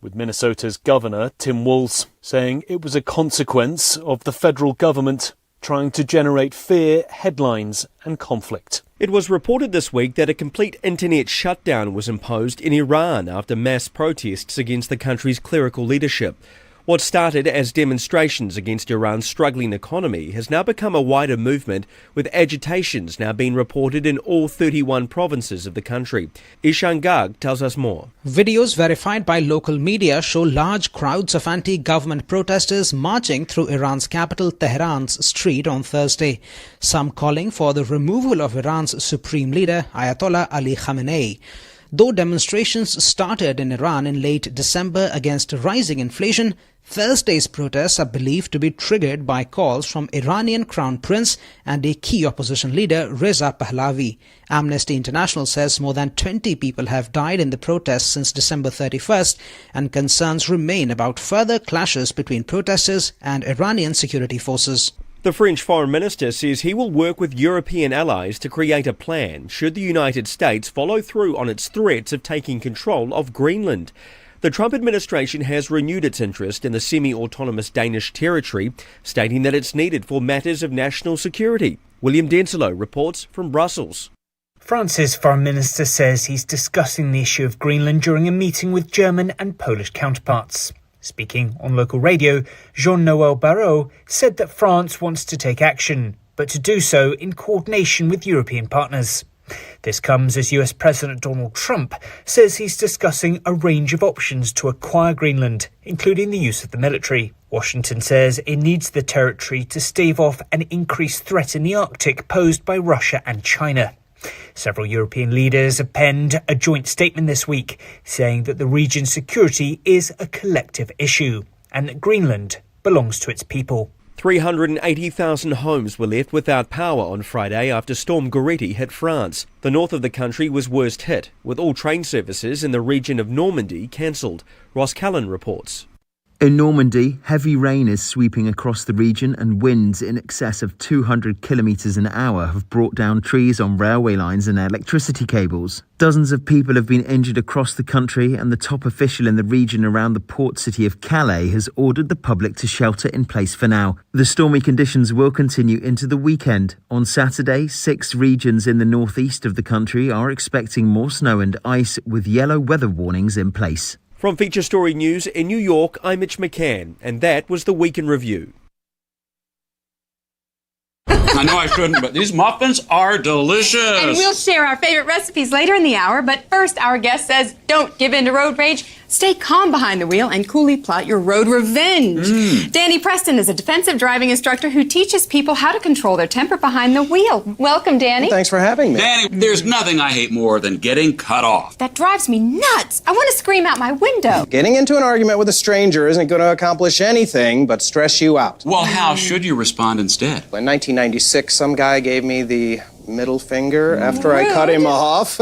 with Minnesota's governor, Tim Walz, saying it was a consequence of the federal government trying to generate fear, headlines and conflict. It was reported this week that a complete internet shutdown was imposed in Iran after mass protests against the country's clerical leadership. What started as demonstrations against Iran's struggling economy has now become a wider movement, with agitations now being reported in all 31 provinces of the country. Ishan Garg tells us more. Videos verified by local media show large crowds of anti-government protesters marching through Iran's capital Tehran's street on Thursday, some calling for the removal of Iran's supreme leader, Ayatollah Ali Khamenei. Though demonstrations started in Iran in late December against rising inflation, Thursday's protests are believed to be triggered by calls from Iranian Crown Prince and a key opposition leader, Reza Pahlavi. Amnesty International says more than 20 people have died in the protests since December 31st, and concerns remain about further clashes between protesters and Iranian security forces. The French Foreign Minister says he will work with European allies to create a plan should the United States follow through on its threats of taking control of Greenland. The Trump administration has renewed its interest in the semi-autonomous Danish territory, stating that it's needed for matters of national security. William Denslow reports from Brussels. France's foreign minister says he's discussing the issue of Greenland during a meeting with German and Polish counterparts. Speaking on local radio, Jean-Noël Barrot said that France wants to take action, but to do so in coordination with European partners. This comes as US President Donald Trump says he's discussing a range of options to acquire Greenland, including the use of the military. Washington says it needs the territory to stave off an increased threat in the Arctic posed by Russia and China. Several European leaders have penned a joint statement this week saying that the region's security is a collective issue and that Greenland belongs to its people. 380,000 homes were left without power on Friday after Storm Gority hit France. The north of the country was worst hit, with all train services in the region of Normandy cancelled. Ross Callan reports. In Normandy, heavy rain is sweeping across the region and winds in excess of 200 kilometres an hour have brought down trees on railway lines and electricity cables. Dozens of people have been injured across the country, and the top official in the region around the port city of Calais has ordered the public to shelter in place for now. The stormy conditions will continue into the weekend. On Saturday, 6 regions in the northeast of the country are expecting more snow and ice with yellow weather warnings in place. From Feature Story News in New York, I'm Mitch McCann, and that was the Week in Review. I know I shouldn't, but these muffins are delicious. And we'll share our favorite recipes later in the hour, but first our guest says don't give in to road rage, stay calm behind the wheel, and coolly plot your road revenge. Danny Preston is a defensive driving instructor who teaches people how to control their temper behind the wheel. Welcome, Danny. Thanks for having me. Danny, there's nothing I hate more than getting cut off. That drives me nuts. I want to scream out my window. Getting into an argument with a stranger isn't going to accomplish anything but stress you out. Well, how should you respond instead? In 1996, some guy gave me the middle finger after I cut him off.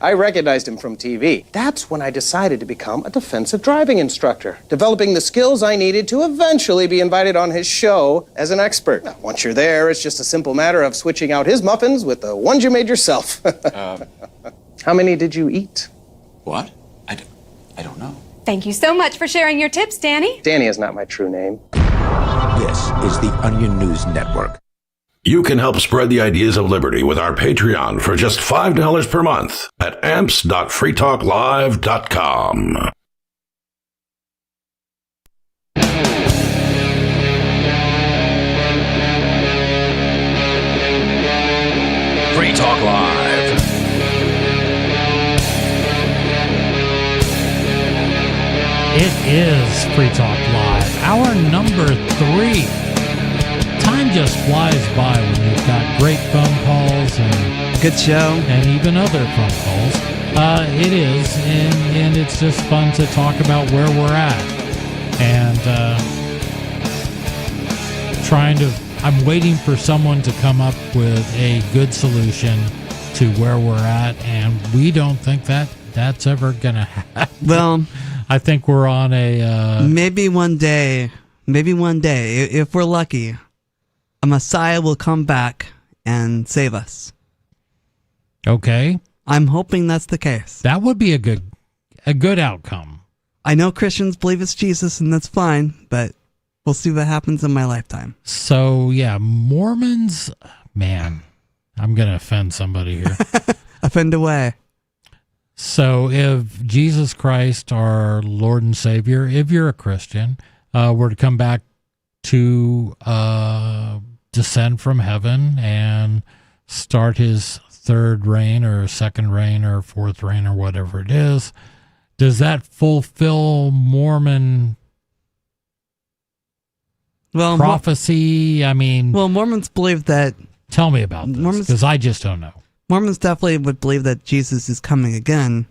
I recognized him from TV. That's when I decided to become a defensive driving instructor, developing the skills I needed to eventually be invited on his show as an expert. Now, once you're there, it's just a simple matter of switching out his muffins with the ones you made yourself. How many did you eat? What? I don't know. Thank you so much for sharing your tips, Danny. Danny is not my true name. This is the Onion News Network. You can help spread the ideas of liberty with our Patreon for just $5 per month at amps.freetalklive.com. Free Talk Live. It is Free Talk Live, hour number 3. Time just flies by when you've got great phone calls and good show and even other phone calls. It is, and it's just fun to talk about where we're at and I'm waiting for someone to come up with a good solution to where we're at, and we don't think that's ever gonna happen. Well, I think we're on a maybe one day, if we're lucky, a Messiah will come back and save us. Okay. I'm hoping that's the case. That would be a good outcome. I know Christians believe it's Jesus, and that's fine, but we'll see what happens in my lifetime. So, yeah, Mormons, man, I'm going to offend somebody here. Offend away. So if Jesus Christ, our Lord and Savior, if you're a Christian, were to come back to descend from heaven and start his third reign or second reign or fourth reign or whatever it is, does that fulfill Mormon prophecy? I mean, Mormons believe that. Tell me about this, because I just don't know. Mormons definitely would believe that Jesus is coming again,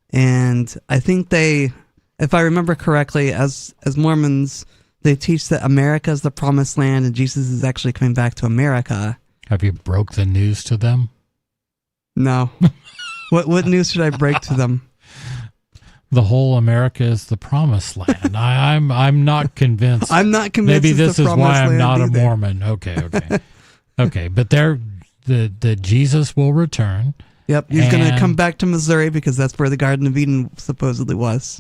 and I think they, if I remember correctly, as Mormons, they teach that America is the promised land and Jesus is actually coming back to America. Have you broke the news to them? No. What news should I break to them? The whole America is the promised land. I'm not convinced. I'm not convinced. Maybe this is why I'm not either. a Mormon. Okay. Okay, but the Jesus will return. Yep, he's going to come back to Missouri because that's where the Garden of Eden supposedly was.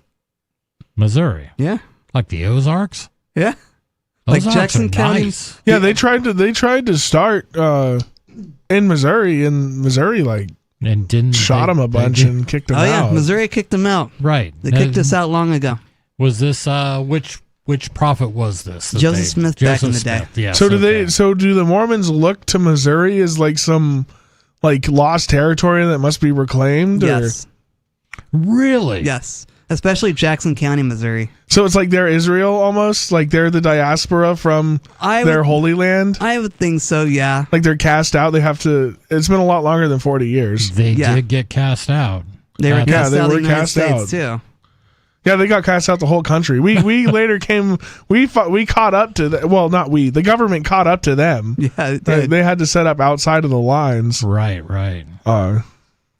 Missouri? Yeah. Like the Ozarks? Yeah. Ozarks like Jackson County. Nice. Yeah, they tried to start in Missouri, and Missouri and didn't shot him a bunch and kicked him out. Oh yeah, Missouri kicked him out. Right. They kicked us out long ago. Was this which prophet was this? Joseph Smith back in the day. Yeah. So do the Mormons look to Missouri as like some like lost territory that must be reclaimed? Yes. Really? Yes. Especially Jackson County, Missouri. So it's like they're Israel almost? Like they're the diaspora from their Holy Land? I would think so, yeah. Like they're cast out. They have to. It's been a lot longer than 40 years. They did get cast out. They were cast out of the United States, too. Yeah, they got cast out the whole country. We later came. We caught up to not we. The government caught up to them. Yeah, they had to set up outside of the lines. Right.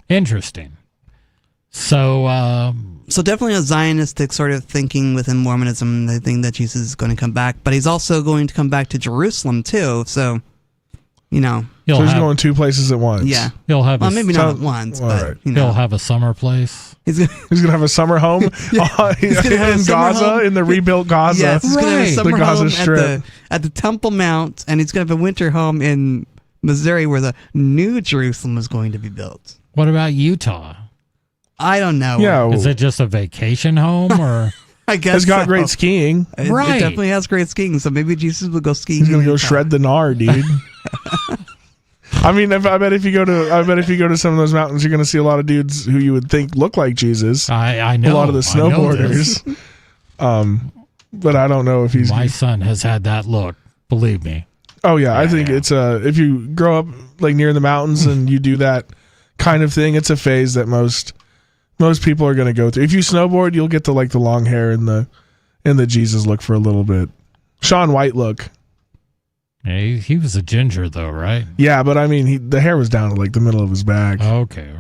Interesting. So definitely a Zionistic sort of thinking within Mormonism. They think that Jesus is going to come back, but he's also going to come back to Jerusalem too. So, so he's going two places at once. Yeah, he'll have. Maybe not at once, but right. He'll have a summer place. He's gonna have a summer home in Gaza, in the rebuilt Gaza. Yes, he's gonna have a summer the Gaza home Strip at the Temple Mount, and he's gonna have a winter home in Missouri, where the new Jerusalem is going to be built. What about Utah? I don't know. Yeah, is it just a vacation home, or I guess it's got great skiing? It definitely has great skiing. So maybe Jesus will go skiing. He's gonna go shred the gnar, dude. I mean, I bet if you go to some of those mountains, you're going to see a lot of dudes who you would think look like Jesus. I know a lot of the snowboarders. But I don't know if he's. My son has had that look. Believe me. Oh yeah, I think it's if you grow up like near the mountains and you do that kind of thing, it's a phase that most people are going to go through. If you snowboard, you'll get the like the long hair and the Jesus look for a little bit. Shaun White look. Yeah, he was a ginger though, right? Yeah, but I mean, the hair was down to like the middle of his back. Okay.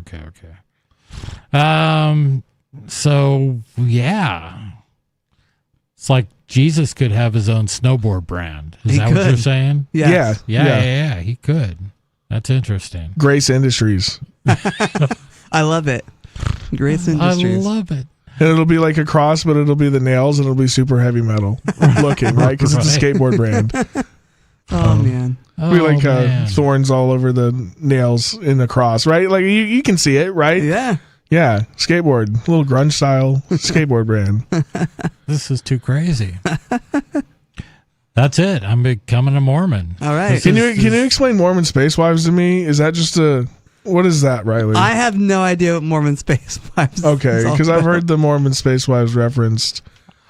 So yeah, it's like Jesus could have his own snowboard brand. Is that what you're saying? Yeah. Yeah. He could. That's interesting. Grace Industries. I love it. Grace Industries. I love it. And it'll be like a cross, but it'll be the nails, and it'll be super heavy metal looking, right? Because it's a skateboard brand. Oh man! We like thorns all over the nails in the cross, right? Like you can see it, right? Yeah. Skateboard, a little grunge style skateboard brand. This is too crazy. That's it. I'm becoming a Mormon. All right. Can you explain Mormon space wives to me? Is that just what is that, Riley? I have no idea what Mormon space wives. Okay, because I've heard the Mormon space wives referenced.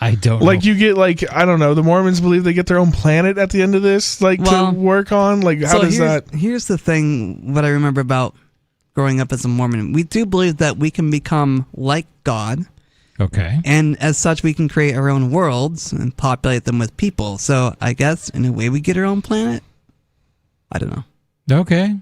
I don't like know. You get like I don't know. The Mormons believe they get their own planet at the end of this, to work on. Like how does that? Here's the thing. What I remember about growing up as a Mormon, we do believe that we can become like God. Okay. And as such, we can create our own worlds and populate them with people. So I guess in a way, we get our own planet. I don't know. Okay.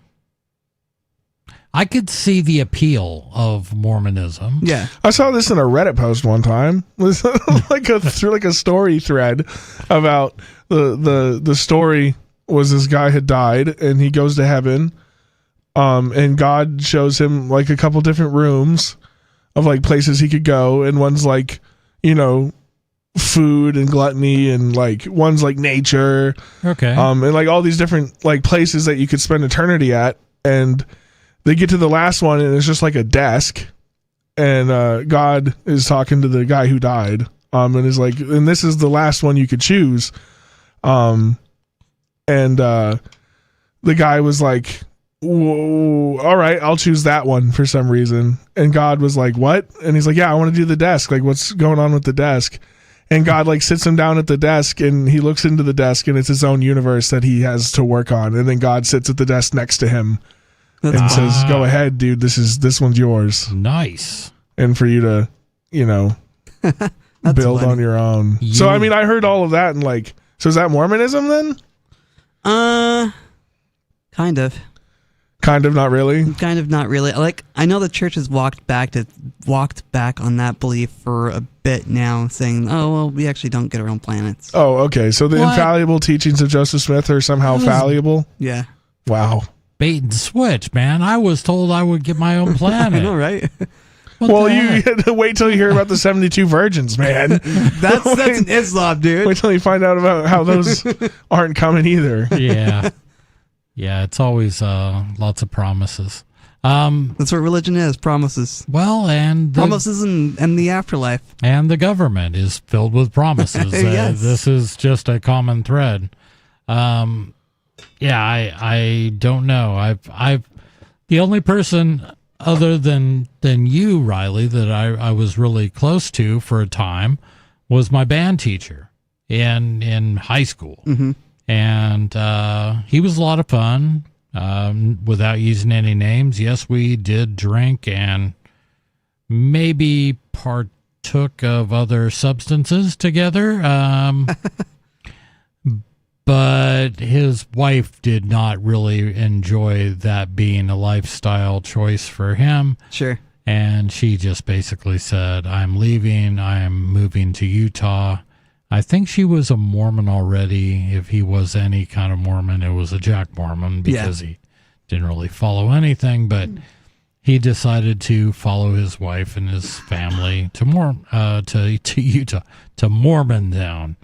I could see the appeal of Mormonism. Yeah. I saw this in a Reddit post one time. It was through a story thread about the story was this guy had died and he goes to heaven. And God shows him like a couple different rooms of like places he could go. And one's like, food and gluttony, and like one's like nature. Okay. And like all these different like places that you could spend eternity at. And they get to the last one and it's just like a desk, and God is talking to the guy who died, and is like, and this is the last one you could choose, and the guy was like, whoa, all right, I'll choose that one for some reason, and God was like, what? And he's like, yeah, I want to do the desk. Like, what's going on with the desk? And God like sits him down at the desk, and he looks into the desk, and it's his own universe that he has to work on, and then God sits at the desk next to him. And says, go ahead, dude, this one's yours. Nice. And for you to, build on your own. So, I mean, I heard all of that and like, so is that Mormonism then? Kind of. Kind of, not really? Kind of, not really. Like, I know the church has walked back on that belief for a bit now, saying, oh, well, we actually don't get our own planets. Oh, okay. So the infallible teachings of Joseph Smith are somehow fallible? Yeah. Wow. Bait and switch, man. I was told I would get my own planet. I know, right? Well, you had to wait till you hear about the 72 virgins, man. That's an Islam, dude. Wait till you find out about how those aren't coming either. Yeah. Yeah, it's always lots of promises. That's what religion is, promises. Well, and promises and the afterlife. And the government is filled with promises. Yes. This is just a common thread. I don't know. I've the only person other than you, Riley, that I was really close to for a time was my band teacher in high school. Mm-hmm. And he was a lot of fun. Without using any names, yes, we did drink and maybe partook of other substances together. But his wife did not really enjoy that being a lifestyle choice for him. Sure. And she just basically said, I'm leaving. I'm moving to Utah. I think she was a Mormon already. If he was any kind of Mormon, it was a Jack Mormon because he didn't really follow anything. But he decided to follow his wife and his family to Utah, to Mormontown.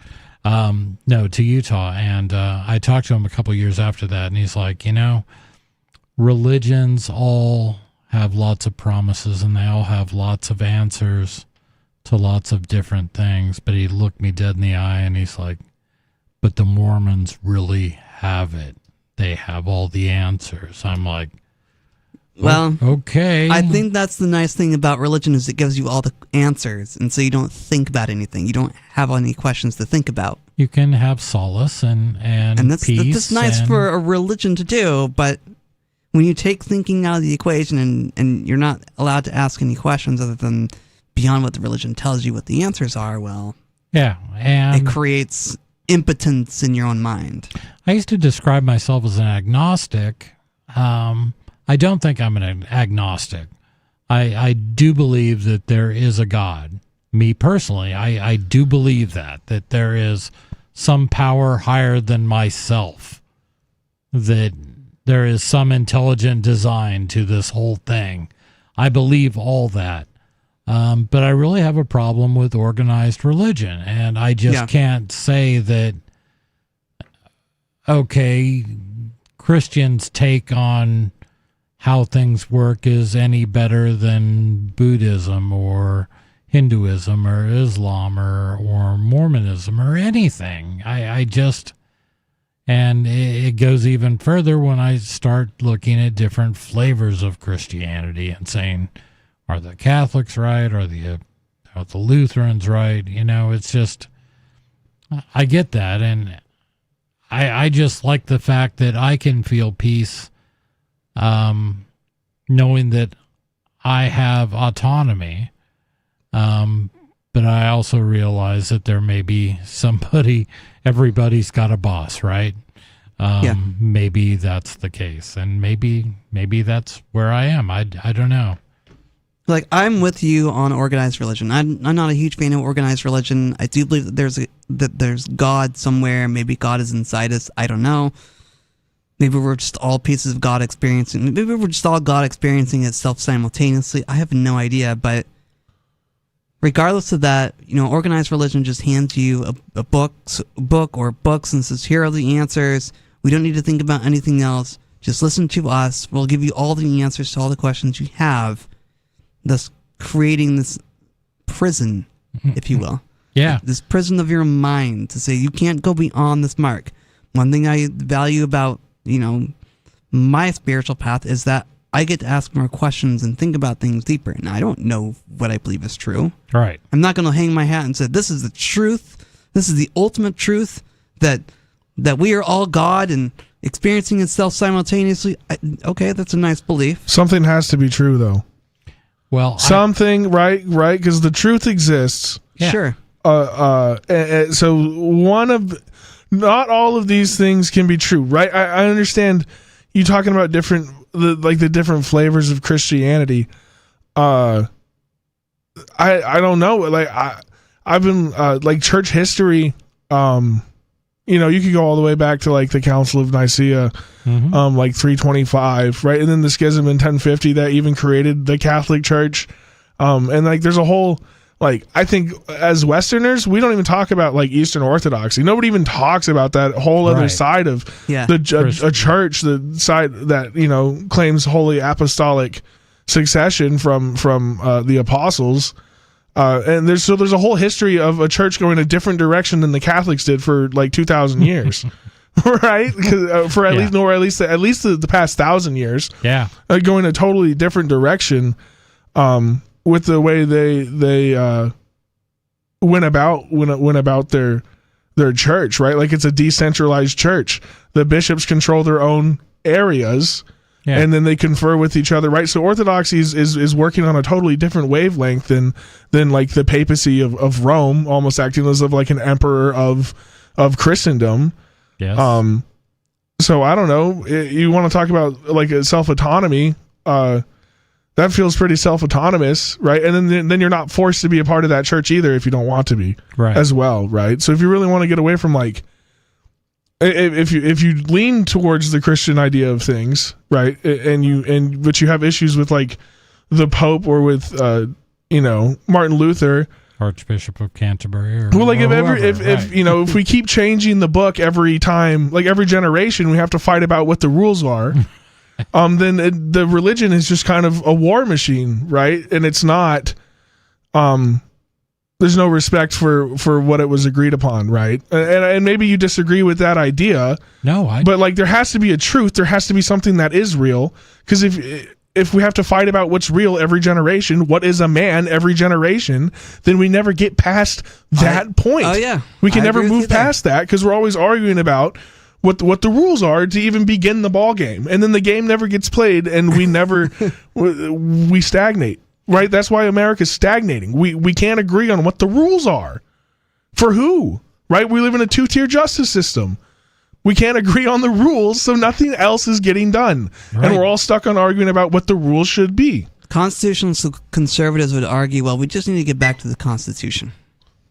To Utah. And I talked to him a couple years after that, and he's like, religions all have lots of promises and they all have lots of answers to lots of different things. But he looked me dead in the eye and he's like, but the Mormons really have it. They have all the answers. I'm like, well, okay. I think that's the nice thing about religion is it gives you all the answers, and so you don't think about anything. You don't have any questions to think about. You can have solace and peace. That's nice for a religion to do, but when you take thinking out of the equation and you're not allowed to ask any questions other than beyond what the religion tells you what the answers are, well, yeah, and it creates impotence in your own mind. I used to describe myself as an agnostic. I don't think I'm an agnostic. I do believe that there is a God. Me personally, I do believe that there is some power higher than myself, that there is some intelligent design to this whole thing. I believe all that. But I really have a problem with organized religion, and I just can't say that, okay, Christians' take on how things work is any better than Buddhism or Hinduism or Islam or Mormonism or anything. I just, and it goes even further when I start looking at different flavors of Christianity and saying, are the Catholics right? Are the Lutherans right? It's just, I get that. And I just like the fact that I can feel peace knowing that I have autonomy. But I also realize that there may be everybody's got a boss, right? Maybe that's the case. And maybe that's where I am. I don't know. Like, I'm with you on organized religion. I'm not a huge fan of organized religion. I do believe that there's God somewhere. Maybe God is inside us. I don't know. Maybe we're just all pieces of God experiencing. Maybe we're just all God experiencing itself simultaneously. I have no idea. But regardless of that, organized religion just hands you a book or books and says, here are the answers. We don't need to think about anything else. Just listen to us. We'll give you all the answers to all the questions you have. Thus creating this prison, if you will. Yeah. This prison of your mind to say you can't go beyond this mark. One thing I value about, my spiritual path is that I get to ask more questions and think about things deeper. And I don't know what I believe is true. Right. I'm not going to hang my hat and say, this is the truth. This is the ultimate truth that we are all God and experiencing itself simultaneously. Okay, that's a nice belief. Something has to be true, though. Well, something, right? Because the truth exists. Yeah. Sure. So not all of these things can be true, right? I understand you talking about the different flavors of Christianity. I don't know. Like I've been like church history. You could go all the way back to like the Council of Nicaea, like 325, right? And then the schism in 1050 that even created the Catholic Church. And like there's a whole like, I think as Westerners, we don't even talk about like Eastern Orthodoxy. Nobody even talks about that whole other side of a church, the side that, you know, claims holy apostolic succession from the apostles. And there's a whole history of a church going a different direction than the Catholics did for like 2,000 years. Right? For at least the past 1,000 years. Yeah. Going a totally different direction with the way they went about their church, right? Like, it's a decentralized church. The bishops control their own areas, and then they confer with each other, right? So Orthodoxy is working on a totally different wavelength than like the papacy of Rome, almost acting as of like an emperor of Christendom. Yes. So I don't know. You want to talk about like a self-autonomy? That feels pretty self-autonomous, right? And then you're not forced to be a part of that church either if you don't want to be, right? As well, right? So if you really want to get away from like, if you lean towards the Christian idea of things, right, but you have issues with like the Pope or with Martin Luther, Archbishop of Canterbury, well, like if we keep changing the book every time, like every generation, we have to fight about what the rules are. Then the religion is just kind of a war machine, right? And it's not. There's no respect for what it was agreed upon, right? And maybe you disagree with that idea. No, but like there has to be a truth. There has to be something that is real. Because if we have to fight about what's real every generation, what is a man every generation, then we never get past that point. Oh yeah, we can never move past that because we're always arguing about what the rules are to even begin the ball game, and then the game never gets played, and we never we stagnate. Right? That's why America's stagnating. We can't agree on what the rules are. For who? Right? We live in a two-tier justice system. We can't agree on the rules, so nothing else is getting done. Right. And we're all stuck on arguing about what the rules should be. Constitutional conservatives would argue, well, we just need to get back to the Constitution.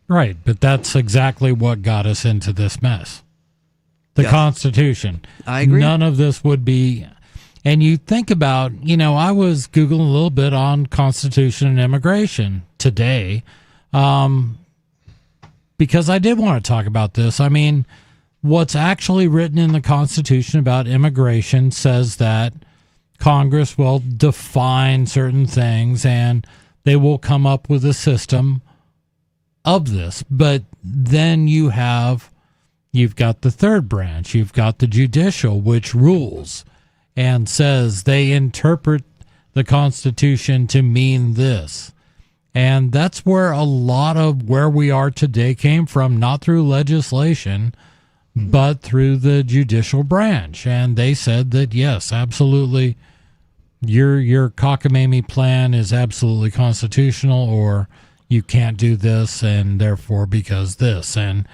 Right, but that's exactly what got us into this mess. The Constitution. I agree. None of this would be... And you think about, I was Googling a little bit on Constitution and immigration today because I did want to talk about this. I mean, what's actually written in the Constitution about immigration says that Congress will define certain things and they will come up with a system of this. But then you've got the third branch, you've got the judicial, which rules and says they interpret the Constitution to mean this. And that's where a lot of where we are today came from, not through legislation, but through the judicial branch. And they said that, yes, absolutely, your cockamamie plan is absolutely constitutional, or you can't do this, and therefore because this. And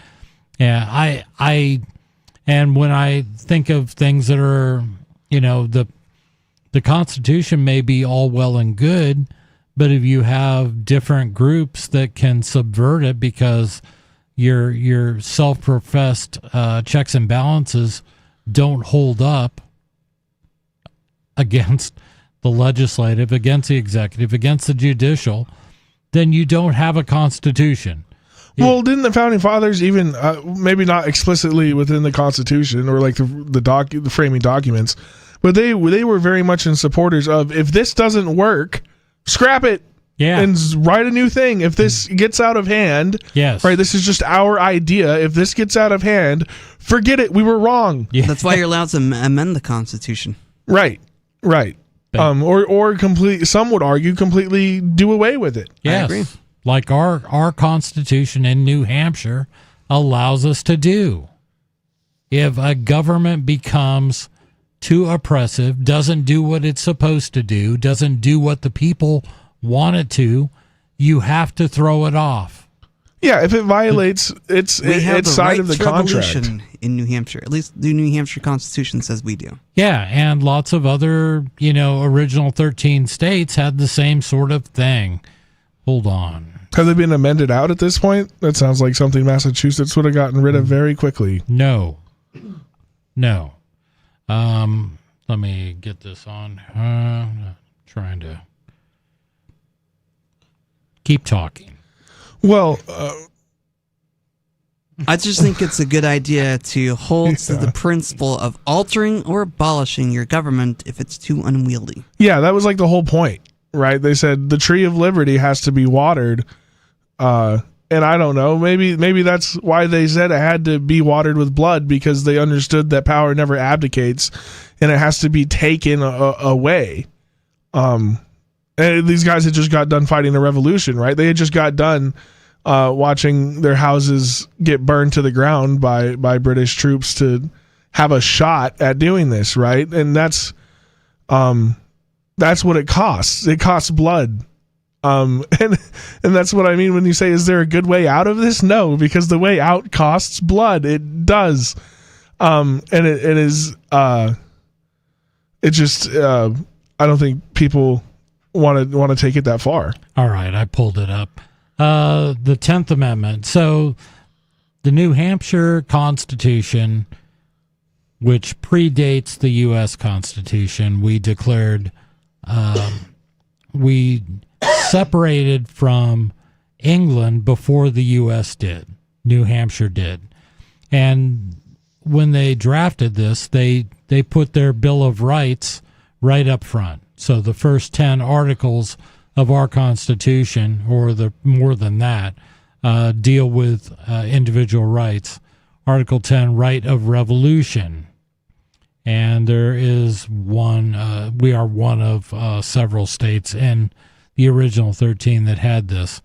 and when I think of things that are, the Constitution may be all well and good, but if you have different groups that can subvert it because your self-professed checks and balances don't hold up against the legislative, against the executive, against the judicial, then you don't have a constitution. Well, didn't the founding fathers even, maybe not explicitly within the Constitution or like the framing documents, but they were very much in supporters of, if this doesn't work, scrap it. Yeah. And write a new thing. If this gets out of hand, yes, right, this is just our idea. If this gets out of hand, forget it. We were wrong. Yeah. That's why you're allowed to amend the Constitution. Right. Or complete. Some would argue completely do away with it. Yes. I agree. Like our Constitution in New Hampshire allows us to do. If a government becomes too oppressive, doesn't do what it's supposed to do, doesn't do what the people want it to, you have to throw it off. Yeah, if it violates its side of the contract. In New Hampshire, at least the New Hampshire Constitution says we do. Yeah, and lots of other, original 13 states had the same sort of thing. Hold on. Have they been amended out at this point? That sounds like something Massachusetts would have gotten rid of very quickly. No. Let me get this on. Trying to keep talking. Well, I just think it's a good idea to hold to the principle of altering or abolishing your government if it's too unwieldy. Yeah, that was like the whole point, right? They said the tree of liberty has to be watered. And I don't know, maybe that's why they said it had to be watered with blood, because they understood that power never abdicates and it has to be taken away. And these guys had just got done fighting the revolution, right? They had just got done watching their houses get burned to the ground by British troops to have a shot at doing this, right? And that's what it costs. It costs blood. And that's what I mean when you say, is there a good way out of this? No, because the way out costs blood. It does. And it is, it just, I don't think people want to take it that far. All right. I pulled it up. The 10th Amendment. So the New Hampshire Constitution, which predates the U.S. Constitution, we declared, we separated from England before the U.S. did. New Hampshire did. And when they drafted this, they put their Bill of Rights right up front. So the first 10 articles of our Constitution, or the more than that, deal with individual rights. Article 10, right of revolution. And there is one, we are one of several states in the original 13 that had this.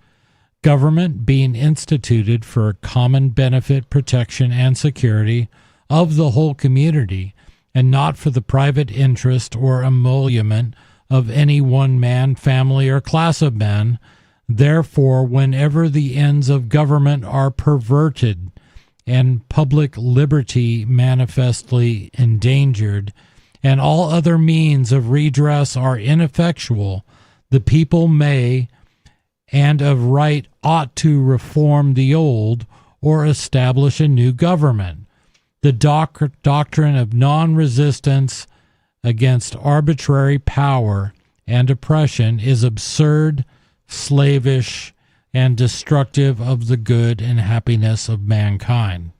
Government being instituted for common benefit, protection, and security of the whole community, and not for the private interest or emolument of any one man, family, or class of men. Therefore, whenever the ends of government are perverted and public liberty manifestly endangered, and all other means of redress are ineffectual, the people may, and of right ought to reform the old or establish a new government. The doctrine of non-resistance against arbitrary power and oppression is absurd, slavish, and destructive of the good and happiness of mankind.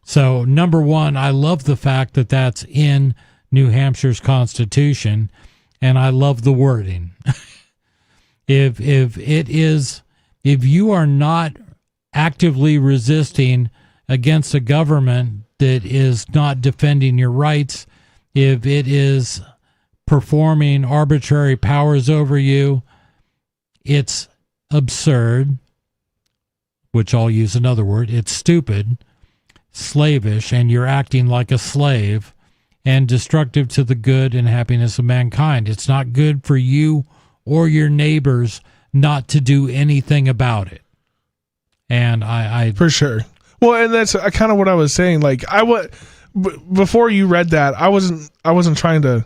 So, number one, I love the fact that that's in New Hampshire's Constitution, and I love the wording. If you are not actively resisting against a government that is not defending your rights, if it is performing arbitrary powers over you, it's absurd, which I'll use another word, it's stupid, slavish, and you're acting like a slave, and destructive to the good and happiness of mankind. It's not good for you or your neighbors not to do anything about it. And I for sure. Well, and that's kind of what I was saying. Like before you read that, I wasn't trying to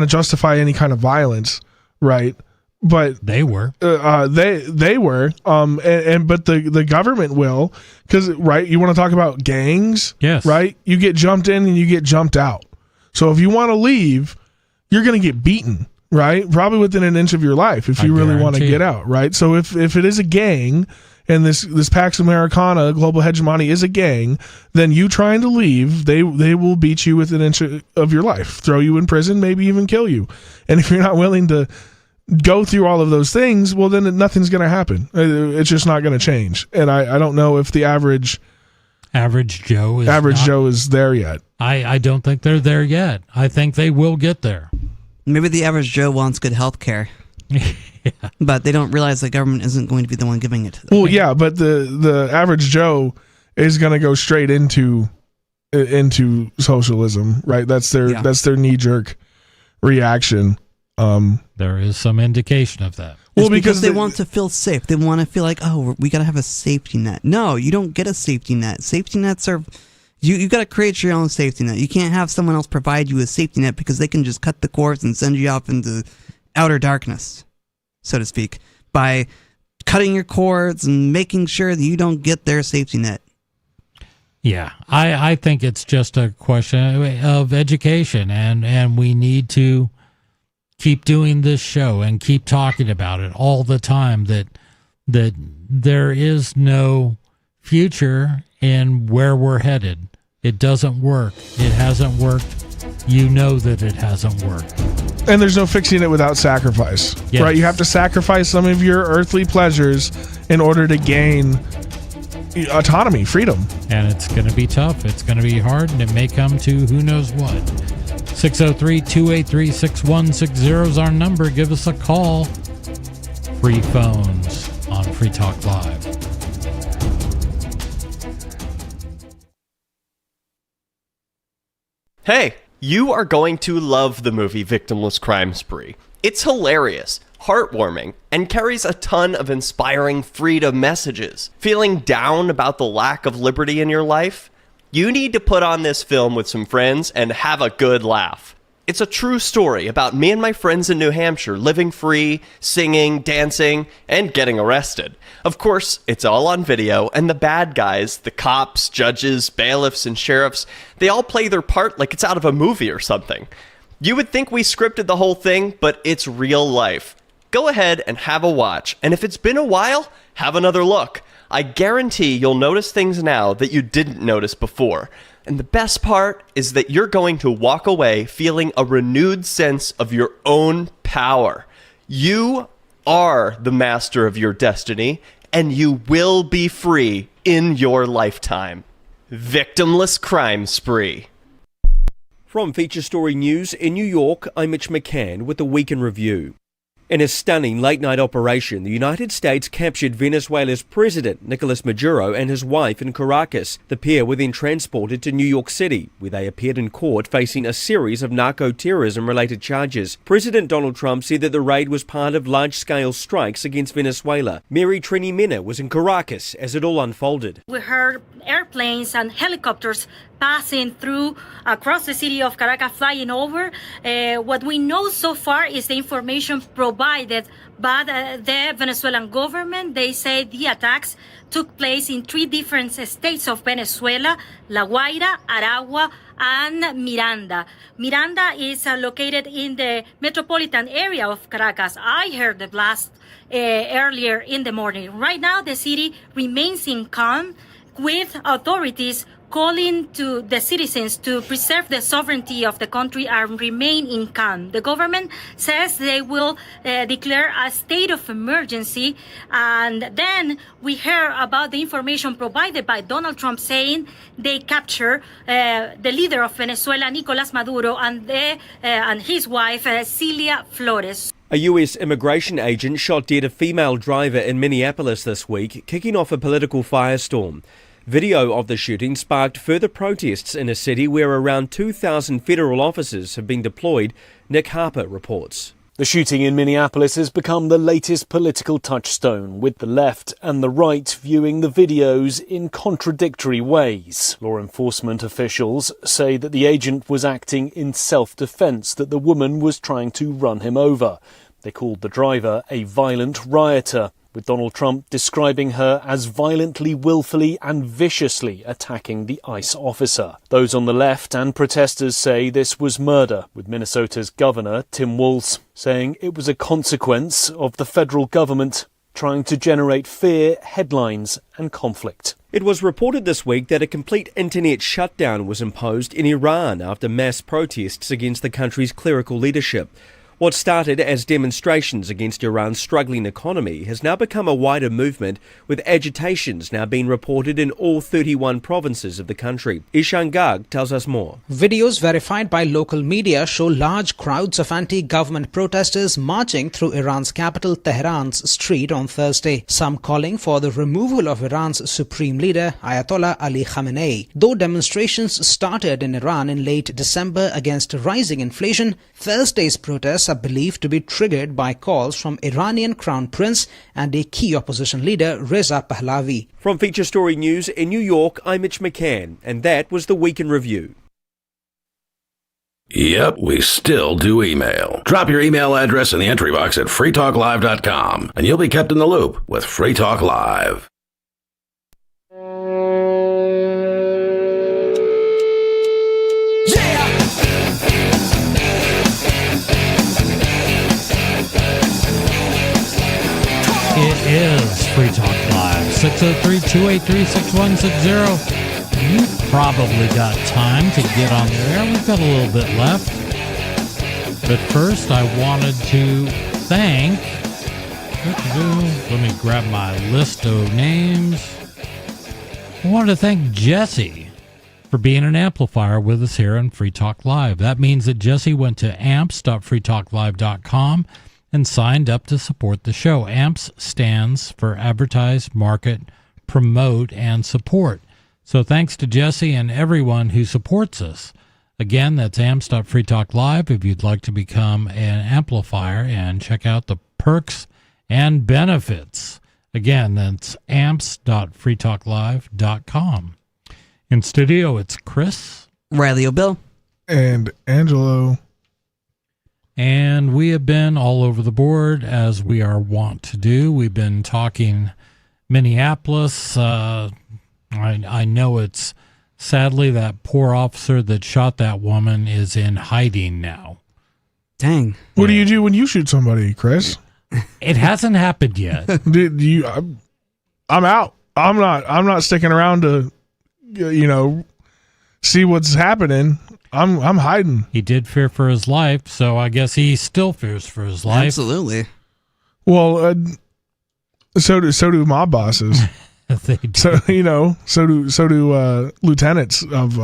justify any kind of violence, right? But they were. They were. But the government will, because right, you want to talk about gangs, yes, right? You get jumped in and you get jumped out. So if you want to leave, you're going to get beaten, right? Probably within an inch of your life if you really want to get out, right? So if it is a gang, and this Pax Americana, global hegemony, is a gang, then you trying to leave, they will beat you within an inch of your life, throw you in prison, maybe even kill you. And if you're not willing to go through all of those things, well, then nothing's going to happen. It's just not going to change. And I don't know if the average Joe is there yet. I don't think they're there yet. I think they will get there. Maybe the average Joe wants good health care. Yeah. But they don't realize the government isn't going to be the one giving it to them. Well, yeah, but the average Joe is going to go straight into socialism, right? That's their knee-jerk reaction. There is some indication of that. Well, because they want to feel safe. They want to feel like, oh, we got to have a safety net. No, you don't get a safety net. Safety nets are... You got to create your own safety net. You can't have someone else provide you a safety net because they can just cut the cords and send you off into outer darkness, so to speak, by cutting your cords and making sure that you don't get their safety net. Yeah, I think it's just a question of education, and we need to keep doing this show and keep talking about it all the time, that there is no future in where we're headed. It doesn't work. It hasn't worked. You know that it hasn't worked. And there's no fixing it without sacrifice, Yes. right? You have to sacrifice some of your earthly pleasures in order to gain autonomy, freedom. And it's going to be tough. It's going to be hard, and it may come to who knows what. 603-283-6160 is our number. Give us a call. Free phones on Free Talk Live. Hey, you are going to love the movie Victimless Crime Spree. It's hilarious, heartwarming, and carries a ton of inspiring freedom messages. Feeling down about the lack of liberty in your life? You need to put on this film with some friends and have a good laugh. It's a true story about me and my friends in New Hampshire living free, singing, dancing, and getting arrested. Of course, it's all on video, and the bad guys, the cops, judges, bailiffs, and sheriffs, they all play their part like it's out of a movie or something. You would think we scripted the whole thing, but it's real life. Go ahead and have a watch, and if it's been a while, have another look. I guarantee you'll notice things now that you didn't notice before. And the best part is that you're going to walk away feeling a renewed sense of your own power. You are the master of your destiny, and you will be free in your lifetime. Victimless Crime Spree. From Feature Story News in New York, I'm Mitch McCann with the Week in Review. In a stunning late-night operation, the United States captured Venezuela's president, Nicolas Maduro, and his wife in Caracas. The pair were then transported to New York City, where they appeared in court facing a series of narco-terrorism-related charges. President Donald Trump said that the raid was part of large-scale strikes against Venezuela. Mary Trini Mena was in Caracas as it all unfolded. We heard airplanes and helicopters passing through across the city of Caracas, flying over. What we know so far is the information provided by the Venezuelan government. They say the attacks took place in 3 different states of Venezuela: La Guaira, Aragua, and Miranda. Miranda is located in the metropolitan area of Caracas. I heard the blast earlier in the morning. Right now, the city remains in calm, with authorities calling to the citizens to preserve the sovereignty of the country and remain in calm. The government says they will declare a state of emergency. And then we hear about the information provided by Donald Trump saying they capture the leader of Venezuela, Nicolás Maduro, and his wife, Celia Flores. A U.S. immigration agent shot dead a female driver in Minneapolis this week, kicking off a political firestorm. Video of the shooting sparked further protests in a city where around 2,000 federal officers have been deployed, Nick Harper reports. The shooting in Minneapolis has become the latest political touchstone, with the left and the right viewing the videos in contradictory ways. Law enforcement officials say that the agent was acting in self-defense, that the woman was trying to run him over. They called the driver a violent rioter, with Donald Trump describing her as violently, willfully and viciously attacking the ICE officer. Those on the left and protesters say this was murder, with Minnesota's governor, Tim Walz, saying it was a consequence of the federal government trying to generate fear, headlines and conflict. It was reported this week that a complete internet shutdown was imposed in Iran after mass protests against the country's clerical leadership. What started as demonstrations against Iran's struggling economy has now become a wider movement, with agitations now being reported in all 31 provinces of the country. Ishan Garg tells us more. Videos verified by local media show large crowds of anti-government protesters marching through Iran's capital Tehran's street on Thursday, some calling for the removal of Iran's supreme leader Ayatollah Ali Khamenei. Though demonstrations started in Iran in late December against rising inflation, Thursday's protests are believed to be triggered by calls from Iranian Crown Prince and a key opposition leader, Reza Pahlavi. From Feature Story News in New York, I'm Mitch McCann, and that was the Week in Review. Yep, we still do email. Drop your email address in the entry box at freetalklive.com, and you'll be kept in the loop with Free Talk Live. 603-283-6160. You've probably got time to get on the air. We've got a little bit left. But first, I wanted to thank... Let me grab my list of names. I wanted to thank Jesse for being an amplifier with us here on Free Talk Live. That means that Jesse went to amps.freetalklive.com and signed up to support the show. AMPS stands for Advertise, Market, Promote, and Support. So thanks to Jesse and everyone who supports us. Again, that's amps.freetalklive if you'd like to become an amplifier and check out the perks and benefits. Again, that's amps.freetalklive.com. In studio, it's Chris, Riley O'Bill, and Angelo. And we have been all over the board, as we are wont to do. We've been talking Minneapolis. I know it's sadly that poor officer that shot that woman is in hiding now. Dang. What do you do when you shoot somebody, Chris? It hasn't happened yet. I'm out. I'm not sticking around to, see what's happening. I'm hiding. He did fear for his life, so I guess he still fears for his life. Absolutely. Well, so do mob bosses. They do. So do lieutenants of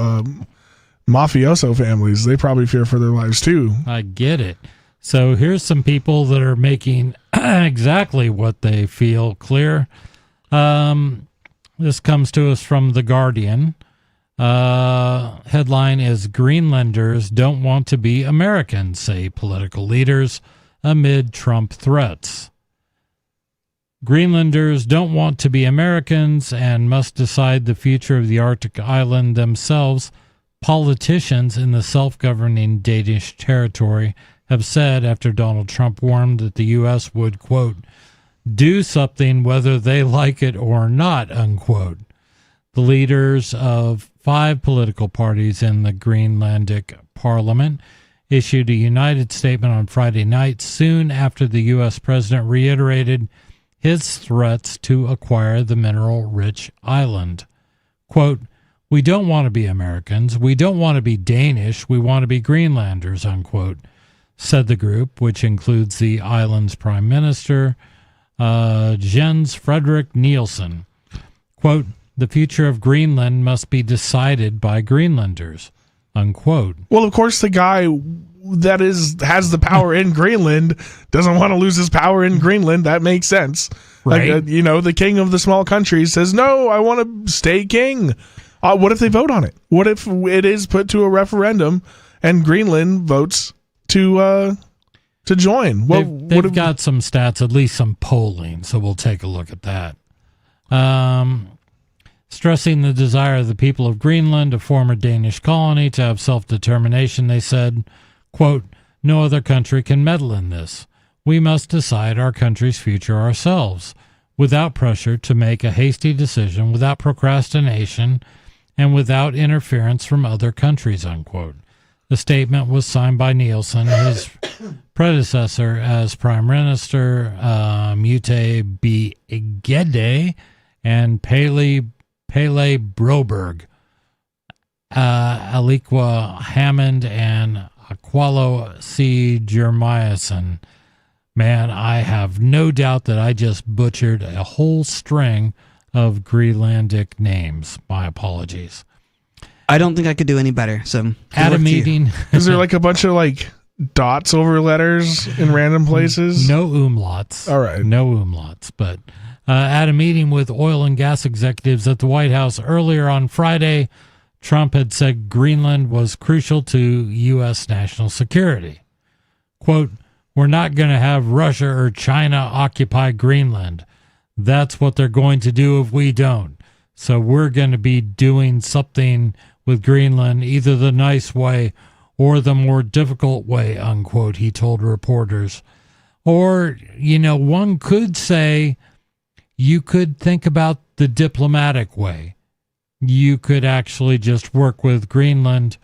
mafioso families. They probably fear for their lives too. I get it. So here's some people that are making exactly what they feel clear. This comes to us from The Guardian. Headline is Greenlanders don't want to be Americans, say political leaders amid Trump threats. Greenlanders don't want to be Americans and must decide the future of the Arctic island themselves. Politicians in the self-governing Danish territory have said after Donald Trump warned that the U.S. would, quote, do something whether they like it or not, unquote. The leaders of 5 political parties in the Greenlandic parliament issued a united statement on Friday night soon after the U.S. president reiterated his threats to acquire the mineral-rich island. Quote, we don't want to be Americans. We don't want to be Danish. We want to be Greenlanders, unquote, said the group, which includes the island's prime minister, Jens Frederik Nielsen. Quote, the future of Greenland must be decided by Greenlanders, unquote. Well, of course, the guy that has the power in Greenland doesn't want to lose his power in Greenland. That makes sense. Right. Like, the king of the small country says, no, I want to stay king. What if they vote on it? What if it is put to a referendum and Greenland votes to join? Well, they've got some stats, at least some polling, so we'll take a look at that. Stressing the desire of the people of Greenland, a former Danish colony, to have self-determination, they said, quote, no other country can meddle in this. We must decide our country's future ourselves, without pressure to make a hasty decision, without procrastination, and without interference from other countries, unquote. The statement was signed by Nielsen, his predecessor as Prime Minister, Mute Bigede, and Pele Broberg, Aliqua Hammond, and Aqualo C. Jeremiason. Man, I have no doubt that I just butchered a whole string of Greenlandic names. My apologies. I don't think I could do any better. So at a meeting, is there like a bunch of like dots over letters in random places? No umlauts. All right, no umlauts. But at a meeting with oil and gas executives at the White House earlier on Friday, Trump had said Greenland was crucial to U.S. national security. Quote, we're not going to have Russia or China occupy Greenland. That's what they're going to do if we don't. So we're going to be doing something with Greenland, either the nice way or the more difficult way, unquote, he told reporters. Or, one could say you could think about the diplomatic way. You could actually just work with Greenland,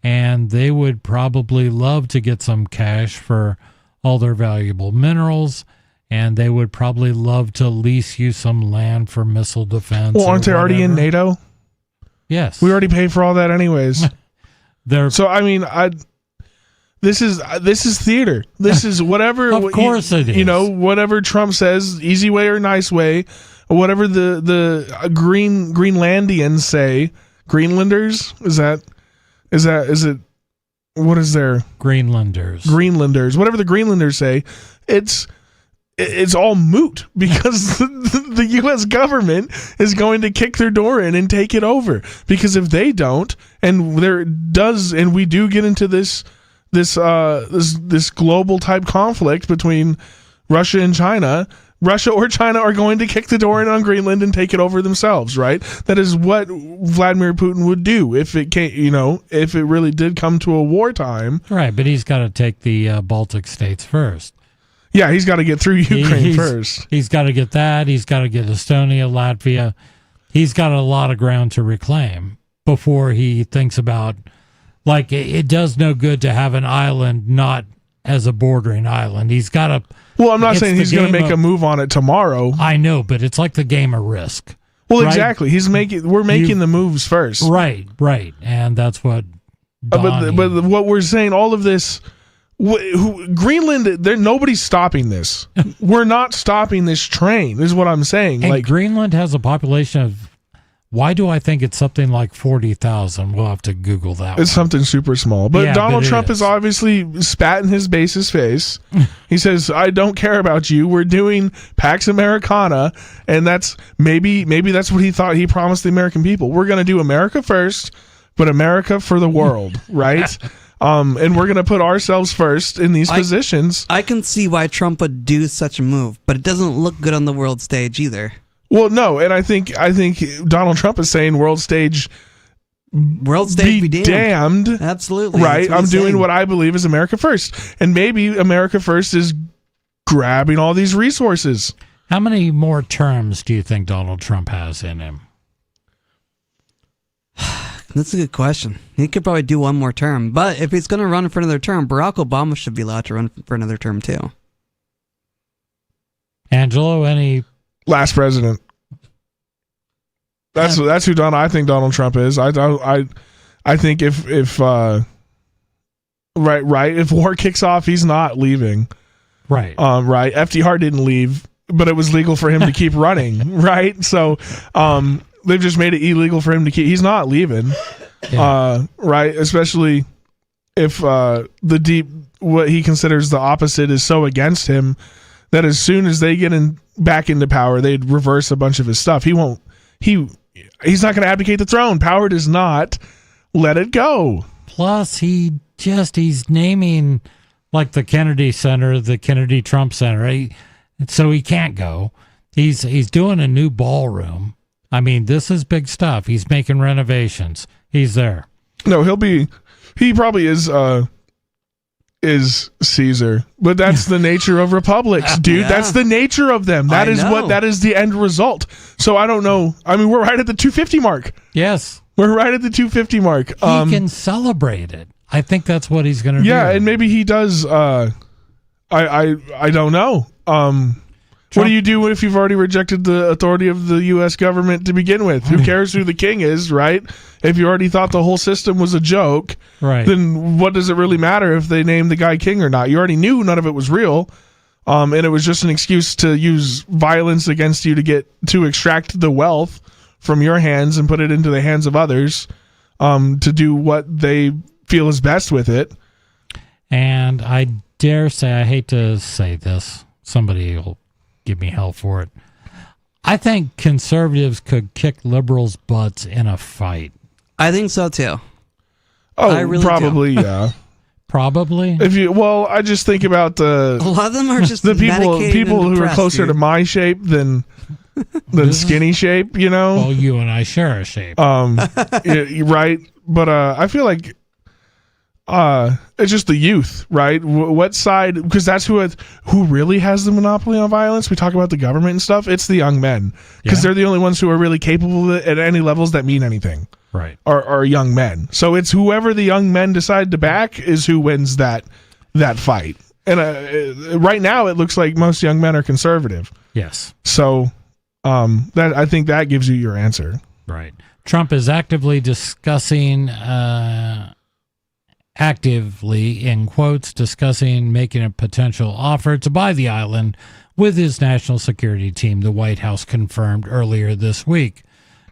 and they would probably love to get some cash for all their valuable minerals, and they would probably love to lease you some land for missile defense. Well, aren't they already in NATO? Yes. We already pay for all that anyways. So, I mean, this is theater. This is whatever. Of course it is. You know, whatever Trump says, easy way or nice way, whatever the Greenlandians say. Greenlanders? Is it? What is their Greenlanders? Whatever the Greenlanders say, it's all moot because the U.S. government is going to kick their door in and take it over. Because if they don't, and we do get into this global type conflict between Russia and China, Russia or China are going to kick the door in on Greenland and take it over themselves, right? That is what Vladimir Putin would do if it if it really did come to a wartime. Right, but he's got to take the Baltic states first. Yeah, he's got to get through Ukraine first. He's got to get that. He's got to get Estonia, Latvia. He's got a lot of ground to reclaim before he thinks about, like, it does no good to have an island not as a bordering island. He's got to... Well, I'm not saying he's going to make a move on it tomorrow. I know, but it's like the game of Risk. Well, right? Exactly. We're making the moves first. Right. And that's what... But what we're saying, all of this... Greenland, nobody's stopping this. We're not stopping this train, is what I'm saying. And Greenland has a population of... Why do I think it's something like 40,000? We'll have to Google that. It's something super small. But Donald Trump is obviously spat in his base's face. He says, I don't care about you. We're doing Pax Americana. And that's maybe that's what he thought he promised the American people. We're going to do America first, but America for the world, right? And we're going to put ourselves first in these positions. I can see why Trump would do such a move, but it doesn't look good on the world stage either. Well, no, and I think Donald Trump is saying world stage be damned. Absolutely. Right? I'm doing what I believe is America first. And maybe America first is grabbing all these resources. How many more terms do you think Donald Trump has in him? That's a good question. He could probably do one more term. But if he's going to run for another term, Barack Obama should be allowed to run for another term too. Angelo, any... Last president. That's who I think Donald Trump is. I think if if war kicks off, he's not leaving. Right. Right. FDR didn't leave, but it was legal for him to keep running. Right. So they've just made it illegal for him to keep. He's not leaving. Yeah. Right. Especially if what he considers the opposite is so against him that as soon as they get back into power, they'd reverse a bunch of his stuff. He's not going to abdicate the throne. Power does not let it go. Plus, he's naming like the Kennedy Center, the Kennedy Trump Center, so he can't go. He's doing a new ballroom. I mean, this is big stuff. He's making renovations. He's there. No, he probably is Caesar, but that's the nature of republics, dude. Yeah. That's the nature of them. That is the end result. So I don't know. I mean, we're right at the 250 mark. Yes, we're right at the 250 mark. He can celebrate it. I think that's what he's going to do. Yeah, and maybe he does. I don't know. What do you do if you've already rejected the authority of the U.S. government to begin with? Who cares who the king is, right? If you already thought the whole system was a joke, right, then what does it really matter if they name the guy king or not? You already knew none of it was real, and it was just an excuse to use violence against you to extract the wealth from your hands and put it into the hands of others, to do what they feel is best with it. And I dare say, I hate to say this, somebody will give me hell for it. I think conservatives could kick liberals' butts in a fight. I think so too. Oh, I really probably, yeah. Probably. I just think about a lot of them are just the people who are closer to my shape than skinny shape. You know. Well, you and I share a shape. Right, but I feel like it's just the youth, right? What side? Because that's who really has the monopoly on violence. We talk about the government and stuff. It's the young men, because they're the only ones who are really capable of it at any levels that mean anything. Right. Are young men. So it's whoever the young men decide to back is who wins that fight. And right now, it looks like most young men are conservative. Yes. So that I think that gives you your answer. Right. Trump is actively discussing, in quotes, discussing making a potential offer to buy the island with his national security team, the White House confirmed earlier this week.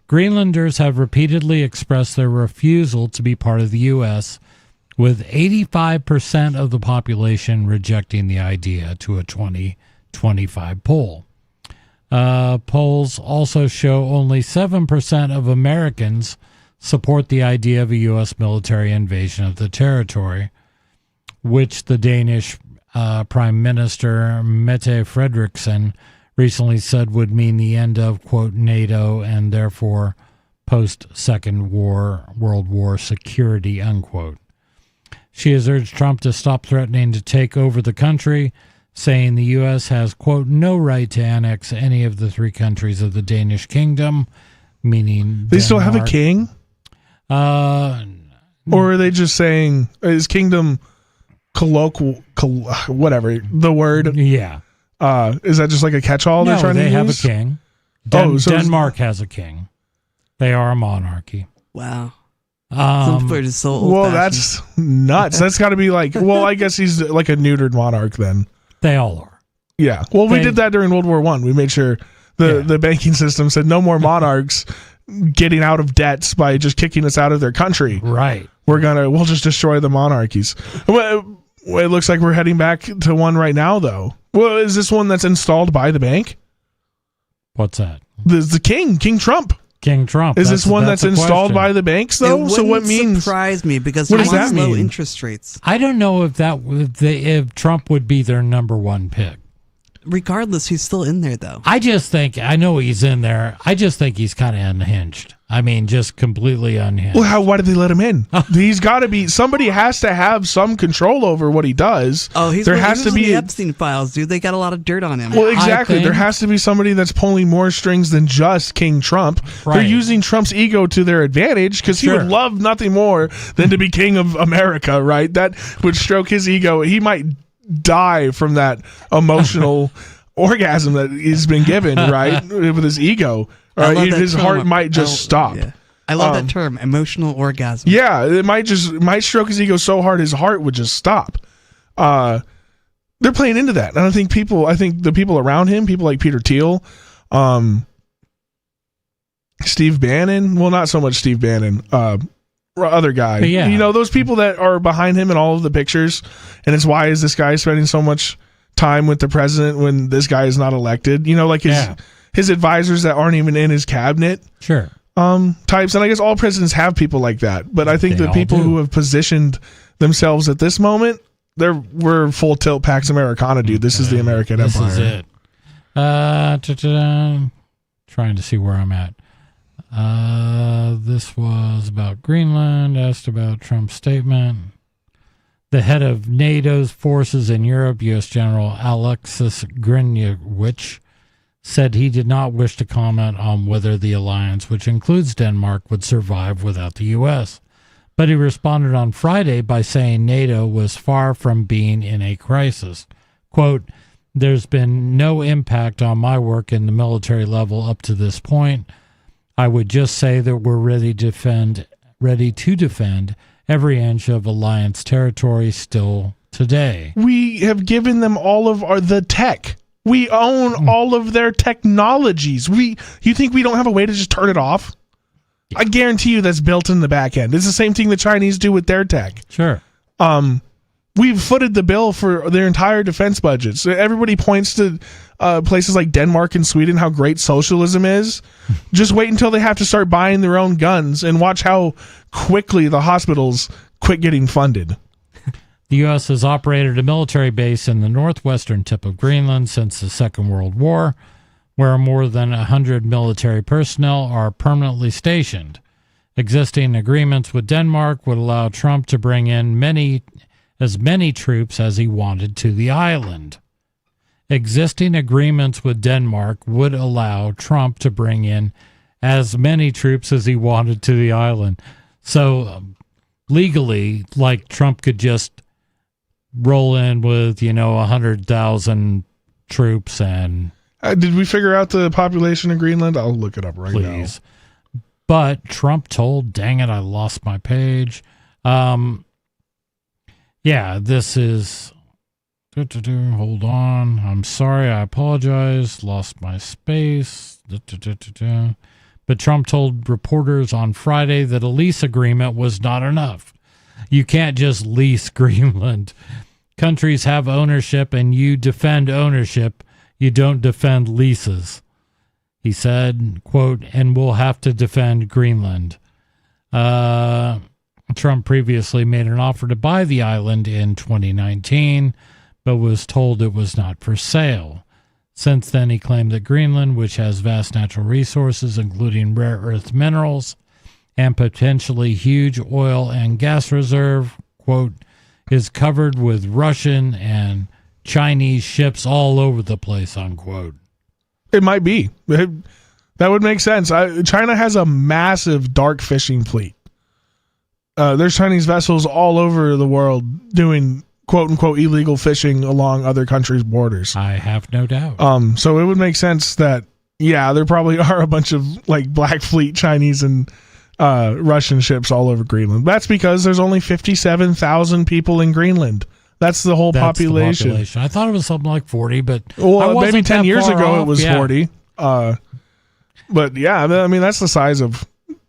Greenlanders have repeatedly expressed their refusal to be part of the U.S., with 85% of the population rejecting the idea to a 2025 poll. Polls also show only 7% of Americans support the idea of a U.S. military invasion of the territory, which the Danish Prime Minister Mette Frederiksen recently said would mean the end of, quote, NATO and therefore post-Second World War security, unquote. She has urged Trump to stop threatening to take over the country, saying the U.S. has, quote, no right to annex any of the 3 countries of the Danish kingdom, meaning they still have a king? Or are they just saying, is kingdom colloquial, whatever, the word? Yeah. Is that just like a catch-all they're trying to use? No, they have a king. Denmark has a king. They are a monarchy. Wow. Some people are just so old-fashioned. Well, that's nuts. That's got to be like, well, I guess he's like a neutered monarch then. They all are. Yeah. Well, we did that during World War I. We made sure the banking system said no more monarchs getting out of debts by just kicking us out of their country. Right. We'll just destroy the monarchies. Well, it looks like we're heading back to one right now, though. Well, is this one that's installed by the bank? What's that? The King Trump. King Trump. Is this one that's installed by the banks, though? It so what means? Surprise me because what does that mean? Low interest rates. I don't know if Trump would be their number one pick. Regardless, he's still in there, though. I know he's in there. I just think he's kind of unhinged. I mean, just completely unhinged. Well, why did they let him in? He's got to be. Somebody has to have some control over what he does. Oh, there has to be the Epstein files, dude. They got a lot of dirt on him. Well, exactly. There has to be somebody that's pulling more strings than just King Trump. Right. They're using Trump's ego to their advantage because he would love nothing more than to be king of America, right? That would stroke his ego. He might die from that emotional orgasm that he's been given, right? With his ego. His heart might just stop. Yeah. I love that term, emotional orgasm. Yeah, it might stroke his ego so hard his heart would just stop. They're playing into that. And I think the people around him, people like Peter Thiel, Steve Bannon, well, not so much Steve Bannon, other guy. Yeah. You know, those people that are behind him in all of the pictures, and it's why is this guy spending so much time with the president when this guy is not elected? You know, like his advisors that aren't even in his cabinet. Sure. Types. And I guess all presidents have people like that. But I think the people who have positioned themselves at this moment, we're full tilt Pax Americana, dude. This is the American Empire. This is it. Trying to see where I'm at. This was about Greenland, asked about Trump's statement. The head of NATO's forces in Europe, U.S. General Alexis Greenwich, said he did not wish to comment on whether the alliance, which includes Denmark, would survive without the U.S. But he responded on Friday by saying NATO was far from being in a crisis. Quote, "There's been no impact on my work in the military level up to this point. I would just say that we're ready to defend every inch of alliance territory still today." We have given them all of the tech. We own all of their technologies. You think we don't have a way to just turn it off? I guarantee you that's built in the back end. It's the same thing the Chinese do with their tech. Sure. We've footed the bill for their entire defense budgets. Everybody points to places like Denmark and Sweden, how great socialism is. Just wait until they have to start buying their own guns and watch how quickly the hospitals quit getting funded. The U.S. has operated a military base in the northwestern tip of Greenland since the Second World War, where more than 100 military personnel are permanently stationed. Existing agreements with Denmark would allow Trump to bring in as many troops as he wanted to the island. Existing agreements with Denmark would allow Trump to bring in as many troops as he wanted to the island. So legally, like, Trump could just roll in with 100,000 troops and. Did we figure out the population of Greenland? I'll look it up right now. Please. But Trump told, dang it, I lost my page. This is. Hold on. I'm sorry. I apologize. Lost my space. But Trump told reporters on Friday that a lease agreement was not enough. You can't just lease Greenland. Countries have ownership and you defend ownership. You don't defend leases. He said, quote, and we'll have to defend Greenland. Trump previously made an offer to buy the island in 2019, but was told it was not for sale. Since then, he claimed that Greenland, which has vast natural resources, including rare earth minerals, and potentially huge oil and gas reserve, quote, is covered with Russian and Chinese ships all over the place, unquote. It might be. That would make sense. China has a massive dark fishing fleet. There's Chinese vessels all over the world doing quote-unquote illegal fishing along other countries' borders. I have no doubt. So it would make sense that, there probably are a bunch of Black Fleet Chinese and Russian ships all over Greenland. That's because there's only 57,000 people in Greenland. That's the whole population. I thought it was something like 40, but maybe 10 years ago it was 40. But that's the size of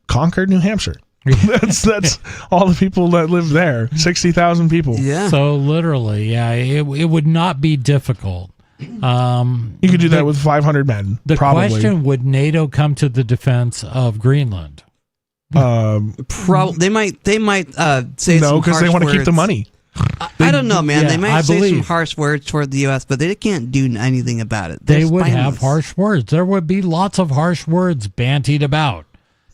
Concord, New Hampshire. That's all the people that live there. 60,000 people. Yeah. So literally, it would not be difficult. You could do that with 500 men. The probably. question: would NATO come to the defense of Greenland? They might say no, because they want to keep the money. I don't know, man. Yeah, they might say some harsh words toward the U.S., but they can't do anything about it. They would have harsh words. There would be lots of harsh words bantied about.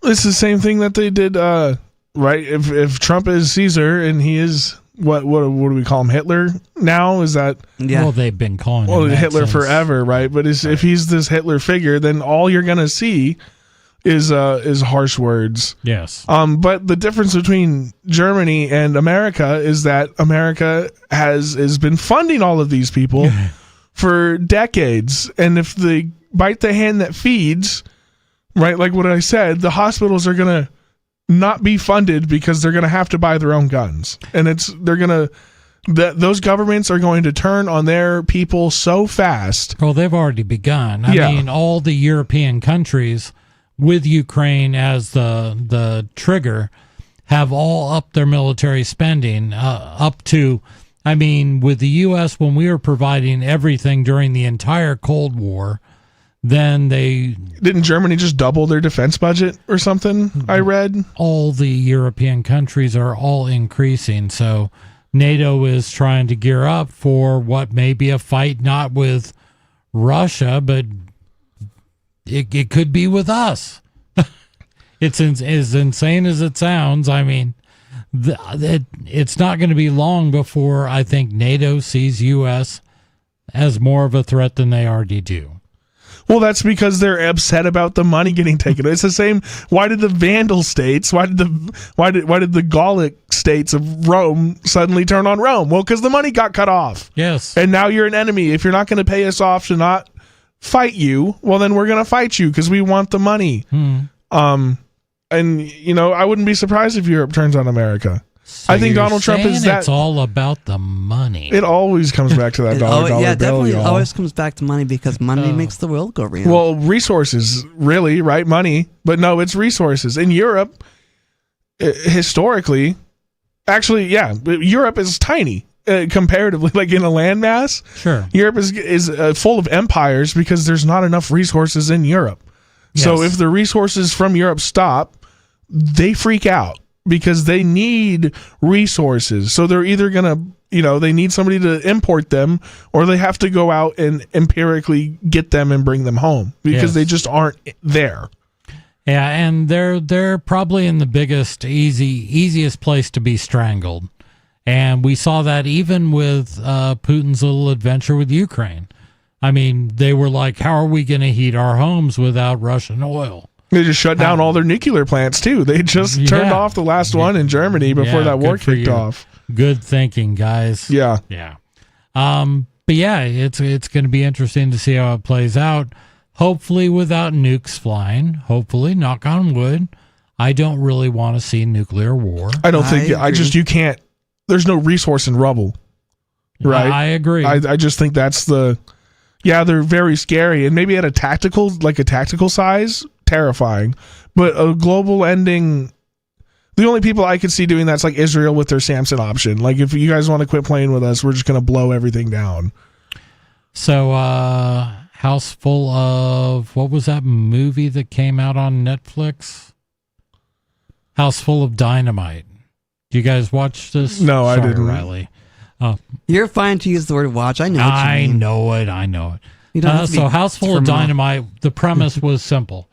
It's the same thing that they did, right? If Trump is Caesar and he is what do we call him, Hitler now? Is that Well, they've been calling him Hitler since forever, right? But if he's this Hitler figure, then all you're gonna see is harsh words. Yes. But the difference between Germany and America is that America has been funding all of these people for decades, and if they bite the hand that feeds, right, like what I said, the hospitals are gonna not be funded because they're gonna have to buy their own guns, and those governments are going to turn on their people so fast. Well, they've already begun. I mean, all the European countries, with Ukraine as the trigger, have all upped their military spending up to, with the U.S., when we were providing everything during the entire Cold War, then Didn't Germany just double their defense budget or something, I read? All the European countries are all increasing, so NATO is trying to gear up for what may be a fight not with Russia, but it could be with us. It's as insane as it sounds. It's not going to be long before I think NATO sees U.S. as more of a threat than they already do. Well, that's because they're upset about the money getting taken. It's the same. Why did the Vandal states? Why did the Gallic states of Rome suddenly turn on Rome? Well, because the money got cut off. Yes. And now you're an enemy. If you're not going to pay us off to not fight you, well, then we're going to fight you because we want the money. And I wouldn't be surprised if Europe turns on America. So I think Donald Trump is that. It's all about the money. It always comes back to that dollar bill. Definitely y'all. always comes back to money because money makes the world go round. Well, resources, really, right? Money. But no, it's resources. In Europe, historically, actually, Europe is tiny comparatively, like in a landmass. Sure. Europe is full of empires because there's not enough resources in Europe. Yes. So if the resources from Europe stop, they freak out because they need resources. So they're either going to, they need somebody to import them, or they have to go out and empirically get them and bring them home because they just aren't there. Yeah, and they're probably in the easiest place to be strangled. And we saw that even with Putin's little adventure with Ukraine. They were like, how are we going to heat our homes without Russian oil? They just shut down all their nuclear plants, too. They just turned off the last one in Germany before that war kicked off. Good thinking, guys. Yeah. Yeah. But yeah, it's going to be interesting to see how it plays out. Hopefully without nukes flying. Hopefully, knock on wood. I don't really want to see nuclear war. I don't think. You can't. There's no resource in rubble. Right. I agree. I just think that's the. Yeah, they're very scary, and maybe at a tactical size, terrifying. But a global ending. The only people I could see doing that's like Israel with their Samson option. Like, if you guys want to quit playing with us, we're just going to blow everything down. So, house full of, what was that movie that came out on Netflix? House Full of Dynamite. Do you guys watch this? No, I didn't. Riley. You're fine to use the word watch. I know what you mean. I know it. You don't have to be So, House Full of terminal. Dynamite, the premise was simple.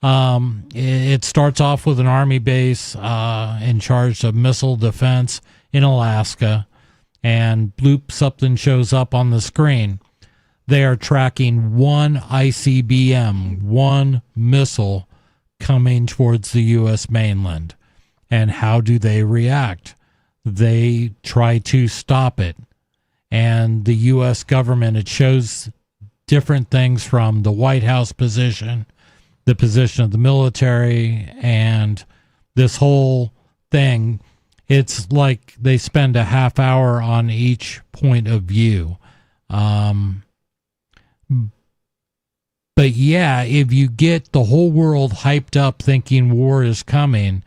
It starts off with an army base in charge of missile defense in Alaska, and bloop, something shows up on the screen. They are tracking one ICBM, one missile coming towards the U.S. mainland. And how do they react? They try to stop it. And the U.S. government, it shows different things from the White House position, the position of the military, and this whole thing. It's like they spend a half hour on each point of view. But yeah, if you get the whole world hyped up thinking war is coming,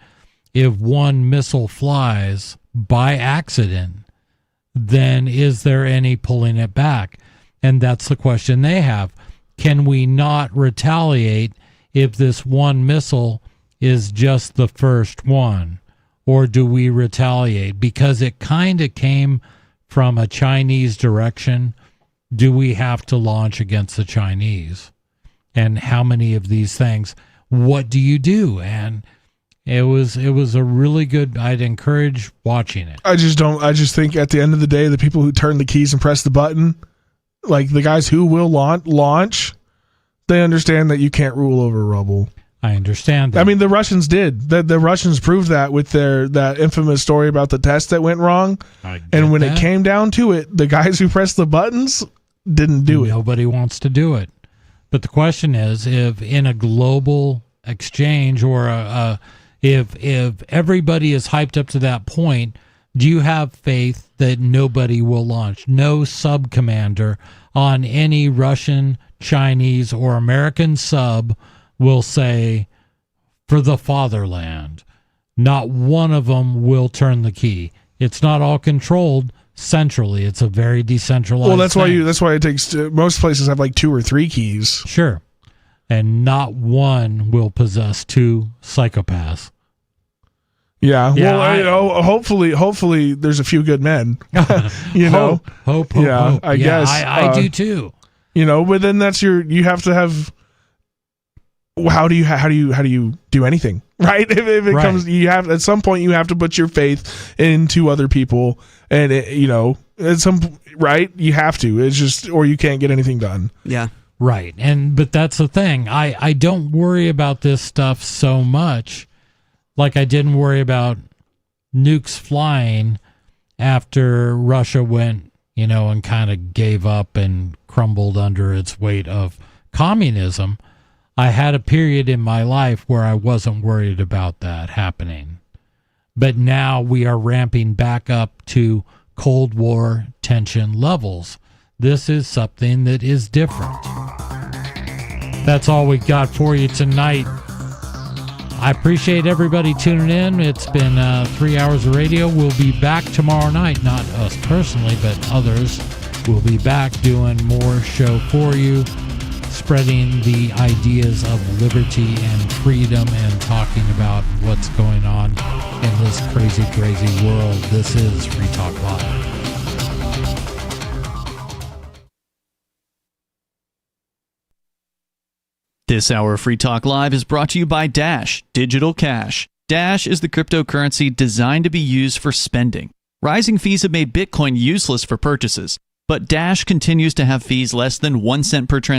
if one missile flies by accident, then is there any pulling it back? And that's the question they have. Can we not retaliate if this one missile is just the first one? Or do we retaliate? Because it kind of came from a Chinese direction. Do we have to launch against the Chinese? And how many of these things? What do you do? And it was a really good, I'd encourage watching it. I just think at the end of the day, the people who turn the keys and press the button, like the guys who will launch, they understand that you can't rule over rubble. I understand that. I mean, the Russians did. The Russians proved that with that infamous story about the test that went wrong. And when it came down to it, the guys who pressed the buttons didn't do it. Nobody wants to do it. But the question is, if in a global exchange or if everybody is hyped up to that point, do you have faith that nobody will launch? No sub-commander on any Russian, Chinese, or American sub will say, for the fatherland. Not one of them will turn the key. It's not all controlled centrally. It's a very decentralized Well, that's thing. why it takes most places have like 2 or 3 keys. Sure. And not one will possess 2 psychopaths. Yeah. Well, hopefully there's a few good men. You know? Hope. Yeah, I guess. I do too. You know, but then you have to have. How do you do anything, right? If it comes, you have at some point you have to put your faith into other people, and at some right you have to. It's just, or you can't get anything done. Yeah, right. But that's the thing. I don't worry about this stuff so much, like I didn't worry about nukes flying after Russia went, and kind of gave up and crumbled under its weight of communism. I had a period in my life where I wasn't worried about that happening. But now we are ramping back up to Cold War tension levels. This is something that is different. That's all we got for you tonight. I appreciate everybody tuning in. It's been 3 hours of radio. We'll be back tomorrow night. Not us personally, but others will be back doing more show for you, spreading the ideas of liberty and freedom and talking about what's going on in this crazy, crazy world. This is Free Talk Live. This hour of Free Talk Live is brought to you by Dash Digital Cash. Dash is the cryptocurrency designed to be used for spending. Rising fees have made Bitcoin useless for purchases, but Dash continues to have fees less than 1 cent per transaction